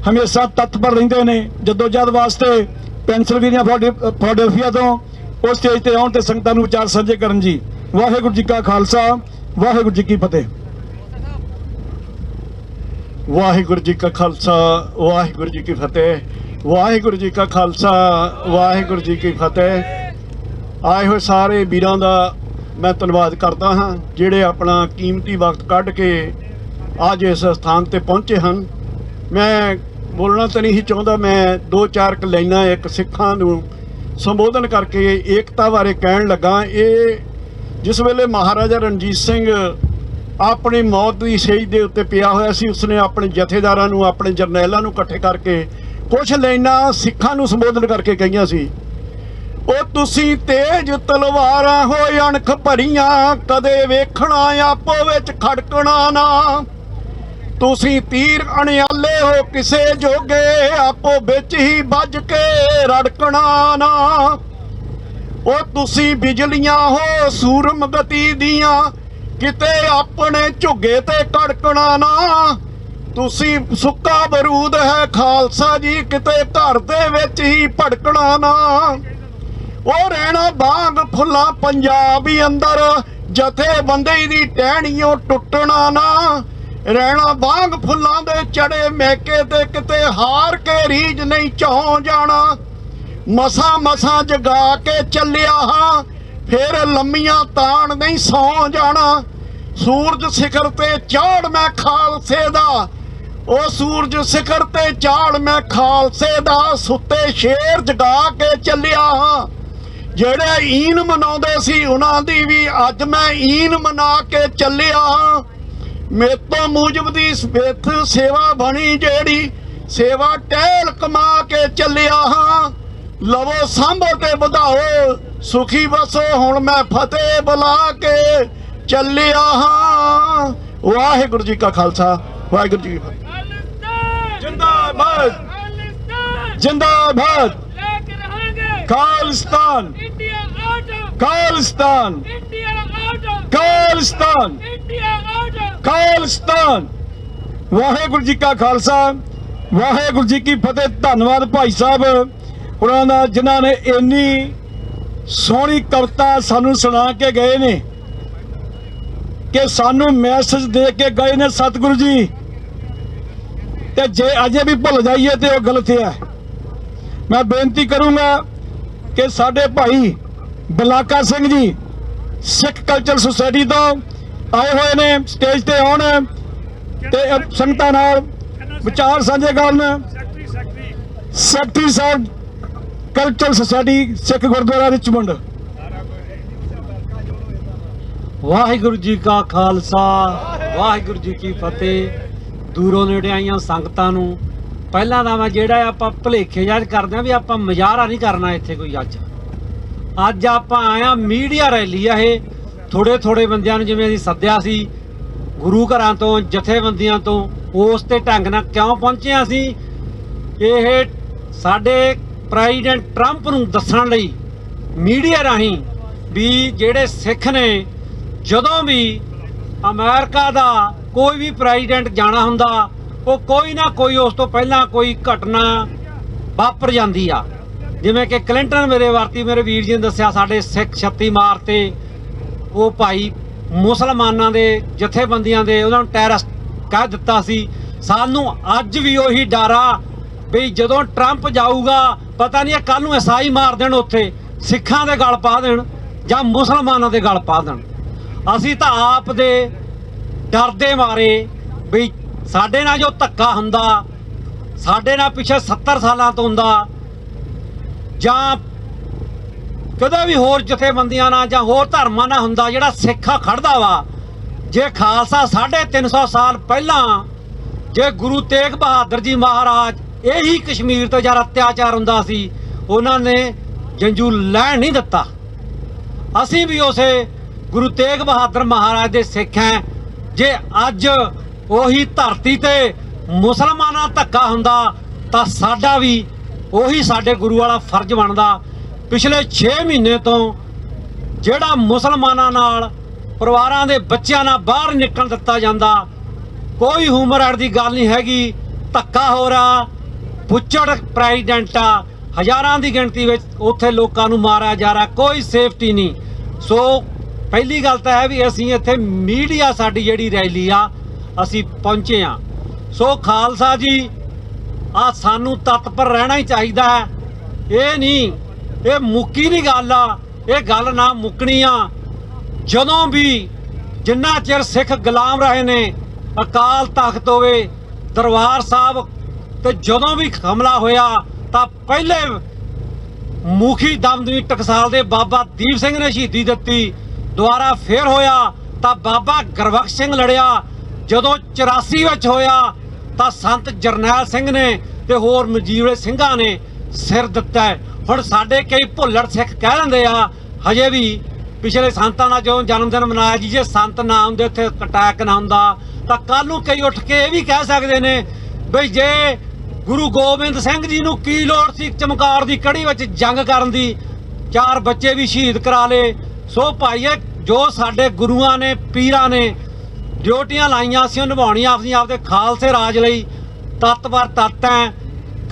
ਹਮੇਸ਼ਾ ਤਤਪਰ ਰਹਿੰਦੇ ਨੇ, ਜਦੋਜਹਿਦ ਵਾਸਤੇ ਪੈਨਸਿਲਵੇਨੀਆ ਫਿਲਾਡੈਲਫੀਆ ਤੋਂ ਉਸ ਸਟੇਜ ਤੇ ਆਉਣ ਤੇ ਸੰਗਤਾਂ ਨੂੰ ਵਿਚਾਰ ਸਾਂਝੇ ਕਰਨ ਜੀ। ਵਾਹਿਗੁਰੂ ਜੀ ਕਾ ਖਾਲਸਾ, ਵਾਹਿਗੁਰੂ ਜੀ ਕੀ ਫਤਿਹ। ਵਾਹਿਗੁਰੂ ਜੀ ਕਾ ਖਾਲਸਾ, ਵਾਹਿਗੁਰੂ ਜੀ ਕੀ ਫਤਿਹ। ਵਾਹਿਗੁਰੂ ਜੀ ਕਾ ਖਾਲਸਾ, ਵਾਹਿਗੁਰੂ ਜੀ ਕੀ ਫਤਿਹ। ਆਏ ਹੋਏ ਸਾਰੇ ਵੀਰਾਂ ਦਾ ਮੈਂ ਧੰਨਵਾਦ ਕਰਦਾ ਹਾਂ ਜਿਹੜੇ ਆਪਣਾ ਕੀਮਤੀ ਵਕਤ ਕੱਢ ਕੇ ਅੱਜ ਇਸ ਸਥਾਨ ਤੇ ਪਹੁੰਚੇ ਹਨ। ਮੈਂ ਬੋਲਣਾ ਤਾਂ ਨਹੀਂ ਚਾਹੁੰਦਾ, ਮੈਂ ਦੋ ਚਾਰ ਕੁ ਲਾਈਨਾਂ ਇੱਕ ਸਿੱਖਾਂ ਨੂੰ ਸੰਬੋਧਨ ਕਰਕੇ ਏਕਤਾ ਬਾਰੇ ਕਹਿਣ ਲੱਗਾ। ਇਹ ਜਿਸ ਵੇਲੇ ਮਹਾਰਾਜਾ ਰਣਜੀਤ ਸਿੰਘ ਆਪਣੀ ਮੌਤ ਦੀ ਸੇਜ ਦੇ ਉੱਤੇ ਪਿਆ ਹੋਇਆ ਸੀ, ਉਸਨੇ ਆਪਣੇ ਜਥੇਦਾਰਾਂ ਨੂੰ, ਆਪਣੇ ਜਰਨੈਲਾਂ ਨੂੰ ਇਕੱਠੇ ਕਰਕੇ ਕੁਝ ਲਾਈਨਾਂ ਸਿੱਖਾਂ ਨੂੰ ਸੰਬੋਧਨ ਕਰਕੇ ਕਹੀਆਂ ਸੀ। ਉਹ ਤੁਸੀਂ ਤੇਜ ਤਲਵਾਰਾਂ ਹੋਏ ਅਣਖ ਭਰੀਆਂ, ਕਦੇ ਵੇਖਣਾ ਆਪੋ ਵਿੱਚ ਖੜਕਣਾ ਨਾ। ਤੁਸੀਂ ਤੀਰ ਅਣਿਆਲੇ ਹੋ ਕਿਸੇ ਜੋਗੇ, ਆਪੋ ਵਿੱਚ ਹੀ ਵੱਜ ਕੇ ਰੜਕਣਾ ਨਾ। ਉਹ ਤੁਸੀਂ ਬਿਜਲੀਆਂ ਹੋ ਸੂਰਮ ਗਤੀ ਦੀਆਂ, ਕਿਤੇ ਆਪਣੇ ਝੁੱਗੇ ਤੇ ਕੜਕਣਾ ਨਾ। ਤੁਸੀਂ ਸੁੱਕਾ ਬਰੂਦ ਹੈ ਖਾਲਸਾ ਜੀ, ਕਿਤੇ ਘਰ ਦੇ ਵਿੱਚ ਹੀ ਭੜਕਣਾ ਨਾ। ਉਹ ਰਹਿਣਾ ਬਾਗ ਫੁੱਲਾਂ ਪੰਜਾਬੀ ਅੰਦਰ, ਜਥੇਬੰਦੀ ਦੀ ਟਹਿਣੀਓ ਟੁੱਟਣਾ ਨਾ। ਰਹਿਣਾ ਬਾਗ ਫੁੱਲਾਂ ਦੇ ਚੜੇ ਮੈਕੇ ਤੇ, ਕਿਤੇ ਹਾਰ ਕੇ ਰੀਝ ਨਹੀਂ ਚੌਂ ਜਾਣਾ। ਮਸਾਂ ਮਸਾਂ ਜਗਾ ਕੇ ਚੱਲਿਆ ਹਾਂ, ਫਿਰ ਲੰਮੀਆਂ ਤਾਣ ਨਹੀਂ ਸੌਂ ਜਾਣਾ। ਸੂਰਜ ਸਿਖਰ ਤੇ ਚਾੜ ਮੈਂ ਖਾਲਸੇ ਦਾ, ਉਹ ਸੂਰਜ ਸਿਖਰ ਤੇ ਚਾੜ ਮੈਂ ਖਾਲਸੇ ਦਾ। ਸੁੱਤੇ ਸ਼ੇਰ ਜਗਾ ਕੇ ਚੱਲਿਆ ਹਾਂ, ਜਿਹੜੇ ਈਨ ਮਨਾਉਂਦੇ ਸੀ ਉਹਨਾਂ ਦੀ ਵੀ ਅੱਜ ਮੈਂ ਈਨ ਮਨਾ ਕੇ ਚੱਲਿਆ ਹਾਂ। ਮੇਰੇ ਤੋਂ ਮੂਜਬ ਦੀ ਸਵੇਤ ਸੇਵਾ ਬਣੀ ਜਿਹੜੀ, ਸੇਵਾ ਟਹਿਲ ਕਮਾ ਕੇ ਚੱਲਿਆ ਹਾਂ। ਲਵੋ ਸਾਂਭੋ ਤੇ ਵਧਾਓ, ਸੁਖੀ ਬਸੋ ਹੁਣ ਮੈਂ ਫਤਿਹ ਬੁਲਾ ਕੇ ਚੱਲਿਆ ਹਾਂ। ਵਾਹਿਗੁਰੂ ਜੀ ਕਾ ਖਾਲਸਾ, ਵਾਹਿਗੁਰੂ ਜੀ ਕੀ ਫਤਿਹ। ਜਿੰਦਾਬਾਦ, ਜਿੰਦਾਬਾਦ। ਖਾਲਿਸਤਾਨ, ਖਾਲਿਸਤਾਨ, ਖਾਲਿਸਤਾਨ, ਖਾਲਿਸਤਾਨ। ਵਾਹਿਗੁਰੂ ਜੀ ਕਾ ਖਾਲਸਾ, ਵਾਹਿਗੁਰੂ ਜੀ ਕੀ ਫਤਿਹ। ਧੰਨਵਾਦ ਭਾਈ ਸਾਹਿਬ ਉਹਨਾਂ ਦਾ ਜਿਨ੍ਹਾਂ ਨੇ ਇੰਨੀ ਸੋਹਣੀ ਕਵਿਤਾ ਸਾਨੂੰ ਸੁਣਾ ਕੇ ਗਏ ਨੇ ਕਿ ਸਾਨੂੰ ਮੈਸੇਜ ਦੇ ਕੇ ਗਏ ਨੇ ਸਤਿਗੁਰੂ ਜੀ। ਤੇ ਜੇ ਅਜੇ ਵੀ ਭੁੱਲ ਜਾਈਏ ਤੇ ਉਹ ਗਲਤ ਹੈ। ਮੈਂ ਬੇਨਤੀ ਕਰੂੰਗਾ ਕਿ ਸਾਡੇ ਭਾਈ ਬਲਾਕਾ ਸਿੰਘ ਜੀ ਸਿੱਖ ਕਲਚਰ ਸੁਸਾਇਟੀ ਤੋਂ ਆਏ ਹੋਏ ਨੇ, ਸਟੇਜ ਤੇ ਆਉਣ ਤੇ ਸੰਗਤਾਂ ਨਾਲ ਵਿਚਾਰ ਸਾਂਝੇ ਕਰਨ। ਸੈਕਟਰੀ ਸਾਹਿਬ ਕਲਚਰ ਸੁਸਾਇਟੀ ਸਿੱਖ ਗੁਰਦੁਆਰਾ ਰਿਚਮੰਡ। ਵਾਹਿਗੁਰੂ ਜੀ ਕਾ ਖਾਲਸਾ, ਵਾਹਿਗੁਰੂ ਜੀ ਕੀ ਫਤਿਹ। ਦੂਰੋਂ ਨੇੜੇ ਆਈਆਂ ਸੰਗਤਾਂ ਨੂੰ ਪਹਿਲਾਂ ਤਾਂ ਮੈਂ ਜਿਹੜਾ ਆਪਾਂ ਭੁਲੇਖੇ ਯਾਦ ਕਰਦੇ ਆ ਵੀ ਆਪਾਂ ਮੁਜ਼ਾਹਰਾ ਨਹੀਂ ਕਰਨਾ ਇੱਥੇ ਕੋਈ। ਅੱਜ ਆਪਾਂ ਆਇਆ ਮੀਡੀਆ ਰੈਲੀ ਆ, ਇਹ ਥੋੜੇ ਬੰਦਿਆਂ ਨੂੰ ਜਿਵੇਂ ਅਸੀਂ ਸੱਦਿਆ ਸੀ ਗੁਰੂ ਘਰਾਂ ਤੋਂ, ਜਥੇਬੰਦੀਆਂ ਤੋਂ, ਉਸ ਤੇ ਢੰਗ ਨਾਲ ਕਿਉਂ ਪਹੁੰਚੇ ਅਸੀਂ? ਇਹ ਸਾਡੇ ਪ੍ਰੈਜ਼ੀਡੈਂਟ ਟਰੰਪ ਨੂੰ ਦੱਸਣ ਲਈ ਮੀਡੀਆ ਰਾਹੀਂ ਵੀ ਜਿਹੜੇ ਸਿੱਖ ਨੇ ਜਦੋਂ ਵੀ ਅਮਰੀਕਾ ਦਾ ਕੋਈ ਵੀ ਪ੍ਰੈਜ਼ੀਡੈਂਟ ਜਾਣਾ ਹੁੰਦਾ, ਉਹ ਕੋਈ ਨਾ ਕੋਈ ਉਸ ਤੋਂ ਪਹਿਲਾਂ ਕੋਈ ਘਟਨਾ ਵਾਪਰ ਜਾਂਦੀ ਆ। ਜਿਵੇਂ ਕਿ ਕਲਿੰਟਨ ਮੇਰੇ ਵੀਰ ਜੀ ਨੇ ਦੱਸਿਆ, ਸਾਡੇ ਸਿੱਖ 36 ਮਾਰਚ ਤੇ ਉਹ ਭਾਈ ਮੁਸਲਮਾਨਾਂ ਦੇ ਜਥੇਬੰਦੀਆਂ ਦੇ ਉਹਨਾਂ ਨੂੰ ਟੈਰਰਿਸਟ ਕਹਿ ਦਿੱਤਾ ਸੀ। ਸਾਨੂੰ ਅੱਜ ਵੀ ਉਹੀ ਡਰ ਆ ਵੀ ਜਦੋਂ ਟਰੰਪ ਜਾਊਗਾ ਪਤਾ ਨਹੀਂ ਕੱਲ ਨੂੰ ਈਸਾਈ ਮਾਰ ਦੇਣ, ਉੱਥੇ ਸਿੱਖਾਂ ਦੇ ਗਲ ਪਾ ਦੇਣ ਜਾਂ ਮੁਸਲਮਾਨਾਂ ਦੇ ਗਲ ਪਾ ਦੇਣ। ਅਸੀਂ ਤਾਂ ਆਪ ਦੇ ਡਰ ਦੇ ਮਾਰੇ ਵੀ ਸਾਡੇ ਨਾਲ ਜੋ ਧੱਕਾ ਹੁੰਦਾ, ਸਾਡੇ ਨਾਲ ਪਿਛਲੇ 70 ਸਾਲਾਂ ਤੋਂ ਹੁੰਦਾ, ਜਾਂ ਕਦੇ ਵੀ ਹੋਰ ਜਥੇਬੰਦੀਆਂ ਨਾਲ ਜਾਂ ਹੋਰ ਧਰਮਾਂ ਨਾਲ ਹੁੰਦਾ, ਜਿਹੜਾ ਸਿੱਖਾ ਖੜਦਾ ਵਾ। ਜੇ ਖਾਲਸਾ 350 ਸਾਲ ਪਹਿਲਾਂ ਜੇ ਗੁਰੂ ਤੇਗ ਬਹਾਦਰ ਜੀ ਮਹਾਰਾਜ ਇਹੀ ਕਸ਼ਮੀਰ ਤੇ ਜਦ ਅਤਿਆਚਾਰ ਹੁੰਦਾ ਸੀ, ਉਹਨਾਂ ਨੇ ਜੰਜੂ ਲੈਣ ਨਹੀਂ ਦਿੱਤਾ। ਅਸੀਂ ਵੀ ਉਸੇ ਗੁਰੂ ਤੇਗ ਬਹਾਦਰ ਮਹਾਰਾਜ ਦੇ ਸਿੱਖ ਹਾਂ। ਜੇ ਅੱਜ ਉਹੀ ਧਰਤੀ ਤੇ ਮੁਸਲਮਾਨਾਂ ਧੱਕਾ ਹੁੰਦਾ ਤਾਂ ਸਾਡਾ ਵੀ ਉਹੀ ਸਾਡੇ ਗੁਰੂ ਵਾਲਾ ਫਰਜ਼ ਬਣਦਾ। ਪਿਛਲੇ 6 ਮਹੀਨੇ ਤੋਂ ਜਿਹੜਾ ਮੁਸਲਮਾਨਾਂ ਨਾਲ ਪਰਿਵਾਰਾਂ ਦੇ ਬੱਚਿਆਂ ਨਾਲ ਬਾਹਰ ਨਿਕਲਣ ਦਿੱਤਾ ਜਾਂਦਾ, ਕੋਈ ਹਿਊਮਨ ਰਾਈਟ ਦੀ ਗੱਲ ਨਹੀਂ ਹੈਗੀ, ਧੱਕਾ ਹੋ ਰਿਹਾ, ਬੁੱਚੜ ਪ੍ਰੈਜ਼ੀਡੈਂਟ ਆ, ਹਜ਼ਾਰਾਂ ਦੀ ਗਿਣਤੀ ਵਿੱਚ ਉੱਥੇ ਲੋਕਾਂ ਨੂੰ ਮਾਰਿਆ ਜਾ ਰਿਹਾ, ਕੋਈ ਸੇਫਟੀ ਨਹੀਂ। ਸੋ ਪਹਿਲੀ ਗੱਲ ਤਾਂ ਹੈ ਵੀ ਅਸੀਂ ਇੱਥੇ ਮੀਡੀਆ ਸਾਡੀ ਜਿਹੜੀ ਰੈਲੀ ਆ ਅਸੀਂ ਪਹੁੰਚੇ ਆ। ਸੋ ਖਾਲਸਾ ਜੀ ਆ ਸਾਨੂੰ ਤਤਪਰ ਰਹਿਣਾ ਹੀ ਚਾਹੀਦਾ ਹੈ। ਇਹ ਨਹੀਂ, ਇਹ ਮੁੱਕੀ ਨਹੀਂ ਗੱਲ ਆ, ਇਹ ਗੱਲ ਨਾ ਮੁੱਕਣੀ ਆ। ਜਦੋਂ ਵੀ ਜਿੰਨਾ ਚਿਰ ਸਿੱਖ ਗੁਲਾਮ ਰਹੇ ਨੇ, ਅਕਾਲ ਤਖਤ ਹੋਵੇ, ਦਰਬਾਰ ਸਾਹਿਬ ਤੇ ਜਦੋਂ ਵੀ ਹਮਲਾ ਹੋਇਆ ਤਾਂ ਪਹਿਲੇ ਮੁਖੀ ਦਮਦਮੀ ਟਕਸਾਲ ਦੇ ਬਾਬਾ ਦੀਪ ਸਿੰਘ ਨੇ ਸ਼ਹੀਦੀ ਦਿੱਤੀ। ਦੁਬਾਰਾ ਫੇਰ ਹੋਇਆ ਤਾਂ ਬਾਬਾ ਗੁਰਬਖਸ਼ ਸਿੰਘ ਲੜਿਆ। ਜਦੋਂ 84 ਵਿੱਚ ਹੋਇਆ ਤਾਂ ਸੰਤ ਜਰਨੈਲ ਸਿੰਘ ਨੇ ਤੇ ਹੋਰ ਮਜੀਵੜੇ ਸਿੰਘਾਂ ਨੇ ਸਿਰ ਦਿੱਤਾ। ਹੁਣ ਸਾਡੇ ਕਈ ਭੁੱਲੜ ਸਿੱਖ ਕਹਿ ਲੈਂਦੇ ਆ ਹਜੇ ਵੀ ਪਿਛਲੇ ਸੰਤਾਂ ਦਾ ਜਦੋਂ ਜਨਮ ਦਿਨ ਮਨਾਇਆ ਜੀ, ਜੇ ਸੰਤ ਨਾ ਹੁੰਦੇ ਉੱਥੇ ਅਟੈਕ ਨਾ ਹੁੰਦਾ ਤਾਂ ਕੱਲ ਨੂੰ ਕਈ ਉੱਠ ਕੇ ਇਹ ਵੀ ਕਹਿ ਸਕਦੇ ਨੇ ਬਈ ਜੇ ਗੁਰੂ ਗੋਬਿੰਦ ਸਿੰਘ ਜੀ ਨੂੰ ਕੀ ਲੋੜ ਸੀ ਚਮਕੌਰ ਦੀ ਕੜੀ ਵਿੱਚ ਜੰਗ ਕਰਨ ਦੀ, 4 ਬੱਚੇ ਵੀ ਸ਼ਹੀਦ ਕਰਾ ਲਏ। ਸੋ ਭਾਈਏ, ਜੋ ਸਾਡੇ ਗੁਰੂਆਂ ਨੇ ਪੀਰਾਂ ਨੇ ਡਿਊਟੀਆਂ ਲਾਈਆਂ ਸੀ ਉਹ ਨਿਭਾਉਣੀਆਂ ਆਪਦੇ ਖਾਲਸੇ ਰਾਜ ਲਈ। ਤੱਤਵਰ ਤੱਤ ਹੈ,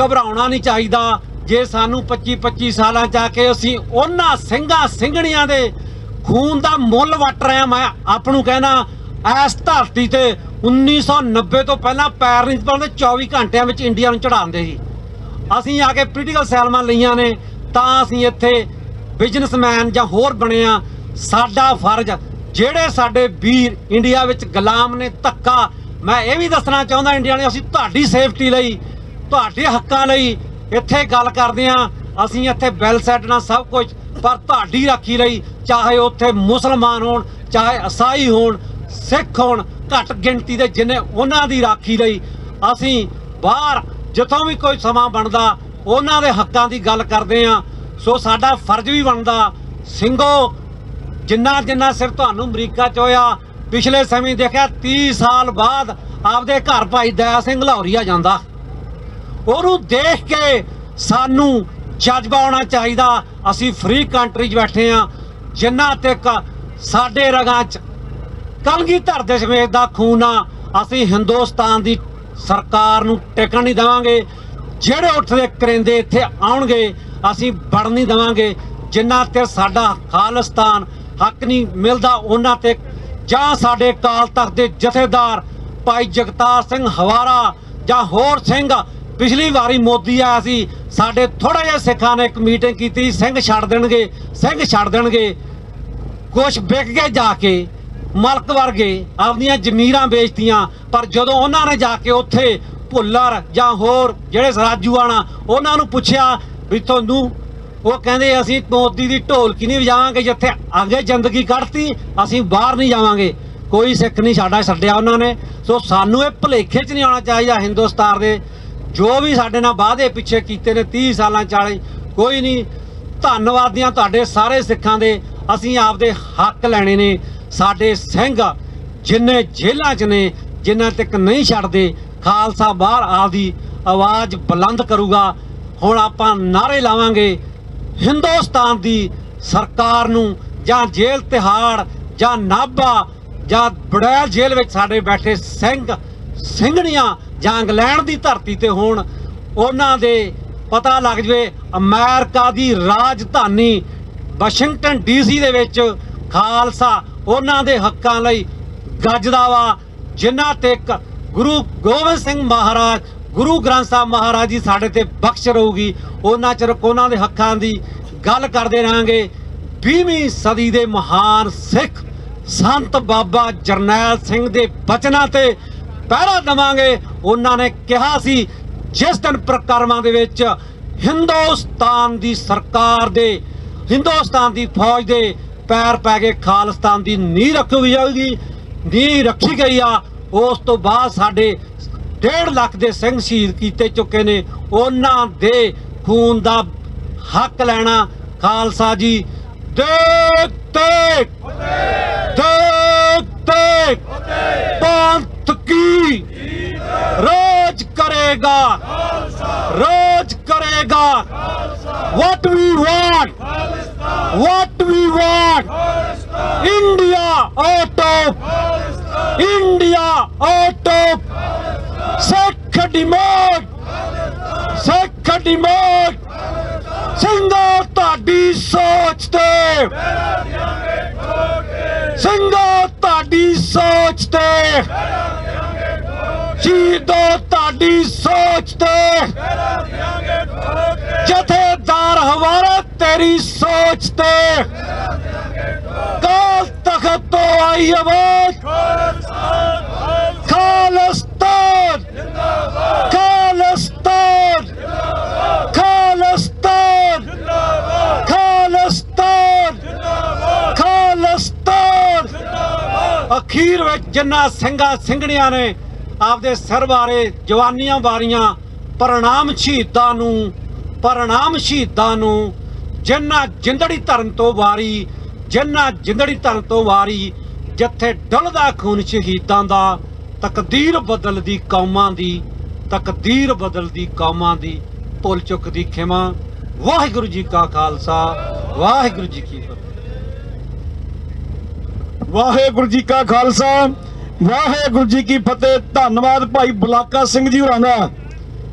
ਘਬਰਾਉਣਾ ਨਹੀਂ ਚਾਹੀਦਾ। ਜੇ ਸਾਨੂੰ 25 ਸਾਲਾਂ ਚ ਆ ਕੇ ਅਸੀਂ ਉਹਨਾਂ ਸਿੰਘਾਂ ਸਿੰਘਣੀਆਂ ਦੇ ਖੂਨ ਦਾ ਮੁੱਲ ਵੱਟ ਰਹੇ ਹਾਂ, ਮੈਂ ਆਪ ਨੂੰ ਕਹਿਣਾ ਇਸ ਧਰਤੀ ਤੇ 1990 ਤੋਂ ਪਹਿਲਾਂ ਪੈਰ ਨਹੀਂ ਪਾਉਂਦੇ, 24 ਘੰਟਿਆਂ ਵਿੱਚ ਇੰਡੀਆ ਨੂੰ ਚੜਾਉਂਦੇ ਸੀ। ਅਸੀਂ ਆ ਕੇ ਪੋਲੀਟੀਕਲ ਸੈਲਮਾਂ ਲਈਆਂ ਨੇ ਤਾਂ ਅਸੀਂ ਇੱਥੇ ਬਿਜ਼ਨਸਮੈਨ ਜਾਂ ਹੋਰ ਬਣੇ ਆ। ਸਾਡਾ ਫਰਜ਼, ਜਿਹੜੇ ਸਾਡੇ ਵੀਰ ਇੰਡੀਆ ਵਿੱਚ ਗੁਲਾਮ ਨੇ, ਧੱਕਾ, ਮੈਂ ਇਹ ਵੀ ਦੱਸਣਾ ਚਾਹੁੰਦਾ ਇੰਡੀਆ ਨੇ, ਅਸੀਂ ਤੁਹਾਡੀ ਸੇਫਟੀ ਲਈ, ਤੁਹਾਡੇ ਹੱਕਾਂ ਲਈ ਇੱਥੇ ਗੱਲ ਕਰਦੇ ਆ। ਅਸੀਂ ਇੱਥੇ ਵੈਲ ਸੈਟ ਨਾਲ ਸਭ ਕੁਝ, ਪਰ ਤੁਹਾਡੀ ਰਾਖੀ ਲਈ, ਚਾਹੇ ਉੱਥੇ ਮੁਸਲਮਾਨ ਹੋਣ, ਚਾਹੇ ਈਸਾਈ ਹੋਣ, ਸਿੱਖ ਹੋਣ, ਘੱਟ ਗਿਣਤੀ ਦੇ ਜਿੰਨੇ, ਉਹਨਾਂ ਦੀ ਰਾਖੀ ਲਈ ਅਸੀਂ ਬਾਹਰ ਜਿੱਥੋਂ ਵੀ ਕੋਈ ਸਮਾਂ ਬਣਦਾ ਉਹਨਾਂ ਦੇ ਹੱਕਾਂ ਦੀ ਗੱਲ ਕਰਦੇ ਆ। ਸੋ ਸਾਡਾ ਫਰਜ਼ ਵੀ ਬਣਦਾ। ਸਿੰਘੋ, ਜਿੰਨਾ ਸਿਰ ਤੁਹਾਨੂੰ ਅਮਰੀਕਾ 'ਚ ਹੋਇਆ, ਪਿਛਲੇ ਸਮੇਂ ਦੇਖਿਆ 30 ਸਾਲ ਬਾਅਦ ਆਪਦੇ ਘਰ ਭਾਈ ਦਇਆ ਸਿੰਘ ਲਾਹੌਰੀਆ ਜਾਂਦਾ। ਉਹਨੂੰ ਦੇਖ ਕੇ ਸਾਨੂੰ ਜਜ਼ਬਾ ਆਉਣਾ ਚਾਹੀਦਾ। ਅਸੀਂ ਫ੍ਰੀ ਕੰਟਰੀ 'ਚ ਬੈਠੇ ਆ, ਜਿੰਨਾ ਤੱਕ ਸਾਡੇ ਰਗਾਂ 'ਚ ਕਲਗੀਧਰ ਦੇ ਸਮੇਤ ਦਾ ਖੂਨ ਆ, ਅਸੀਂ ਹਿੰਦੁਸਤਾਨ ਦੀ ਸਰਕਾਰ ਨੂੰ ਟਿਕਣ ਨਹੀਂ ਦੇਵਾਂਗੇ। ਜਿਹੜੇ ਉੱਠਦੇ ਕਰਿੰਦੇ ਇੱਥੇ ਆਉਣਗੇ ਅਸੀਂ ਵੜਨ ਨਹੀਂ ਦੇਵਾਂਗੇ। ਜਿੰਨਾ ਤੇ ਸਾਡਾ ਖਾਲਿਸਤਾਨ ਹੱਕ ਨਹੀਂ ਮਿਲਦਾ ਉਹਨਾਂ ਤੇ, ਜਾਂ ਸਾਡੇ ਅਕਾਲ ਤਖਤ ਦੇ ਜਥੇਦਾਰ ਭਾਈ ਜਗਤਾਰ ਸਿੰਘ ਹਵਾਰਾ ਜਾਂ ਹੋਰ ਸਿੰਘ, ਪਿਛਲੀ ਵਾਰੀ ਮੋਦੀ ਆਇਆ ਸੀ, ਸਾਡੇ ਥੋੜਾ ਜਿਹਾ ਸਿੱਖਾਂ ਨੇ ਇੱਕ ਮੀਟਿੰਗ ਕੀਤੀ, ਸਿੰਘ ਛੱਡ ਦੇਣਗੇ। ਕੁਛ ਵਿਕ ਗਏ, ਜਾ ਕੇ ਮਲਕ ਵਰਗੇ ਆਪਣੀਆਂ ਜ਼ਮੀਰਾਂ ਵੇਚਤੀਆਂ। ਪਰ ਜਦੋਂ ਉਹਨਾਂ ਨੇ ਜਾ ਕੇ ਉੱਥੇ ਭੁੱਲਰ ਜਾਂ ਹੋਰ ਜਿਹੜੇ ਰਾਜੂਆਣਾ, ਉਹਨਾਂ ਨੂੰ ਪੁੱਛਿਆ ਵੀ ਤੁਹਾਨੂੰ, ਉਹ ਕਹਿੰਦੇ ਅਸੀਂ ਮੋਦੀ ਦੀ ਢੋਲਕੀ ਨਹੀਂ ਵਜਾਵਾਂਗੇ, ਜਿੱਥੇ ਅੱਗੇ ਜ਼ਿੰਦਗੀ ਕੱਢਤੀ ਅਸੀਂ ਬਾਹਰ ਨਹੀਂ ਜਾਵਾਂਗੇ। ਕੋਈ ਸਿੱਖ ਨਹੀਂ ਸਾਡਾ ਛੱਡਿਆ ਉਹਨਾਂ ਨੇ। ਸੋ ਸਾਨੂੰ ਇਹ ਭੁਲੇਖੇ 'ਚ ਨਹੀਂ ਆਉਣਾ ਚਾਹੀਦਾ। ਹਿੰਦੁਸਤਾਨ ਦੇ ਜੋ ਵੀ ਸਾਡੇ ਨਾਲ ਵਾਅਦੇ ਪਿੱਛੇ ਕੀਤੇ ਨੇ 30 ਸਾਲਾਂ 40, ਕੋਈ ਨਹੀਂ। ਧੰਨਵਾਦੀਆਂ ਤੁਹਾਡੇ ਸਾਰੇ ਸਿੱਖਾਂ ਦੇ। ਅਸੀਂ ਆਪਦੇ ਹੱਕ ਲੈਣੇ ਨੇ। ਸਾਡੇ ਸਿੰਘ ਜਿੰਨੇ ਜੇਲ੍ਹਾਂ 'ਚ ਨੇ, ਜਿਨ੍ਹਾਂ ਤੱਕ ਨਹੀਂ ਛੱਡਦੇ, ਖਾਲਸਾ ਬਾਹਰ ਆਪਦੀ ਆਵਾਜ਼ ਬੁਲੰਦ ਕਰੂਗਾ। ਹੁਣ ਆਪਾਂ ਨਾਅਰੇ ਲਾਵਾਂਗੇ ਹਿੰਦੁਸਤਾਨ ਦੀ ਸਰਕਾਰ ਨੂੰ, ਜਾਂ ਜੇਲ੍ਹ ਤਿਹਾੜ ਜਾਂ ਨਾਭਾ ਜਾਂ ਬੜੈਲ ਜੇਲ੍ਹ ਵਿੱਚ ਸਾਡੇ ਬੈਠੇ ਸਿੰਘ ਸਿੰਘਣੀਆਂ ਜਾਂ ਇੰਗਲੈਂਡ ਦੀ ਧਰਤੀ ਤੇ ਹੋਣ, ਉਹਨਾਂ ਦੇ ਪਤਾ ਲੱਗ ਜਵੇ ਅਮਰੀਕਾ ਦੀ ਰਾਜਧਾਨੀ ਵਾਸ਼ਿੰਗਟਨ DC ਦੇ ਵਿੱਚ ਖਾਲਸਾ ਉਹਨਾਂ ਦੇ ਹੱਕਾਂ ਲਈ ਗੱਜਦਾ ਵਾ। ਜਿਨ੍ਹਾਂ ਤੱਕ ਗੁਰੂ ਗੋਬਿੰਦ ਸਿੰਘ ਮਹਾਰਾਜ, ਗੁਰੂ ਗ੍ਰੰਥ ਸਾਹਿਬ ਮਹਾਰਾਜ ਜੀ ਸਾਡੇ ਤੇ ਬਖਸ਼ ਰਹੂਗੀ, ਉਹਨਾਂ ਚਿਰ ਉਹਨਾਂ ਦੇ ਹੱਕਾਂ ਦੀ ਗੱਲ ਕਰਦੇ ਰਹਾਂਗੇ। 20ਵੀਂ ਸਦੀ ਦੇ ਮਹਾਨ ਸਿੱਖ ਸੰਤ ਬਾਬਾ ਜਰਨੈਲ ਸਿੰਘ ਦੇ ਬਚਨਾਂ ਤੇ ਪਹਿਰਾ ਦੇਵਾਂਗੇ। ਉਹਨਾਂ ਨੇ ਕਿਹਾ ਸੀ ਜਿਸ ਦਿਨ ਪ੍ਰਕਰਮਾਂ ਦੇ ਵਿੱਚ ਹਿੰਦੁਸਤਾਨ ਦੀ ਸਰਕਾਰ ਦੇ, ਹਿੰਦੁਸਤਾਨ ਦੀ ਫੌਜ ਦੇ ਪੈਰ ਪੈ ਕੇ ਖਾਲਿਸਤਾਨ ਦੀ ਨੀਂਹ ਰੱਖੀ ਜਾਊਗੀ, ਨੀਂਹ ਰੱਖੀ ਗਈ ਆ। ਉਸ ਤੋਂ ਬਾਅਦ ਸਾਡੇ 1.5 ਲੱਖ ਦੇ ਸਿੰਘ ਸ਼ਹੀਦ ਕੀਤੇ ਚੁੱਕੇ ਨੇ, ਉਹਨਾਂ ਦੇ ਖੂਨ ਦਾ ਹੱਕ ਲੈਣਾ। ਖਾਲਸਾ ਜੀ ਦੇਖ ਦੇਖ ਦੇਖ ਦੇਖ ਪੰਥ ਕੀ ਰਾਜ ਕਰੇਗਾ, ਰਾਜ ਕਰੇਗਾ। What we want, what we want, India out of, India out of, Sikh demand, Sikh demand, ਸਿੰਘਾ ਤੁਹਾਡੀ ਸੋਚ ਤੇ, ਸਿੰਘਾ ਤੁਹਾਡੀ ਸੋਚ ਤੇ, ਸ਼ਹੀਦੋ ਤੁਹਾਡੀ ਸੋਚ ਤੇ, ਜਥੇਦਾਰ ਹਵਾਰਾ ਤੇਰੀ ਸੋਚ ਤੇ। ਕਾਲ ਤਖਤ ਤੋਂ ਆਈ ਆਵਾਜ਼ ਖਾਲਿਸਤਾਨ, ਖਾਲਿਸਤਾਨ, ਖਾਲਿਸਤਾਨ, ਖਾਲਿਸਤਾਨ, ਖਾਲਿਸਤਾਨ। ਅਖੀਰ ਵਿੱਚ ਜਿਨ੍ਹਾਂ ਸਿੰਘਾਂ ਸਿੰਘਣੀਆਂ ਨੇ ਆਪਦੇ ਸਿਰ ਬਾਰੇ ਜਵਾਨੀਆਂ ਵਾਰੀਆਂ, ਪ੍ਰਣਾਮ ਸ਼ਹੀਦਾਂ ਨੂੰ, ਪ੍ਰਣਾਮ ਸ਼ਹੀਦਾਂ ਨੂੰ। ਜਿਨ੍ਹਾਂ ਜਿੰਦੜੀ ਧਰਨ ਤੋਂ ਵਾਰੀ, ਜਿਨ੍ਹਾਂ ਜਿੰਦੜੀ ਧਰਨ ਤੋਂ ਵਾਰੀ, ਜਿੱਥੇ ਡੁੱਲਦਾ ਖੂਨ ਸ਼ਹੀਦਾਂ ਦਾ, ਤਕਦੀਰ ਬਦਲਦੀ ਕੌਮਾਂ ਦੀ, ਤਕਦੀਰ ਬਦਲਦੀ ਕੌਮਾਂ ਦੀ, ਭੁੱਲ ਚੁੱਕ ਦੀ ਖਿਮਾ। ਵਾਹਿਗੁਰੂ ਜੀ ਕਾ ਖਾਲਸਾ, ਵਾਹਿਗੁਰੂ ਜੀ ਕੀ ਫਤਿਹ। ਵਾਹਿਗੁਰੂ ਜੀ ਕਾ ਖਾਲਸਾ, ਵਾਹਿਗੁਰੂ ਜੀ ਕੀ ਫਤਿਹ। ਧੰਨਵਾਦ ਭਾਈ ਬਲਾਕਾ ਸਿੰਘ ਜੀ ਹੋਰਾਂ ਦਾ,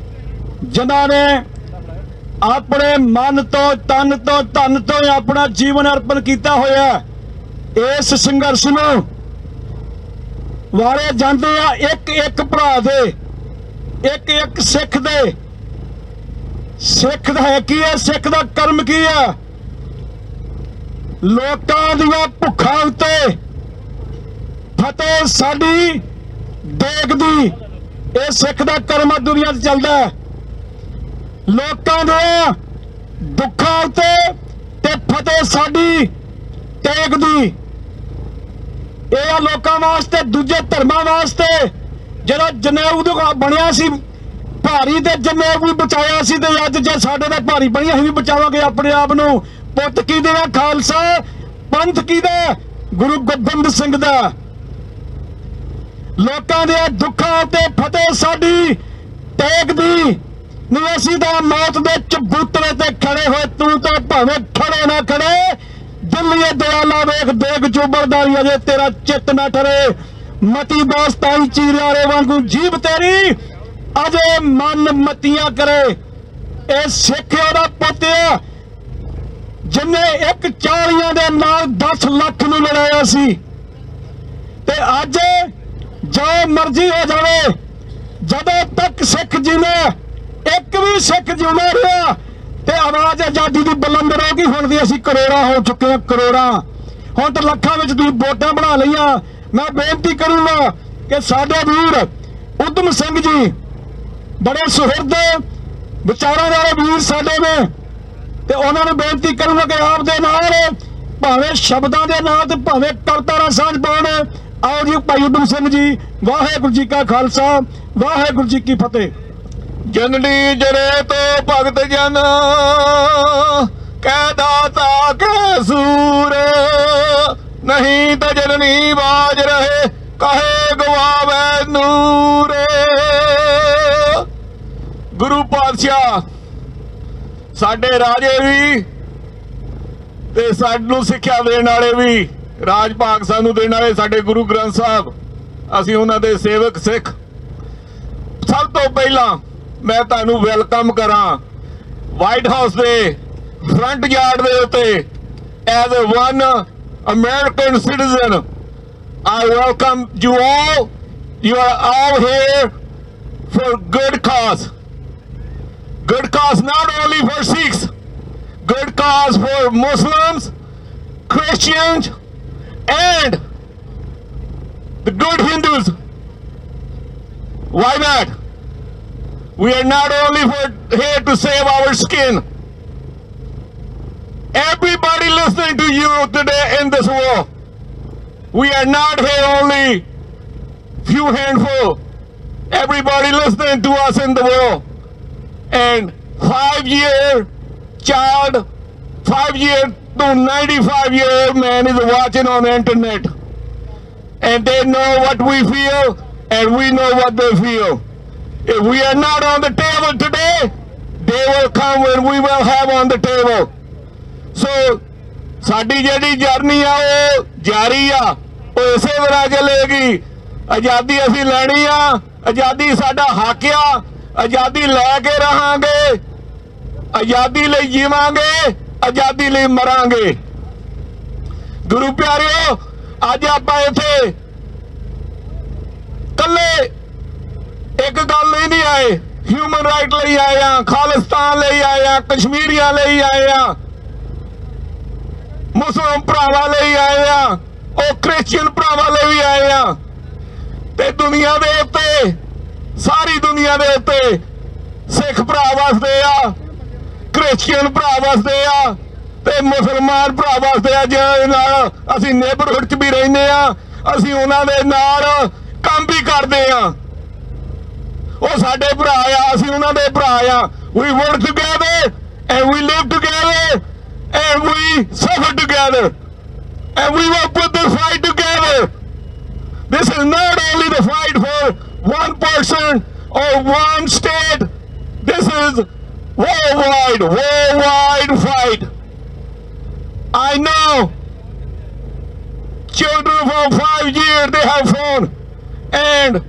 ਜਿਨ੍ਹਾਂ ਨੇ ਆਪਣੇ ਮਨ ਤੋਂ, ਤਨ ਤੋਂ, ਧਨ ਤੋਂ ਆਪਣਾ ਜੀਵਨ ਅਰਪਣ ਕੀਤਾ ਹੋਇਆ। ਇਸ ਸੰਘਰਸ਼ ਨੂੰ ਵਾਰੇ ਜਾਂਦੇ ਆ ਇੱਕ ਇੱਕ ਭਰਾ ਦੇ, ਇੱਕ ਇੱਕ ਸਿੱਖ ਦੇ। ਸਿੱਖ ਦਾ ਹੈ ਕੀ ਹੈ, ਸਿੱਖ ਦਾ ਕਰਮ ਕੀ ਹੈ? ਲੋਕਾਂ ਦੀਆਂ ਭੁੱਖਾਂ ਉੱਤੇ ਫਤਿਹ ਸਾਡੀ ਦੇਖਦੀ, ਇਹ ਸਿੱਖ ਦਾ ਕਰਮ ਆ, ਦੁਨੀਆ 'ਚ ਚੱਲਦਾ ਹੈ। ਲੋਕਾਂ ਦੇ ਦੁੱਖਾਂ ਉੱਤੇ ਤੇ ਫਤਿਹ ਸਾਡੀ ਟੇਕਦੀ। ਇਹ ਆ ਲੋਕਾਂ ਵਾਸਤੇ, ਦੂਜੇ ਧਰਮਾਂ ਵਾਸਤੇ। ਜਿਹੜਾ ਜਨੇਊ ਦਾ ਬਣਿਆ ਸੀ ਭਾਰੀ, ਤੇ ਜਨੇਊ ਵੀ ਬਚਾਇਆ ਸੀ, ਤੇ ਅੱਜ ਜੇ ਸਾਡੇ ਦਾ ਭਾਰੀ ਬਣੀ, ਅਸੀਂ ਵੀ ਬਚਾਵਾਂਗੇ ਆਪਣੇ ਆਪ ਨੂੰ। ਪੁੱਤ ਕਿਹਦੇ ਦਾ? ਖਾਲਸਾ ਪੰਥ ਕਿਹਦਾ? ਗੁਰੂ ਗੋਬਿੰਦ ਸਿੰਘ ਦਾ। ਲੋਕਾਂ ਦੇ ਦੁੱਖਾਂ ਤੇ ਫਤਿਹ ਸਾਡੀ ਟੇਕਦੀ। ਨਹੀਂ ਅਸੀਂ ਤਾਂ ਮੌਤ ਦੇ ਚਬੂਤਰੇ ਤੇ ਖੜੇ ਹੋਏ, ਤੂੰ ਤਾਂ ਭਾਵੇਂ ਖੜੇ ਨਾ ਖੜੇ, ਦਿੱਲੀਏ ਦਇਆਲਾ ਵੇਖ ਦੇਖ ਚੋਬਰਦਾਰੀ, ਅਜੇ ਤੇਰਾ ਚਿੱਤ ਨਾ ਠਰੇ। ਮਤੀ ਦੋਸਤਾਈ ਚੀਰਿਆਰੇ ਵਾਂਗੂ ਜੀਭ ਤੇਰੀ, ਅਜੇ ਮਨ ਮਤੀਆਂ ਕਰੇ। ਇਹ ਸਿੱਖ ਉਹਦਾ ਪੁੱਤ ਆ ਜਿੰਨੇ ਇੱਕ 40 ਦੇ ਨਾਲ 10 ਲੱਖ ਨੂੰ ਲੜਾਇਆ ਸੀ। ਤੇ ਅੱਜ ਜੋ ਮਰਜ਼ੀ ਹੋ ਜਾਵੇ, ਜਦੋਂ ਤੱਕ ਸਿੱਖ ਜਿਵੇਂ, ਇੱਕ ਵੀ ਸਿੱਖ ਜਿਉਂਦਾ ਰਿਹਾ ਤੇ ਆਵਾਜ਼ ਆਜ਼ਾਦੀ ਦੀ ਬੁਲੰਦ ਰਹੇਗੀ। ਹੁਣ ਦੀ ਅਸੀਂ ਕਰੋੜਾਂ ਹੋ ਚੁੱਕੇ ਹਾਂ, ਕਰੋੜਾਂ। ਹੁਣ ਤਾਂ ਲੱਖਾਂ ਵਿੱਚ ਤੁਸੀਂ ਵੋਟਾਂ ਬਣਾ ਲਈਆਂ। ਮੈਂ ਬੇਨਤੀ ਕਰੂੰਗਾ ਕਿ ਸਾਡੇ ਵੀਰ ਉਦਮ ਸਿੰਘ ਜੀ ਬੜੇ ਸੁਹਿਰਦ ਵਿਚਾਰਾਂ ਵਾਲੇ ਵੀਰ ਸਾਡੇ ਨੇ, ਤੇ ਉਹਨਾਂ ਨੂੰ ਬੇਨਤੀ ਕਰੂੰਗਾ ਕਿ ਆਪ ਦੇ ਨਾਲ ਭਾਵੇਂ ਸ਼ਬਦਾਂ ਦੇ ਨਾਲ ਤੇ ਭਾਵੇਂ ਕਵਿਤਾ ਨਾਲ ਸਾਂਝ ਪਾਉਣ। ਆਓ ਜੀ ਭਾਈ ਉਦਮ ਸਿੰਘ ਜੀ। ਵਾਹਿਗੁਰੂ ਜੀ ਕਾ ਖਾਲਸਾ, ਵਾਹਿਗੁਰੂ ਜੀ ਕੀ ਫਤਿਹ। ਜਨਨੀ ਜਰੇ ਤੋਂ ਭਗਤ ਜਨ ਕਹਿ ਦਾਤਾ ਕੇ ਸੂਰ, ਨਹੀਂ ਤਾਂ ਜਨਨੀ ਬਾਜ ਰਹੇ ਕਹੇ ਗਵਾਵੇ ਨੂਰ। ਗੁਰੂ ਪਾਤਸ਼ਾਹ ਸਾਡੇ ਰਾਜੇ ਵੀ ਤੇ ਸਾਨੂੰ ਸਿੱਖਿਆ ਦੇਣ ਵਾਲੇ ਵੀ, ਰਾਜ ਭਾਗ ਸਾਨੂੰ ਦੇਣ ਵਾਲੇ ਸਾਡੇ ਗੁਰੂ ਗ੍ਰੰਥ ਸਾਹਿਬ, ਅਸੀਂ ਉਹਨਾਂ ਦੇ ਸੇਵਕ ਸਿੱਖ। ਸਭ ਤੋਂ ਪਹਿਲਾਂ ਮੈਂ ਤੁਹਾਨੂੰ ਵੈਲਕਮ ਕਰਾਂ ਵਾਈਟ ਹਾਊਸ ਦੇ ਫਰੰਟ ਯਾਰਡ ਦੇ ਉੱਤੇ। As a one American citizen, I welcome you all. You are all here for good cause. Good cause not only for Sikhs, good cause for Muslims, Christians, and the good Hindus. Why not? We are not only here to save our skin. Everybody listening to you today in this war, we are not here only few handful. Everybody listening to us in the world. And 5-year child, 5-year to 95-year-old man is watching on the internet. And they know what we feel, and we know what they feel. If we are not on the table today, they will come when we will have on the table. So, ਸਾਡੀ ਜਿਹੜੀ journey ਆ ਉਹ ਜਾਰੀ ਆ, ਉਹ ਇਸੇ ਤਰ੍ਹਾਂ ਚੱਲੇਗੀ। ਆਜ਼ਾਦੀ ਅਸੀਂ ਲੈਣੀ ਆ, ਆਜ਼ਾਦੀ ਸਾਡਾ ਹੱਕ ਆ, ਆਜ਼ਾਦੀ ਲੈ ਕੇ ਰਹਾਂਗੇ, ਆਜ਼ਾਦੀ ਲਈ ਜੀਵਾਂਗੇ, ਆਜ਼ਾਦੀ ਲਈ ਮਰਾਂਗੇ। ਗੁਰੂ ਪਿਆਰਿਓ, ਅੱਜ ਆਪਾਂ ਇੱਥੇ ਕੱਲੇ ਇੱਕ ਗੱਲ ਲਈ ਨਹੀਂ ਆਏ, ਹਿਊਮਨ ਰਾਈਟ ਲਈ ਆਏ ਆ, ਖਾਲਿਸਤਾਨ ਲਈ ਆਏ ਆ, ਕਸ਼ਮੀਰੀਆਂ ਲਈ ਆਏ ਆ, ਮੁਸਲਮਾਨ ਭਰਾਵਾਂ ਲਈ ਆਏ ਆ, ਉਹ ਕ੍ਰਿਸਚੀਅਨ ਭਰਾਵਾਂ ਲਈ ਵੀ ਆਏ ਆ। ਤੇ ਦੁਨੀਆ ਦੇ ਉੱਤੇ, ਸਾਰੀ ਦੁਨੀਆ ਦੇ ਉੱਤੇ ਸਿੱਖ ਭਰਾ ਵਸਦੇ ਆ, ਕ੍ਰਿਸਚੀਅਨ ਭਰਾ ਵਸਦੇ ਆ, ਤੇ ਮੁਸਲਮਾਨ ਭਰਾ ਵਸਦੇ ਆ, ਜਿਹਨਾਂ ਨਾਲ ਅਸੀਂ ਨੇਬਰਹੁੱਡ 'ਚ ਵੀ ਰਹਿੰਦੇ ਆ, ਅਸੀਂ ਉਹਨਾਂ ਦੇ ਨਾਲ ਕੰਮ ਵੀ ਕਰਦੇ ਆ। ਉਹ ਸਾਡੇ ਭਰਾ ਆ, ਅਸੀਂ ਉਹਨਾਂ ਦੇ ਭਰਾ ਆ। We work together and we live together and we suffer together and we will put this fight together. This is not only the fight for one person or one state. This is worldwide fight. I know children from 5 years, they have phone, and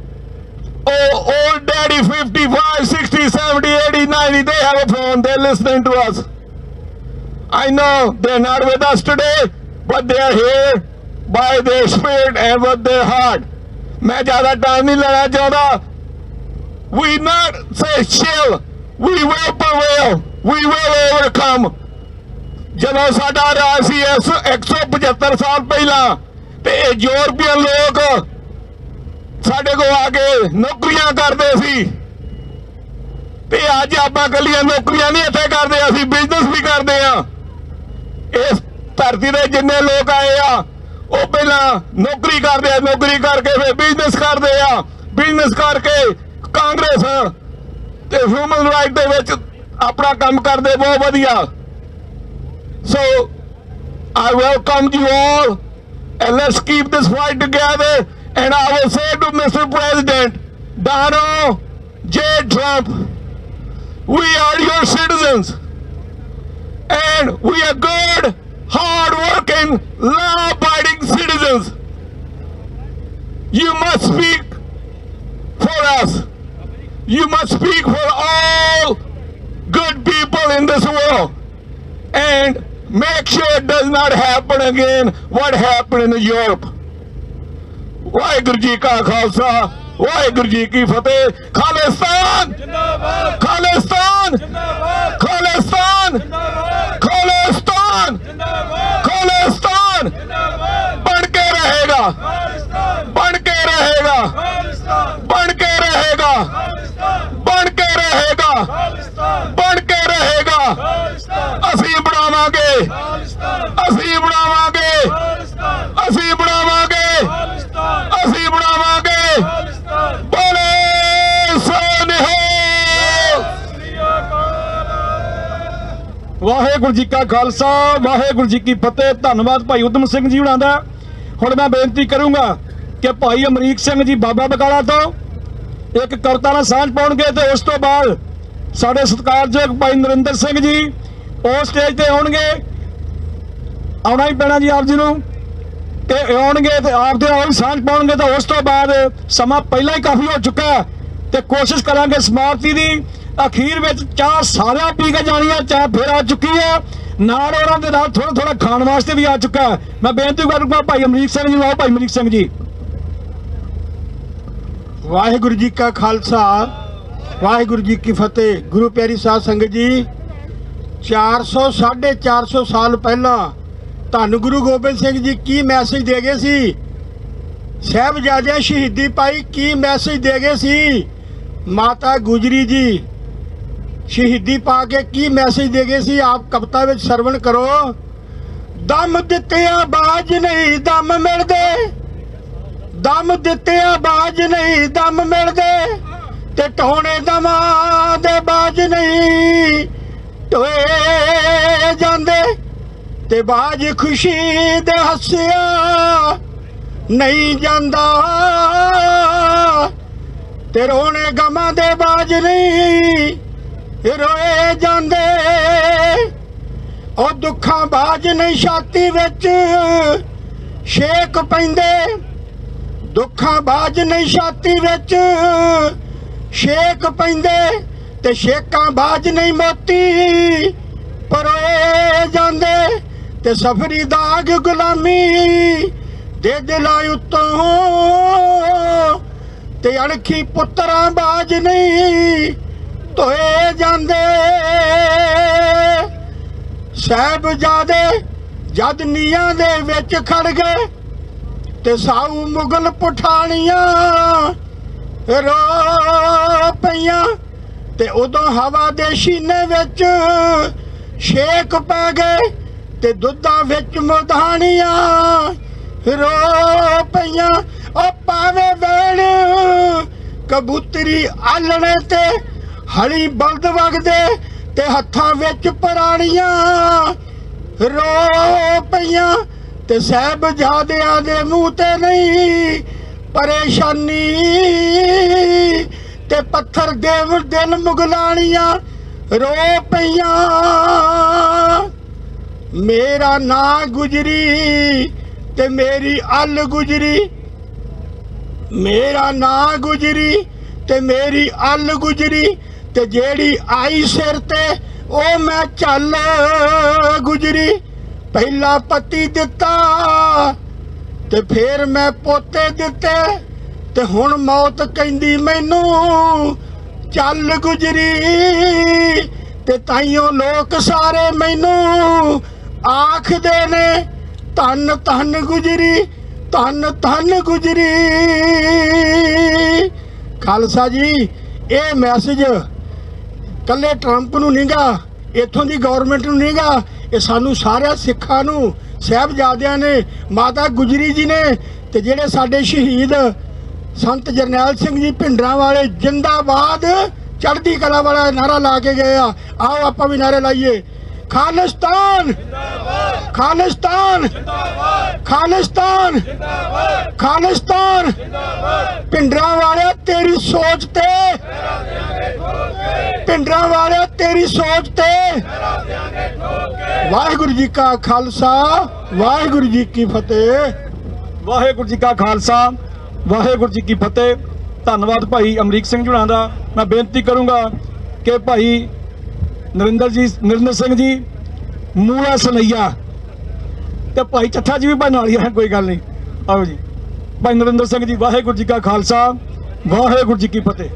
old daddy 55, 60, 70, 80, 90, they have a phone, they're listening to us. I know they're not with us today, but they are here by their spirit and with their heart. मैं ज़्यादा time नहीं लेना चाहता. We not say chill, we will prevail, we will overcome. ਜਦੋਂ ਸਾਡਾ ਰਾਜ ਸੀ 175 ਸਾਲ ਪਹਿਲਾਂ, ਤੇ ਇਹ ਯੂਰਪੀਅਨ ਲੋਕ ਸਾਡੇ ਕੋਲ ਆ ਕੇ ਨੌਕਰੀਆਂ ਕਰਦੇ ਸੀ, ਤੇ ਅੱਜ ਆਪਾਂ ਕੱਲੀਆਂ ਨੌਕਰੀਆਂ ਨਹੀਂ ਇੱਥੇ ਕਰਦੇ, ਅਸੀਂ ਬਿਜ਼ਨਸ ਵੀ ਕਰਦੇ ਆ। ਇਸ ਧਰਤੀ ਦੇ ਜਿੰਨੇ ਲੋਕ ਆਏ ਆ, ਉਹ ਪਹਿਲਾਂ ਨੌਕਰੀ ਕਰਦੇ ਆ, ਨੌਕਰੀ ਕਰਕੇ ਫਿਰ ਬਿਜ਼ਨਸ ਕਰਦੇ ਆ, ਬਿਜ਼ਨਸ ਕਰਕੇ ਕਾਂਗਰਸ ਤੇ ਹਿਊਮਨ ਰਾਈਟ ਦੇ ਵਿੱਚ ਆਪਣਾ ਕੰਮ ਕਰਦੇ ਬਹੁਤ ਵਧੀਆ। So I welcome you all, and let's keep this fight together. And I will say to Mr. President Donald J. Trump, we are your citizens, and we are good, hard-working, law-abiding citizens. You must speak for us. You must speak for all good people in this world, and make sure it does not happen again what happened in Europe. Waheguru ji ਕਾ ਖਾਲਸਾ, ਵਾਹਿਗੁਰੂ ਜੀ ਕੀ ਫਤਿਹ। ਖਾਲਿਸਤਾਨ ਜਿੰਦਾਬਾਦ, ਖਾਲਿਸਤਾਨ ਜਿੰਦਾਬਾਦ, ਖਾਲਿਸਤਾਨ ਜਿੰਦਾਬਾਦ, ਖਾਲਿਸਤਾਨ ਜਿੰਦਾਬਾਦ, ਖਾਲਿਸਤਾਨ ਜਿੰਦਾਬਾਦ। ਬਣ ਕੇ ਰਹੇਗਾ, ਬਣ ਕੇ ਰਹੇਗਾ, ਬਣ ਕੇ ਰਹੇਗਾ, ਬਣ ਕੇ ਰਹੇਗਾ, ਬਣ ਕੇ ਰਹੇਗਾ। ਅਸੀਂ ਬਣਾਵਾਂਗੇ, ਅਸੀਂ ਬਣਾਵਾਂਗੇ, ਅਸੀਂ ਬਣਾਵਾਂਗੇ, ਅਸੀਂ ਬਣਾਵਾਂਗੇ। ਬੋਲੇ ਸੋ ਨਿਹਾਲ। ਵਾਹਿਗੁਰੂ ਜੀ ਕਾ ਖਾਲਸਾ, ਵਾਹਿਗੁਰੂ ਜੀ ਕੀ ਫਤਿਹ। ਧੰਨਵਾਦ ਭਾਈ ਉਦਮ ਸਿੰਘ ਜੀ ਹੁਣਾਂ ਦਾ। ਹੁਣ ਮੈਂ ਬੇਨਤੀ ਕਰੂੰਗਾ ਕਿ ਭਾਈ ਅਮਰੀਕ ਸਿੰਘ ਜੀ ਬਾਬਾ ਬਕਾਲਾ ਤੋਂ ਇੱਕ ਕਵਿਤਾ ਨਾਲ ਸਾਂਝ ਪਾਉਣਗੇ, ਤੇ ਉਸ ਤੋਂ ਬਾਅਦ ਸਾਡੇ ਸਤਿਕਾਰਯੋਗ ਭਾਈ ਨਰਿੰਦਰ ਸਿੰਘ ਜੀ ਉਹ ਸਟੇਜ ਤੇ ਆਉਣਗੇ। ਆਉਣਾ ਹੀ ਪੈਣਾ ਜੀ ਆਪ ਜੀ ਨੂੰ, ਤੇ ਆਉਣਗੇ ਤੇ ਆਪ ਦੇ ਨਾਲ ਸਾਂਝ ਪਾਉਣਗੇ। ਤਾਂ ਉਸ ਤੋਂ ਬਾਅਦ ਸਮਾਂ ਪਹਿਲਾਂ ਹੀ ਕਾਫੀ ਹੋ ਚੁੱਕਾ ਹੈ, ਤੇ ਕੋਸ਼ਿਸ਼ ਕਰਾਂਗੇ ਸਮਾਪਤੀ ਦੀ। ਅਖੀਰ ਵਿੱਚ ਚਾਹ ਸਾਰਿਆਂ ਪੀ ਕੇ ਜਾਣੀ ਹੈ, ਚਾਹ ਫਿਰ ਆ ਚੁੱਕੀ ਹੈ, ਨਾਲ ਉਹਨਾਂ ਦੇ ਨਾਲ ਥੋੜਾ ਥੋੜਾ ਖਾਣ ਵਾਸਤੇ ਵੀ ਆ ਚੁੱਕਾ ਹੈ। ਮੈਂ ਬੇਨਤੀ ਕਰੂੰਗਾ ਭਾਈ ਅਮਰੀਕ ਸਿੰਘ ਜੀ ਨੂੰ। ਆਓ ਭਾਈ ਅਮਰੀਕ ਸਿੰਘ ਜੀ। ਵਾਹਿਗੁਰੂ ਜੀ ਕਾ ਖਾਲਸਾ, ਵਾਹਿਗੁਰੂ ਜੀ ਕੀ ਫਤਿਹ। ਗੁਰੂ ਪਿਆਰੀ ਸਾਧ ਸੰਗਤ ਜੀ, 450 ਸਾਲ ਪਹਿਲਾਂ ਧੰਨ ਗੁਰੂ ਗੋਬਿੰਦ ਸਿੰਘ ਜੀ ਕੀ ਮੈਸੇਜ ਦੇ ਗਏ ਸੀ? ਸਾਹਿਬਜ਼ਾਦਿਆਂ ਸ਼ਹੀਦੀ ਪਾਈ, ਕੀ ਮੈਸੇਜ ਦੇ ਗਏ ਸੀ? ਮਾਤਾ ਗੁਜਰੀ ਜੀ ਸ਼ਹੀਦੀ ਪਾ ਕੇ ਕੀ ਮੈਸੇਜ ਦੇ ਗਏ ਸੀ? ਆਪ ਕਵਿਤਾ ਵਿੱਚ ਸਰਵਣ ਕਰੋ। ਦਮ ਦਿੱਤਿਆਂ ਬਾਜ ਨਹੀਂ ਦਮ ਮਿਲਦੇ, ਦਮ ਦਿੱਤਿਆਂ ਬਾਜ ਨਹੀਂ ਦਮ ਮਿਲਦੇ, ਤੇ ਢੋਣੇ ਦਮਾਂ ਦੇ ਬਾਜ ਨਹੀਂ ਢੋਏ ਜਾਂਦੇ, ਤੇ ਬਾਜ ਖੁਸ਼ੀ ਦੇ ਹੱਸਿਆ ਨਹੀਂ ਜਾਂਦਾ, ਤੇ ਰੋਣੇ ਗਮਾਂ ਦੇ ਬਾਜ ਨਹੀਂ ਰੋਏ ਜਾਂਦੇ। ਉਹ ਦੁੱਖਾਂ ਬਾਜ ਨਹੀਂ ਛਾਤੀ ਵਿੱਚ ਛੇਕ ਪੈਂਦੇ, ਦੁੱਖਾਂ ਬਾਜ ਨਹੀਂ ਛਾਤੀ ਵਿੱਚ ਛੇਕ ਪੈਂਦੇ, ਤੇ ਛੇਕਾਂ ਬਾਜ ਨਹੀਂ ਮੋਤੀ ਪਰੋਏ ਜਾਂਦੇ, ਤੇ ਸਫਰੀ ਦਾਗ ਗੁਲਾਮੀ ਦੇ ਦਿਲਾਂ ਉੱਤੋਂ, ਤੇ ਅਣਖੀ ਪੁੱਤਰਾਂ ਬਾਜ ਨਹੀਂ ਧੋਏ ਜਾਂਦੇ। ਸਾਹਿਬਜ਼ਾਦੇ ਜਦ ਨੀਆਂ ਦੇ ਵਿੱਚ ਖੜ ਗਏ, ਤੇ ਸਾਊ ਮੁਗਲ ਪਠਾਣੀਆਂ ਰੋ ਪਈਆਂ, ਤੇ ਉਦੋਂ ਹਵਾ ਦੇ ਸੀਨੇ ਵਿੱਚ ਛੇਕ ਪੈ ਗਏ, ਤੇ ਦੁੱਧਾਂ ਵਿੱਚ ਮੁਧਾਣੀਆਂ ਰੋ ਪਈਆਂ। ਉਹ ਪਾਵੇ ਵੇਣ ਕਬੂਤਰੀ ਆਲਣੇ ਤੇ ਹਲੀ ਬਲਦ ਵਗਦੇ, ਤੇ ਹੱਥਾਂ ਵਿੱਚ ਪਰਾਣੀਆਂ ਰੋ ਪਈਆਂ, ਤੇ ਸਾਹਿਬਜ਼ਾਦਿਆਂ ਦੇ ਮੂੰਹ ਤੇ ਨਹੀਂ ਪਰੇਸ਼ਾਨੀ, ਤੇ ਪੱਥਰ ਦੇ ਦਿਲ ਮੁਗਲਾਣੀਆਂ ਰੋ ਪਈਆਂ। ਮੇਰਾ ਨਾਂ ਗੁਜਰੀ ਤੇ ਮੇਰੀ ਅੱਲ ਗੁਜਰੀ, ਮੇਰਾ ਨਾਂ ਗੁਜਰੀ ਤੇ ਮੇਰੀ ਅੱਲ ਗੁਜਰੀ, ਤੇ ਜਿਹੜੀ ਆਈ ਸਿਰ ਤੇ ਉਹ ਮੈਂ ਚੱਲ ਗੁਜਰੀ। ਪਹਿਲਾ ਪਤੀ ਦਿੱਤਾ ਤੇ ਫੇਰ ਮੈਂ ਪੋਤੇ ਦਿੱਤੇ, ਤੇ ਹੁਣ ਮੌਤ ਕਹਿੰਦੀ ਮੈਨੂੰ ਚੱਲ ਗੁਜਰੀ, ਤੇ ਤਾਈਓ ਲੋਕ ਸਾਰੇ ਮੈਨੂੰ ਆਖਦੇ ਨੇ ਧੰਨ ਧੰਨ ਗੁਜਰੀ, ਧੰਨ ਧੰਨ ਗੁਜਰੀ। ਖਾਲਸਾ ਜੀ, ਇਹ ਮੈਸੇਜ ਕੱਲੇ ਟਰੰਪ ਨੂੰ ਨਹੀਂਗਾ, ਇੱਥੋਂ ਦੀ ਗਵਰਨਮੈਂਟ ਨੂੰ ਨਹੀਂਗਾ, ਇਹ ਸਾਨੂੰ ਸਾਰਿਆਂ ਸਿੱਖਾਂ ਨੂੰ, ਸਾਹਿਬਜ਼ਾਦਿਆਂ ਨੇ, ਮਾਤਾ ਗੁਜਰੀ ਜੀ ਨੇ, ਤੇ ਜਿਹੜੇ ਸਾਡੇ ਸ਼ਹੀਦ ਸੰਤ ਜਰਨੈਲ ਸਿੰਘ ਜੀ ਭਿੰਡਰਾਂਵਾਲੇ ਜਿੰਦਾਬਾਦ ਚੜ੍ਹਦੀ ਕਲਾ ਵਾਲਾ ਨਾਰਾ ਲਾ ਕੇ ਗਏ ਆ। ਆਓ ਆਪਾਂ ਵੀ ਨਾਰੇ ਲਾਈਏ, ਖਾਲਿਸਤਾਨ ਖਾਲਿਸਤਾਨ ਖਾਲਿਸਤਾਨ ਖਾਲਿਸਤਾਨ। ਭਿੰਡਰਾਂਵਾਲੇ ਤੇਰੀ ਸੋਚ ਤੇ, ਭਿੰਡਰਾਂਵਾਲੇ ਤੇਰੀ ਸੋਚ ਤੇ। ਵਾਹਿਗੁਰੂ ਜੀ ਕਾ ਖਾਲਸਾ, ਵਾਹਿਗੁਰੂ ਜੀ ਕੀ ਫਤਿਹ। ਵਾਹਿਗੁਰੂ ਜੀ ਕਾ ਖਾਲਸਾ, ਵਾਹਿਗੁਰੂ ਜੀ ਕੀ ਫਤਿਹ। ਧੰਨਵਾਦ ਭਾਈ ਅਮਰੀਕ ਸਿੰਘ ਜੀ ਹੋਣਾ ਦਾ। ਮੈਂ ਬੇਨਤੀ ਕਰੂੰਗਾ ਕਿ ਭਾਈ ਨਰਿੰਦਰ ਸਿੰਘ ਜੀ ਮੂਲਾ ਸਨਈਆ, ਤੇ ਭਾਈ ਚੱਠਾ ਜੀ ਵੀ ਭਾਈ ਨਾਲ ਹੀ ਹੈ, ਕੋਈ ਗੱਲ ਨਹੀਂ। ਆਓ ਜੀ ਭਾਈ ਨਰਿੰਦਰ ਸਿੰਘ ਜੀ। ਵਾਹਿਗੁਰੂ ਜੀ ਕਾ ਖਾਲਸਾ, ਵਾਹਿਗੁਰੂ ਜੀ ਕੀ ਫਤਿਹ।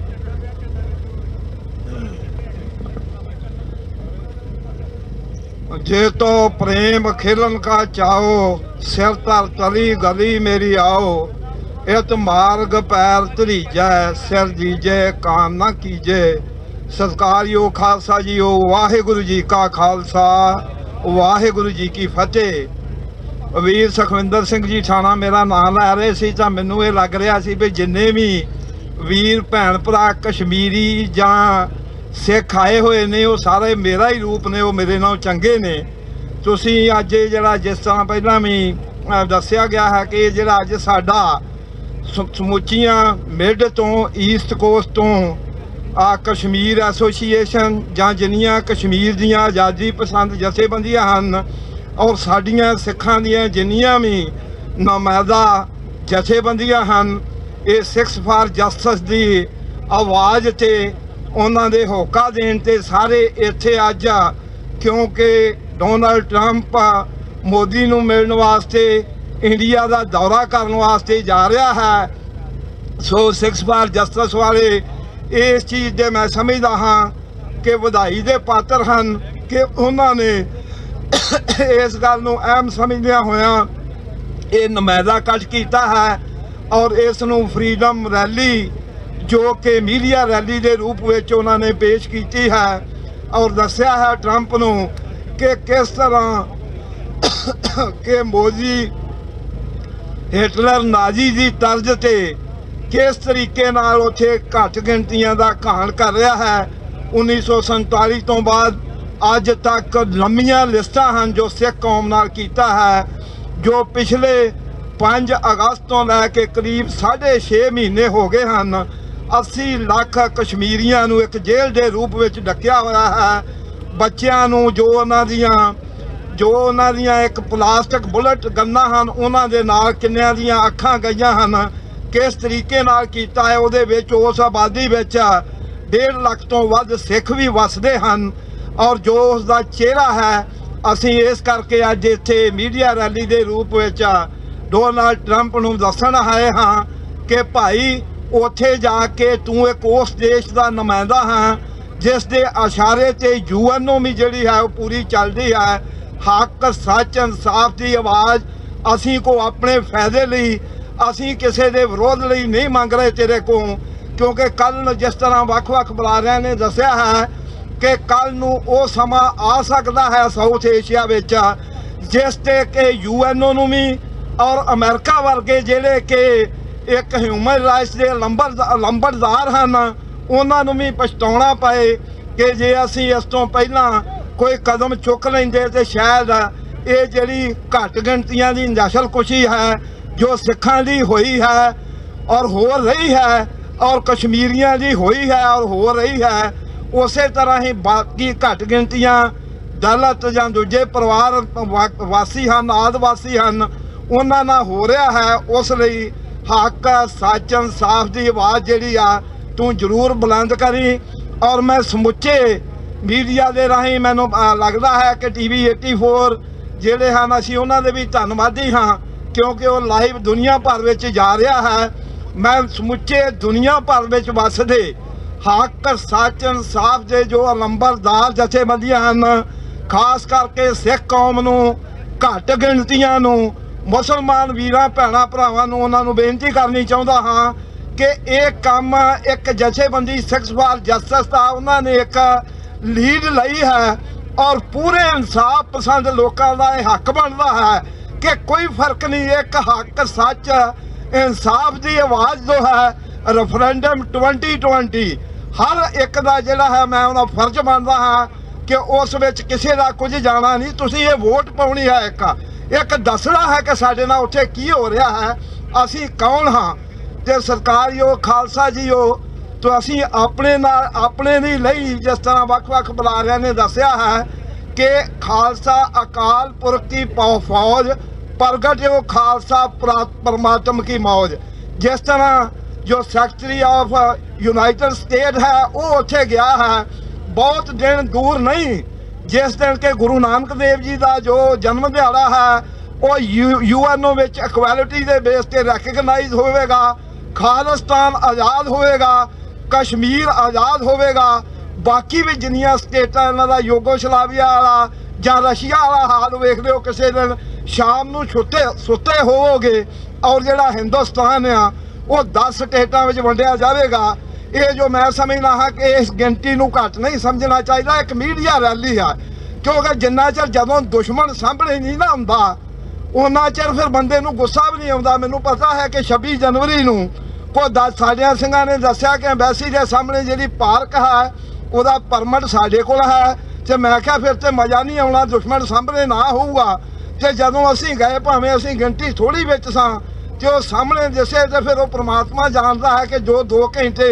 जे तो प्रेम खिलन का चाहो, सिर तर तली गली मेरी आओ, इत मार्ग पैर धरीजै, सिर जीजे काम ना कीजे। सत्कारयोग खालसा जीओ, वाहिगुरु जी का खालसा, वाहिगुरु जी की फतेह। वीर सुखविंदर सिंह जी थाना मेरा नाम लै रहे सी, तां मैनूं ये लग रहा सी भी जिन्ने भी वीर भैन भरा कश्मीरी जां सिख आए हुए ने वो सारे मेरा ही रूप ने, वो मेरे नाल चंगे ने। तुसीं अज जिहड़ा जिस तरह पहलां भी दस्सिया गया है कि जिहड़ा अज साडा समुचियां मिड तो ईस्ट कोस्ट तो कश्मीर एसोसीएशन जां जिन्नियां कश्मीर दीयां आज़ादी पसंद जथेबंदियां हन, और साडियां सिखां दीयां जिन्नियां भी नुमाइंदा जथेबंदियां हन, ये सिक्स फॉर जस्टिस दी आवाज़ ते ਉਹਨਾਂ ਦੇ ਹੋਕਾ ਦੇਣ ਤੇ ਸਾਰੇ ਇੱਥੇ ਅੱਜ, ਕਿਉਂਕਿ ਡੋਨਲਡ ਟਰੰਪ ਮੋਦੀ ਨੂੰ ਮਿਲਣ ਵਾਸਤੇ ਇੰਡੀਆ ਦਾ ਦੌਰਾ ਕਰਨ ਵਾਸਤੇ ਜਾ ਰਿਹਾ ਹੈ। ਸੋ ਸਿਕਸ ਫਾਰ ਜਸਟਿਸ ਵਾਲੇ ਇਸ ਚੀਜ਼ ਦੇ ਮੈਂ ਸਮਝਦਾ ਹਾਂ ਕਿ ਵਧਾਈ ਦੇ ਪਾਤਰ ਹਨ ਕਿ ਉਹਨਾਂ ਨੇ ਇਸ ਗੱਲ ਨੂੰ ਅਹਿਮ ਸਮਝਦਿਆਂ ਹੋਇਆਂ ਇਹ ਨੁਮਾਇੰਦਾ ਕੱਢ ਕੀਤਾ ਹੈ ਔਰ ਇਸ ਨੂੰ ਫਰੀडम ਰੈਲੀ ਜੋ ਕਿ ਮੀਡੀਆ ਰੈਲੀ ਦੇ ਰੂਪ ਵਿੱਚ ਉਹਨਾਂ ਨੇ ਪੇਸ਼ ਕੀਤੀ ਹੈ ਔਰ ਦੱਸਿਆ ਹੈ ਟਰੰਪ ਨੂੰ ਕਿ ਕਿਸ ਤਰ੍ਹਾਂ ਕਿ ਮੋਦੀ ਹਿਟਲਰ ਨਾਜ਼ੀ ਦੀ ਤਰਜ਼ ਤੇ ਕਿਸ ਤਰੀਕੇ ਨਾਲ ਉੱਥੇ ਘੱਟ ਗਿਣਤੀਆਂ ਦਾ ਘਾਣ ਕਰ ਰਿਹਾ ਹੈ। 1947 ਤੋਂ ਬਾਅਦ ਅੱਜ ਤੱਕ ਲੰਮੀਆਂ ਲਿਸਟਾਂ ਹਨ ਜੋ ਸਿੱਖ ਕੌਮ ਨਾਲ ਕੀਤਾ ਹੈ, ਜੋ ਪਿਛਲੇ 5 ਅਗਸਤ ਤੋਂ ਲੈ ਕੇ ਕਰੀਬ 6.5 ਮਹੀਨੇ ਹੋ ਗਏ ਹਨ। 80 ਲੱਖ ਕਸ਼ਮੀਰੀਆਂ ਨੂੰ ਇੱਕ ਜੇਲ੍ਹ ਦੇ ਰੂਪ ਵਿੱਚ ਡੱਕਿਆ ਹੋਇਆ ਹੈ। ਬੱਚਿਆਂ ਨੂੰ ਜੋ ਉਹਨਾਂ ਦੀਆਂ ਇੱਕ ਪਲਾਸਟਿਕ ਬੁਲਟ ਗੰਨਾਂ ਹਨ ਉਹਨਾਂ ਦੇ ਨਾਲ ਕਿੰਨਿਆਂ ਦੀਆਂ ਅੱਖਾਂ ਗਈਆਂ ਹਨ, ਕਿਸ ਤਰੀਕੇ ਨਾਲ ਕੀਤਾ ਹੈ। ਉਹਦੇ ਵਿੱਚ ਉਸ ਆਬਾਦੀ ਵਿੱਚ 1.5 ਲੱਖ ਤੋਂ ਵੱਧ ਸਿੱਖ ਵੀ ਵਸਦੇ ਹਨ ਔਰ ਜੋ ਉਸ ਦਾ ਚਿਹਰਾ ਹੈ ਅਸੀਂ ਇਸ ਕਰਕੇ ਅੱਜ ਇੱਥੇ ਮੀਡੀਆ ਰੈਲੀ ਦੇ ਰੂਪ ਵਿੱਚ ਡੋਨਾਲਡ ਟਰੰਪ ਨੂੰ ਦੱਸਣ ਆਏ ਹਾਂ ਕਿ ਭਾਈ ਉੱਥੇ ਜਾ ਕੇ ਤੂੰ ਇੱਕ ਉਸ ਦੇਸ਼ ਦਾ ਨੁਮਾਇੰਦਾ ਹਾਂ ਜਿਸ ਦੇ ਇਸ਼ਾਰੇ ਤੇ ਯੂਐਨਓ ਵੀ ਜਿਹੜੀ ਹੈ ਉਹ ਪੂਰੀ ਚੱਲਦੀ ਹੈ। ਹੱਕ ਸੱਚ ਇਨਸਾਫ ਦੀ ਆਵਾਜ਼ ਅਸੀਂ ਕੋ ਆਪਣੇ ਫਾਇਦੇ ਲਈ, ਅਸੀਂ ਕਿਸੇ ਦੇ ਵਿਰੋਧ ਲਈ ਨਹੀਂ ਮੰਗ ਰਹੇ ਤੇਰੇ ਕੋਲ, ਕਿਉਂਕਿ ਕੱਲ੍ਹ ਜਿਸ ਤਰ੍ਹਾਂ ਵੱਖ-ਵੱਖ ਬੁਲਾਰਿਆਂ ਨੇ ਦੱਸਿਆ ਹੈ ਕਿ ਕੱਲ੍ਹ ਨੂੰ ਉਹ ਸਮਾਂ ਆ ਸਕਦਾ ਹੈ ਸਾਊਥ ਏਸ਼ੀਆ ਵਿੱਚ ਜਿਸ ਤੇ ਕਿ ਯੂਐਨਓ ਨੂੰ ਵੀ ਔਰ ਅਮਰੀਕਾ ਵਰਗੇ ਜਿਹੜੇ ਕਿ ਇੱਕ ਹਿਊਮਨ ਰਾਈਟਸ ਦੇ ਲੰਬੜਦਾਰ ਹਨ ਉਹਨਾਂ ਨੂੰ ਵੀ ਪਛਤਾਉਣਾ ਪਏ ਕਿ ਜੇ ਅਸੀਂ ਇਸ ਤੋਂ ਪਹਿਲਾਂ ਕੋਈ ਕਦਮ ਚੁੱਕ ਲੈਂਦੇ ਤੇ ਸ਼ਾਇਦ ਇਹ ਜਿਹੜੀ ਘੱਟ ਗਿਣਤੀਆਂ ਦੀ ਨਸਲਕੁਸ਼ੀ ਹੈ ਜੋ ਸਿੱਖਾਂ ਦੀ ਹੋਈ ਹੈ ਔਰ ਹੋ ਰਹੀ ਹੈ ਔਰ ਕਸ਼ਮੀਰੀਆਂ ਦੀ ਹੋਈ ਹੈ ਔਰ ਹੋ ਰਹੀ ਹੈ, ਉਸੇ ਤਰ੍ਹਾਂ ਹੀ ਬਾਕੀ ਘੱਟ ਗਿਣਤੀਆਂ ਦਲਿਤ ਜਾਂ ਦੂਜੇ ਪਰਿਵਾਰ ਵਾਸੀ ਹਨ, ਆਦਿਵਾਸੀ ਹਨ, ਉਹਨਾਂ ਨਾਲ ਹੋ ਰਿਹਾ ਹੈ। ਉਸ ਲਈ ਹੱਕ ਸੱਚ ਇਨਸਾਫ ਦੀ ਆਵਾਜ਼ ਜਿਹੜੀ ਆ ਤੂੰ ਜ਼ਰੂਰ ਬੁਲੰਦ ਕਰੀ ਔਰ ਮੈਂ ਸਮੁੱਚੇ ਮੀਡੀਆ ਦੇ ਰਾਹੀਂ ਮੈਨੂੰ ਲੱਗਦਾ ਹੈ ਕਿ TV 84 ਜਿਹੜੇ ਹਨ ਅਸੀਂ ਉਹਨਾਂ ਦੇ ਵੀ ਧੰਨਵਾਦੀ ਹਾਂ ਕਿਉਂਕਿ ਉਹ ਲਾਈਵ ਦੁਨੀਆ ਭਰ ਵਿੱਚ ਜਾ ਰਿਹਾ ਹੈ। ਮੈਂ ਸਮੁੱਚੇ ਦੁਨੀਆ ਭਰ ਵਿੱਚ ਵੱਸਦੇ ਹੱਕ ਸੱਚ ਇਨਸਾਫ ਦੇ ਜੋ ਲੰਬੜਦਾਰ ਜਥੇਬੰਦੀਆਂ ਹਨ, ਖਾਸ ਕਰਕੇ ਸਿੱਖ ਕੌਮ ਨੂੰ, ਘੱਟ ਗਿਣਤੀਆਂ ਨੂੰ, ਮੁਸਲਮਾਨ ਵੀਰਾਂ ਭੈਣਾਂ ਭਰਾਵਾਂ ਨੂੰ ਉਹਨਾਂ ਨੂੰ ਬੇਨਤੀ ਕਰਨੀ ਚਾਹੁੰਦਾ ਹਾਂ ਕਿ ਇਹ ਕੰਮ ਇੱਕ ਜਥੇਬੰਦੀ ਸਿੱਖਸ ਫਾਰ ਜਸਟਿਸ ਦਾ ਉਹਨਾਂ ਨੇ ਇੱਕ ਲੀਡ ਲਈ ਹੈ ਔਰ ਪੂਰੇ ਇਨਸਾਫ ਪਸੰਦ ਲੋਕਾਂ ਦਾ ਇਹ ਹੱਕ ਬਣਦਾ ਹੈ ਕਿ ਕੋਈ ਫਰਕ ਨਹੀਂ, ਇੱਕ ਹੱਕ ਸੱਚ ਇਨਸਾਫ ਦੀ ਆਵਾਜ਼ ਜੋ ਹੈ ਰੈਫਰੈਂਡਮ 2020 ਹਰ ਇੱਕ ਦਾ ਜਿਹੜਾ ਹੈ ਮੈਂ ਉਹਦਾ ਫਰਜ਼ ਮੰਨਦਾ ਹਾਂ ਕਿ ਉਸ ਵਿੱਚ ਕਿਸੇ ਦਾ ਕੁਝ ਜਾਣਾ ਨਹੀਂ, ਤੁਸੀਂ ਇਹ ਵੋਟ ਪਾਉਣੀ ਹੈ, ਇੱਕ ਦੱਸਣਾ ਹੈ ਕਿ ਸਾਡੇ ਨਾਲ ਉੱਥੇ ਕੀ ਹੋ ਰਿਹਾ ਹੈ, ਅਸੀਂ ਕੌਣ ਹਾਂ ਤੇ ਸਰਕਾਰੀਓ ਖਾਲਸਾ ਜੀਓ ਤਾਂ ਅਸੀਂ ਆਪਣੇ ਨਾਲ ਆਪਣੇ ਨਹੀਂ ਲਈ ਜਿਸ ਤਰ੍ਹਾਂ ਵੱਖ-ਵੱਖ ਬੁਲਾਰਿਆਂ ਨੇ ਦੱਸਿਆ ਹੈ ਕਿ ਖਾਲਸਾ ਅਕਾਲ ਪੁਰਖ ਦੀ ਫੌਜ ਪ੍ਰਗਟ ਹੋ ਖਾਲਸਾ ਪਰਮਾਤਮ ਕੀ ਮੌਜ। ਜਿਸ ਤਰ੍ਹਾਂ ਜੋ ਸੈਕਟਰੀ ਆਫ ਯੂਨਾਈਟਿਡ ਸਟੇਟ ਹੈ ਉਹ ਉੱਥੇ ਗਿਆ ਹੈ, ਬਹੁਤ ਦਿਨ ਦੂਰ ਨਹੀਂ ਜਿਸ ਦਿਨ ਕਿ ਗੁਰੂ ਨਾਨਕ ਦੇਵ ਜੀ ਦਾ ਜੋ ਜਨਮ ਦਿਹਾੜਾ ਹੈ ਉਹ ਯੂਐਨਓ ਵਿੱਚ ਇਕੁਐਲਿਟੀ ਦੇ ਬੇਸ ਤੇ ਰੈਕਗਨਾਈਜ਼ ਹੋਵੇਗਾ, ਖਾਲਿਸਤਾਨ ਆਜ਼ਾਦ ਹੋਵੇਗਾ, ਕਸ਼ਮੀਰ ਆਜ਼ਾਦ ਹੋਵੇਗਾ, ਬਾਕੀ ਵੀ ਜਿੰਨੀਆਂ ਸਟੇਟਾਂ ਇਹਨਾਂ ਦਾ ਯੂਗੋਸਲਾਵੀਆ ਵਾਲਾ ਜਾਂ ਰਸ਼ੀਆ ਵਾਲਾ ਹਾਲ ਵੇਖ ਲਿਓ, ਕਿਸੇ ਦਿਨ ਸ਼ਾਮ ਨੂੰ ਸੁੱਤੇ ਹੋਵੋਗੇ ਔਰ ਜਿਹੜਾ ਹਿੰਦੁਸਤਾਨ ਆ ਉਹ 10 ਸਟੇਟਾਂ ਵਿੱਚ ਵੰਡਿਆ ਜਾਵੇਗਾ। ਇਹ ਜੋ ਮੈਂ ਸਮਝਦਾ ਹਾਂ ਕਿ ਇਸ ਗਿਣਤੀ ਨੂੰ ਘੱਟ ਨਹੀਂ ਸਮਝਣਾ ਚਾਹੀਦਾ, ਇੱਕ ਮੀਡੀਆ ਰੈਲੀ ਆ ਕਿਉਂਕਿ ਜਿੰਨਾ ਚਿਰ ਜਦੋਂ ਦੁਸ਼ਮਣ ਸਾਹਮਣੇ ਨਹੀਂ ਨਾ ਹੁੰਦਾ ਉਹਨਾਂ ਚਿਰ ਫਿਰ ਬੰਦੇ ਨੂੰ ਗੁੱਸਾ ਵੀ ਨਹੀਂ ਆਉਂਦਾ। ਮੈਨੂੰ ਪਤਾ ਹੈ ਕਿ 26 ਜਨਵਰੀ ਨੂੰ ਸਾਡਿਆਂ ਸਿੰਘਾਂ ਨੇ ਦੱਸਿਆ ਕਿ ਐਮਬੈਸੀ ਦੇ ਸਾਹਮਣੇ ਜਿਹੜੀ ਪਾਰਕ ਹੈ ਉਹਦਾ ਪਰਮਿਟ ਸਾਡੇ ਕੋਲ ਹੈ ਤੇ ਮੈਂ ਕਿਹਾ ਫਿਰ ਤੇ ਮਜ਼ਾ ਨਹੀਂ ਆਉਣਾ, ਦੁਸ਼ਮਣ ਸਾਹਮਣੇ ਨਾ ਹੋਊਗਾ। ਤੇ ਜਦੋਂ ਅਸੀਂ ਗਏ ਭਾਵੇਂ ਅਸੀਂ ਗਿਣਤੀ ਥੋੜੀ ਵਿੱਚ ਸਾਂ ਤੇ ਉਹ ਸਾਹਮਣੇ ਦਿਸੇ ਤੇ ਫਿਰ ਉਹ ਪ੍ਰਮਾਤਮਾ ਜਾਣਦਾ ਹੈ ਕਿ ਜੋ 2 ਘੰਟੇ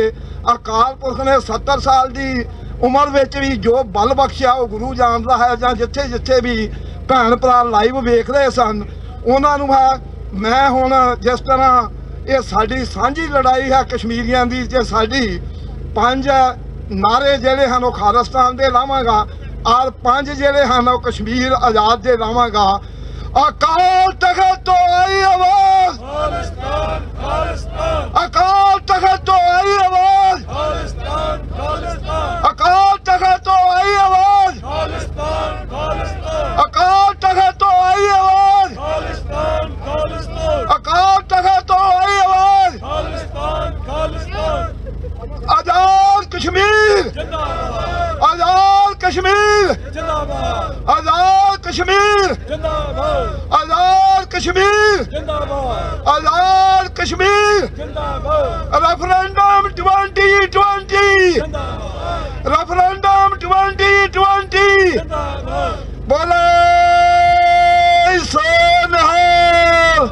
ਅਕਾਲ ਪੁਰਖ ਨੇ 70 ਸਾਲ ਦੀ ਉਮਰ ਵਿੱਚ ਵੀ ਜੋ ਬਲ ਬਖਸ਼ਿਆ ਉਹ ਗੁਰੂ ਜਾਣਦਾ ਹੈ। ਜਾਂ ਜਿੱਥੇ ਜਿੱਥੇ ਵੀ ਭੈਣ ਭਰਾ ਲਾਈਵ ਵੇਖ ਰਹੇ ਸਨ ਉਹਨਾਂ ਨੂੰ ਹੈ ਮੈਂ ਹੁਣ ਜਿਸ ਤਰ੍ਹਾਂ ਇਹ ਸਾਡੀ ਸਾਂਝੀ ਲੜਾਈ ਹੈ ਕਸ਼ਮੀਰੀਆਂ ਦੀ, ਜੇ ਸਾਡੀ 5 ਨਾਰੇ ਜਿਹੜੇ ਹਨ ਉਹ ਖਾਲਿਸਤਾਨ ਦੇ ਲਾਵਾਂਗਾ ਔਰ 5 ਜਿਹੜੇ ਹਨ ਉਹ ਕਸ਼ਮੀਰ ਆਜ਼ਾਦ ਦੇ ਲਾਵਾਂਗਾ। ਅਕਾਲ ਤਖਤ ਤੋਂ ਆਈ ਆਵਾਜ਼, ਅਕਾਲ ਤਖਤ ਤੋਂ ਆਈ ਆਵਾਜ਼, कश्मीर जिंदाबाद आजाद कश्मीर जिंदाबाद आजाद कश्मीर जिंदाबाद आजाद कश्मीर जिंदाबाद आजाद कश्मीर जिंदाबाद रेफरेंडम 2020 जिंदाबाद रेफरेंडम 2020 जिंदाबाद बोले सोनिहाल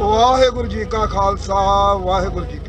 वाहेगुरु जी का खालसा वाहेगुरु जी